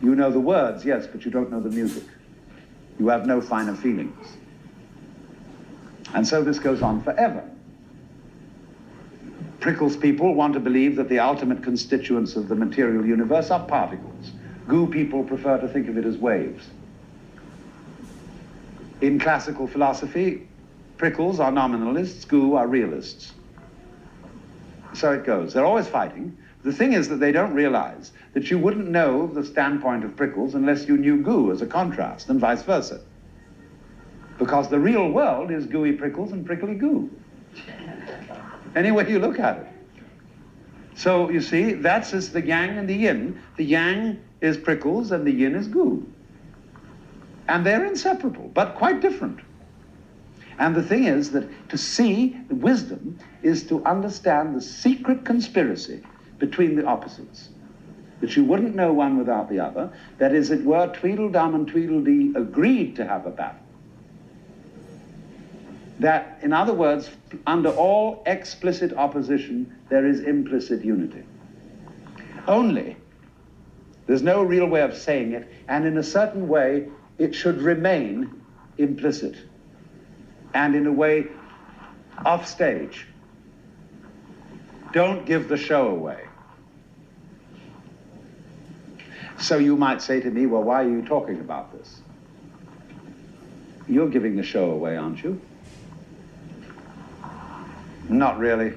Speaker 17: you. You know the words, yes, but you don't know the music. You have no finer feelings. And so this goes on forever. Prickles people want to believe that the ultimate constituents of the material universe are particles. Goo people prefer to think of it as waves. In classical philosophy, prickles are nominalists, goo are realists. So it goes. They're always fighting. The thing is that they don't realize that you wouldn't know the standpoint of prickles unless you knew goo as a contrast, and vice versa. Because the real world is gooey prickles and prickly goo. Any way you look at it. So you see, that's just the yang and the yin. The yang is prickles and the yin is goo. And they're inseparable, but quite different. And the thing is that to see wisdom is to understand the secret conspiracy between the opposites, that you wouldn't know one without the other, that is, it were Tweedledum and Tweedledee agreed to have a battle. That, in other words, under all explicit opposition, there is implicit unity. Only, there's no real way of saying it, and in a certain way, it should remain implicit, and in a way, off stage. Don't give the show away. So you might say to me, well, why are you talking about this? You're giving the show away, aren't you? Not really.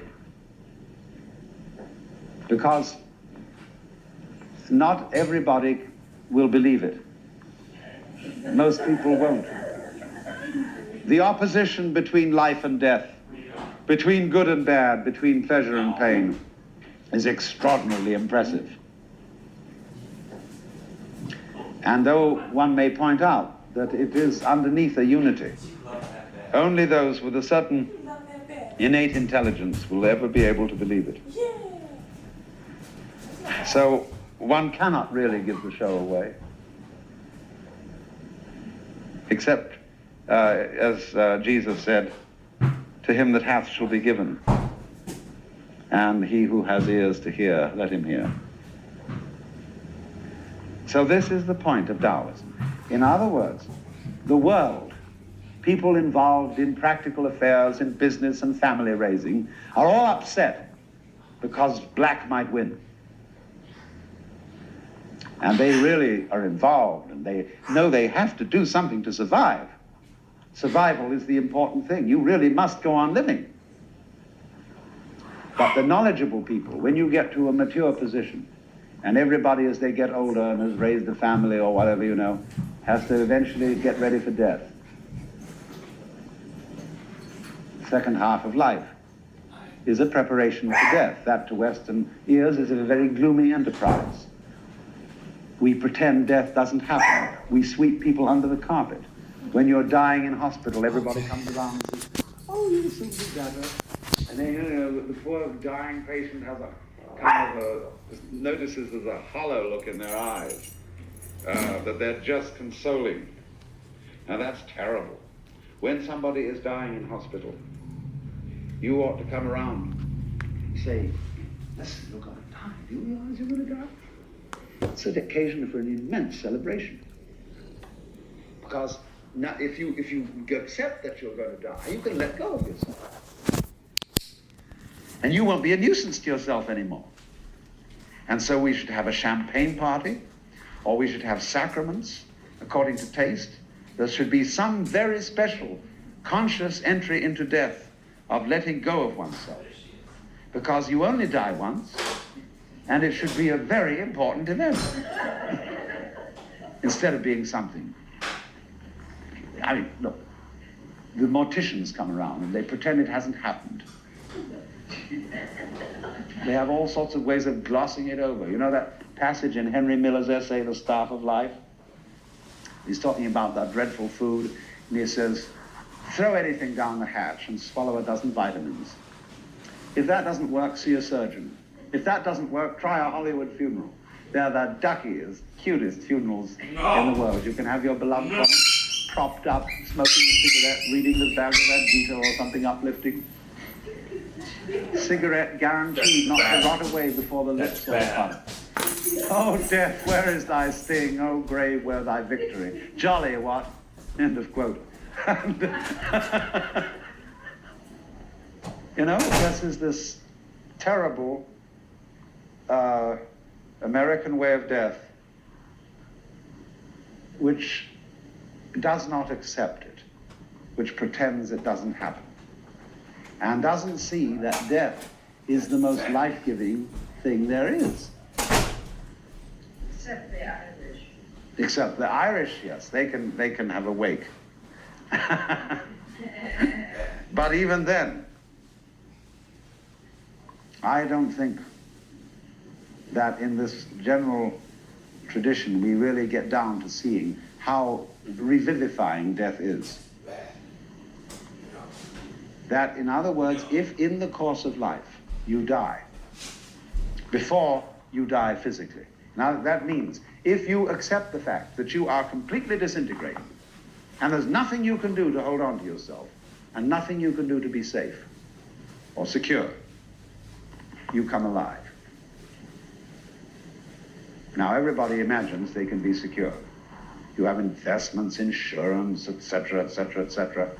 Speaker 17: Because not everybody will believe it. Most people won't. The opposition between life and death, between good and bad, between pleasure and pain, is extraordinarily impressive. And though one may point out that it is underneath a unity, only those with a certain innate intelligence will ever be able to believe it. So one cannot really give the show away, except as Jesus said, to him that hath shall be given, and he who has ears to hear, let him hear. So this is the point of Taoism. In other words, the world, people involved in practical affairs, in business and family raising, are all upset because black might win. And they really are involved, and they know they have to do something to survive. Survival is the important thing. You really must go on living. But the knowledgeable people, when you get to a mature position, and everybody as they get older and has raised a family or whatever, you know, has to eventually get ready for death. Second half of life is a preparation for death. That to Western ears is a very gloomy enterprise. We pretend death doesn't happen. We sweep people under the carpet. When you're dying in hospital, everybody comes around and says, oh, you'll soon be better. And then, you know, the poor dying patient has a kind of notices there's a hollow look in their eyes, that they're just consoling. Now that's terrible. When somebody is dying in hospital, you ought to come around and say, listen, you're going to die. Do you realize you're going to die? It's an occasion for an immense celebration. Because now, if you accept that you're going to die, you can let go of yourself. And you won't be a nuisance to yourself anymore. And so we should have a champagne party, or we should have sacraments according to taste. There should be some very special conscious entry into death of letting go of oneself. Because you only die once, and it should be a very important event. Instead of being something. I mean, look, the morticians come around and they pretend it hasn't happened. They have all sorts of ways of glossing it over. You know that passage in Henry Miller's essay, The Staff of Life? He's talking about that dreadful food, and he says, throw anything down the hatch and swallow a dozen vitamins. If that doesn't work, see a surgeon. If that doesn't work, try a Hollywood funeral. They're the duckiest, cutest funerals in the world. You can have your beloved one propped up, smoking a cigarette, reading the Bhagavad Gita or something uplifting. Cigarette guaranteed not to rot away before the lips fall apart. Oh, death, where is thy sting? Oh, grave, where thy victory? Jolly, what? End of quote. You know, this is this terrible American way of death, which does not accept it, which pretends it doesn't happen, and doesn't see that death is the most life-giving thing there is.
Speaker 7: Except the Irish.
Speaker 17: Except the Irish, yes, they can have a wake. But even then, I don't think that in this general tradition we really get down to seeing how revivifying death is. That, in other words, if in the course of life you die, before you die physically, now that means if you accept the fact that you are completely disintegrating, and there's nothing you can do to hold on to yourself, and nothing you can do to be safe or secure, you come alive. Now everybody imagines they can be secure. You have investments, insurance, etc., etc., etc.,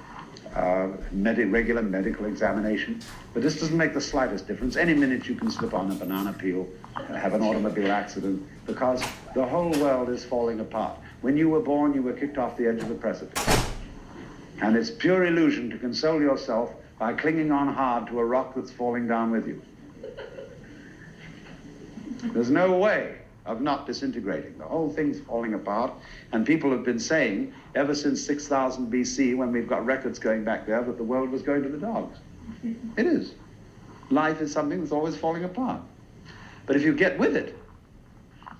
Speaker 17: regular medical examination, but this doesn't make the slightest difference. Any minute you can slip on a banana peel, have an automobile accident, because the whole world is falling apart. When you were born, you were kicked off the edge of the precipice. And it's pure illusion to console yourself by clinging on hard to a rock that's falling down with you. There's no way of not disintegrating. The whole thing's falling apart, and people have been saying ever since 6000 BC, when we've got records going back there, that the world was going to the dogs. It is. Life is something that's always falling apart. But if you get with it,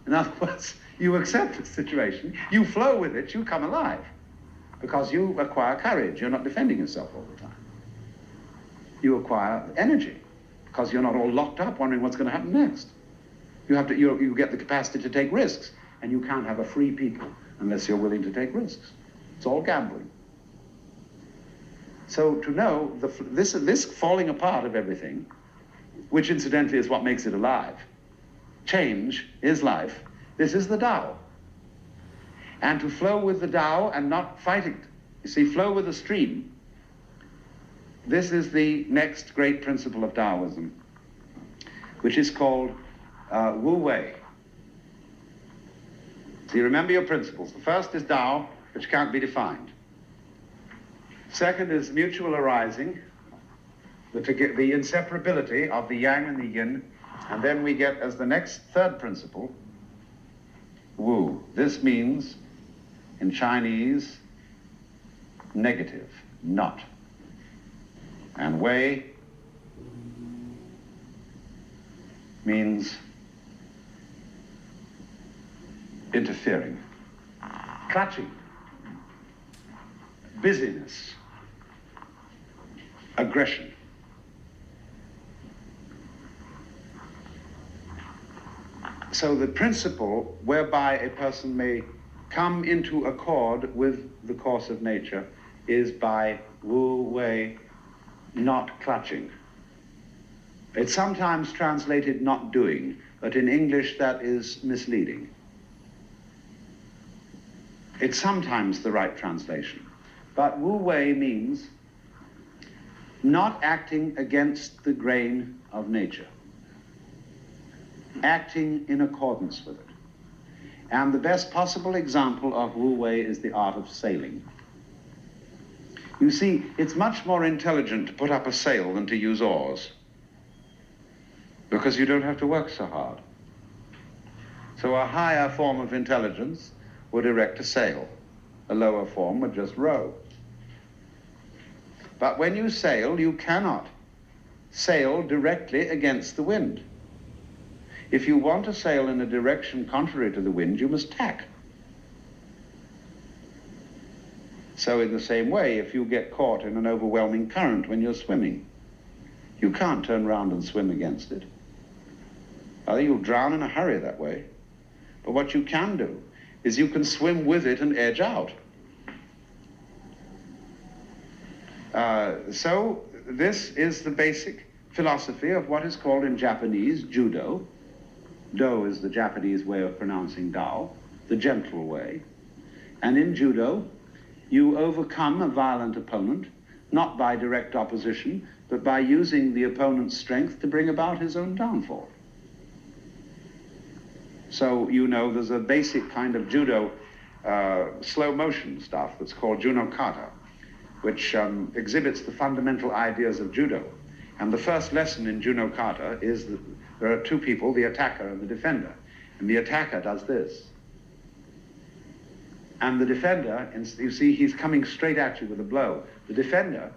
Speaker 17: in other words, you accept the situation, you flow with it, you come alive, because you acquire courage. You're not defending yourself all the time. You acquire energy, because you're not all locked up wondering what's going to happen next. You get the capacity to take risks, and you can't have a free people unless you're willing to take risks. It's all gambling. So to know this falling apart of everything, which incidentally is what makes it alive, change is life. This is the Tao. and to flow with the Tao and not fight it. You see, flow with the stream. This is the next great principle of Taoism, which is called Wu Wei. So you remember your principles. The first is Tao, which can't be defined. Second is mutual arising, the inseparability of the yang and the yin. And then we get as the next third principle, Wu. This means, in Chinese, negative, not. And Wei means interfering, clutching, busyness, aggression. So the principle whereby a person may come into accord with the course of nature is by Wu Wei, not clutching. It's sometimes translated not doing, but in English that is misleading. It's sometimes the right translation. But Wu Wei means not acting against the grain of nature, acting in accordance with it. And the best possible example of Wu Wei is the art of sailing. You see, it's much more intelligent to put up a sail than to use oars, because you don't have to work so hard. So a higher form of intelligence would erect a sail. A lower form would just row. But when you sail, you cannot sail directly against the wind. If you want to sail in a direction contrary to the wind, you must tack. So in the same way, if you get caught in an overwhelming current when you're swimming, you can't turn around and swim against it. Either you'll drown in a hurry that way, but what you can do is you can swim with it and edge out. So this is the basic philosophy of what is called in Japanese judo. Do is the Japanese way of pronouncing Tao, the gentle way. And in judo, you overcome a violent opponent, not by direct opposition, but by using the opponent's strength to bring about his own downfall. So, you know, there's a basic kind of judo slow motion stuff that's called juno kata, which exhibits the fundamental ideas of judo. And the first lesson in juno kata is that there are two people, the attacker and the defender. And the attacker does this. And the defender, you see, he's coming straight at you with a blow. The defender,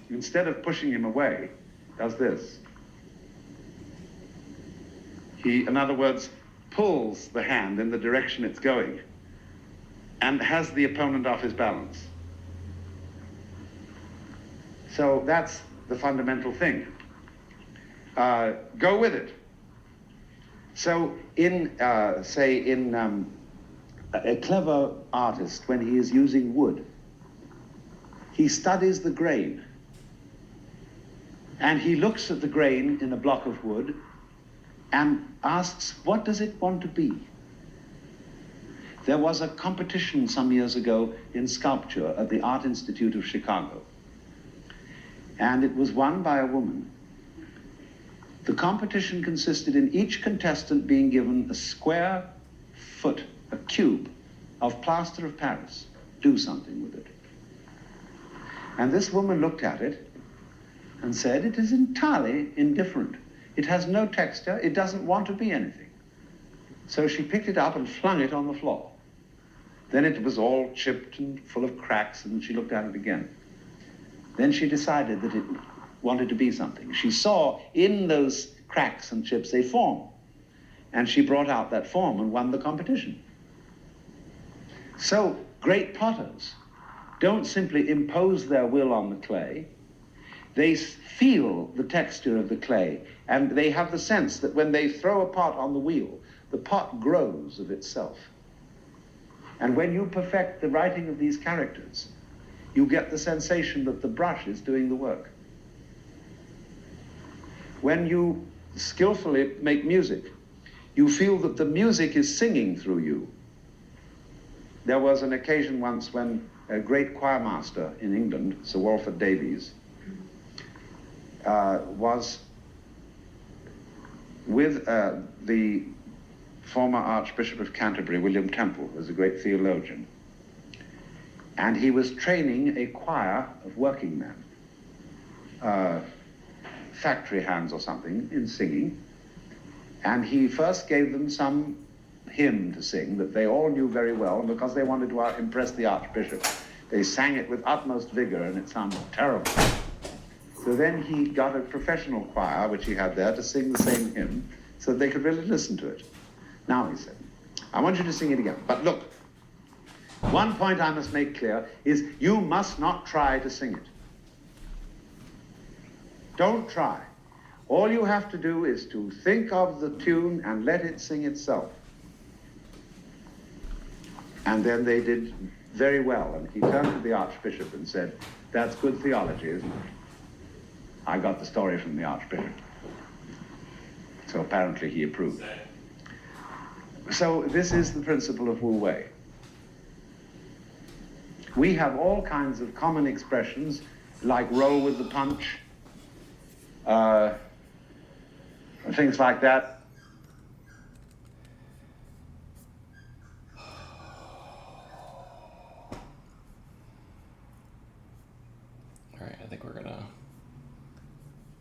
Speaker 17: instead of pushing him away, does this. He, in other words, pulls the hand in the direction it's going and has the opponent off his balance. So that's the fundamental thing. Go with it. So in, a clever artist, when he is using wood, he studies the grain. And he looks at the grain in a block of wood and asks, what does it want to be? There was a competition some years ago in sculpture at the Art Institute of Chicago. And it was won by a woman. The competition consisted in each contestant being given a square foot, a cube of plaster of Paris. Do something with it. And this woman looked at it and said, it is entirely indifferent. It has no texture. It doesn't want to be anything. So she picked it up and flung it on the floor. Then it was all chipped and full of cracks, and she looked at it again. Then she decided that it wanted to be something. She saw in those cracks and chips a form, and she brought out that form and won the competition. So great potters don't simply impose their will on the clay. They feel the texture of the clay, and they have the sense that when they throw a pot on the wheel, the pot grows of itself. And when you perfect the writing of these characters, you get the sensation that the brush is doing the work. When you skillfully make music, you feel that the music is singing through you. There was an occasion once when a great choir master in England, Sir Walford Davies, was with the former Archbishop of Canterbury, William Temple, who was a great theologian. And he was training a choir of working men, factory hands or something, in singing. And he first gave them some hymn to sing that they all knew very well, and because they wanted to impress the Archbishop, they sang it with utmost vigor, and it sounded terrible. So then he got a professional choir, which he had there, to sing the same hymn, so that they could really listen to it. Now, he said, I want you to sing it again. But look, one point I must make clear is you must not try to sing it. Don't try. All you have to do is to think of the tune and let it sing itself. And then they did very well. And he turned to the Archbishop and said, that's good theology, isn't it? I got the story from the Archbishop. So apparently he approved. So this is the principle of Wu Wei. We have all kinds of common expressions like roll with the punch, things like that.
Speaker 1: All right, I think we're gonna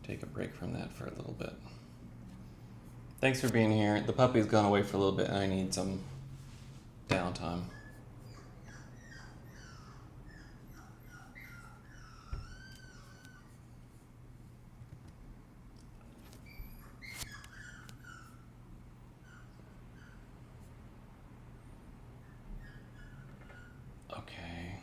Speaker 1: take a break from that for a little bit. Thanks for being here. The puppy's gone away for a little bit and I need some downtime. Okay.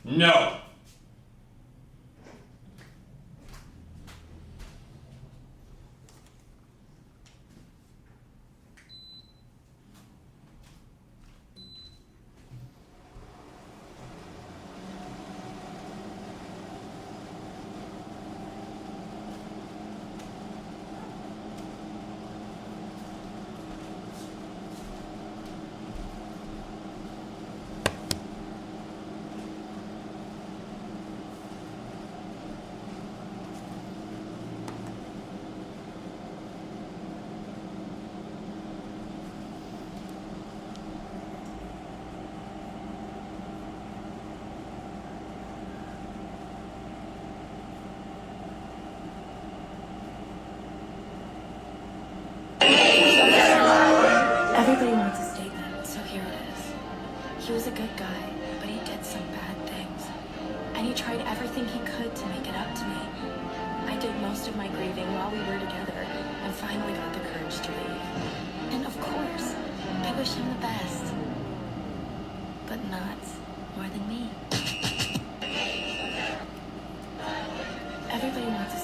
Speaker 1: No!
Speaker 19: Everybody wants a statement, so here it is. He was a good guy, but he did some bad things. And he tried everything he could to make it up to me. I did most of my grieving while we were together, and finally got the courage to leave. And of course, I wish him the best. But not more than me. Everybody wants a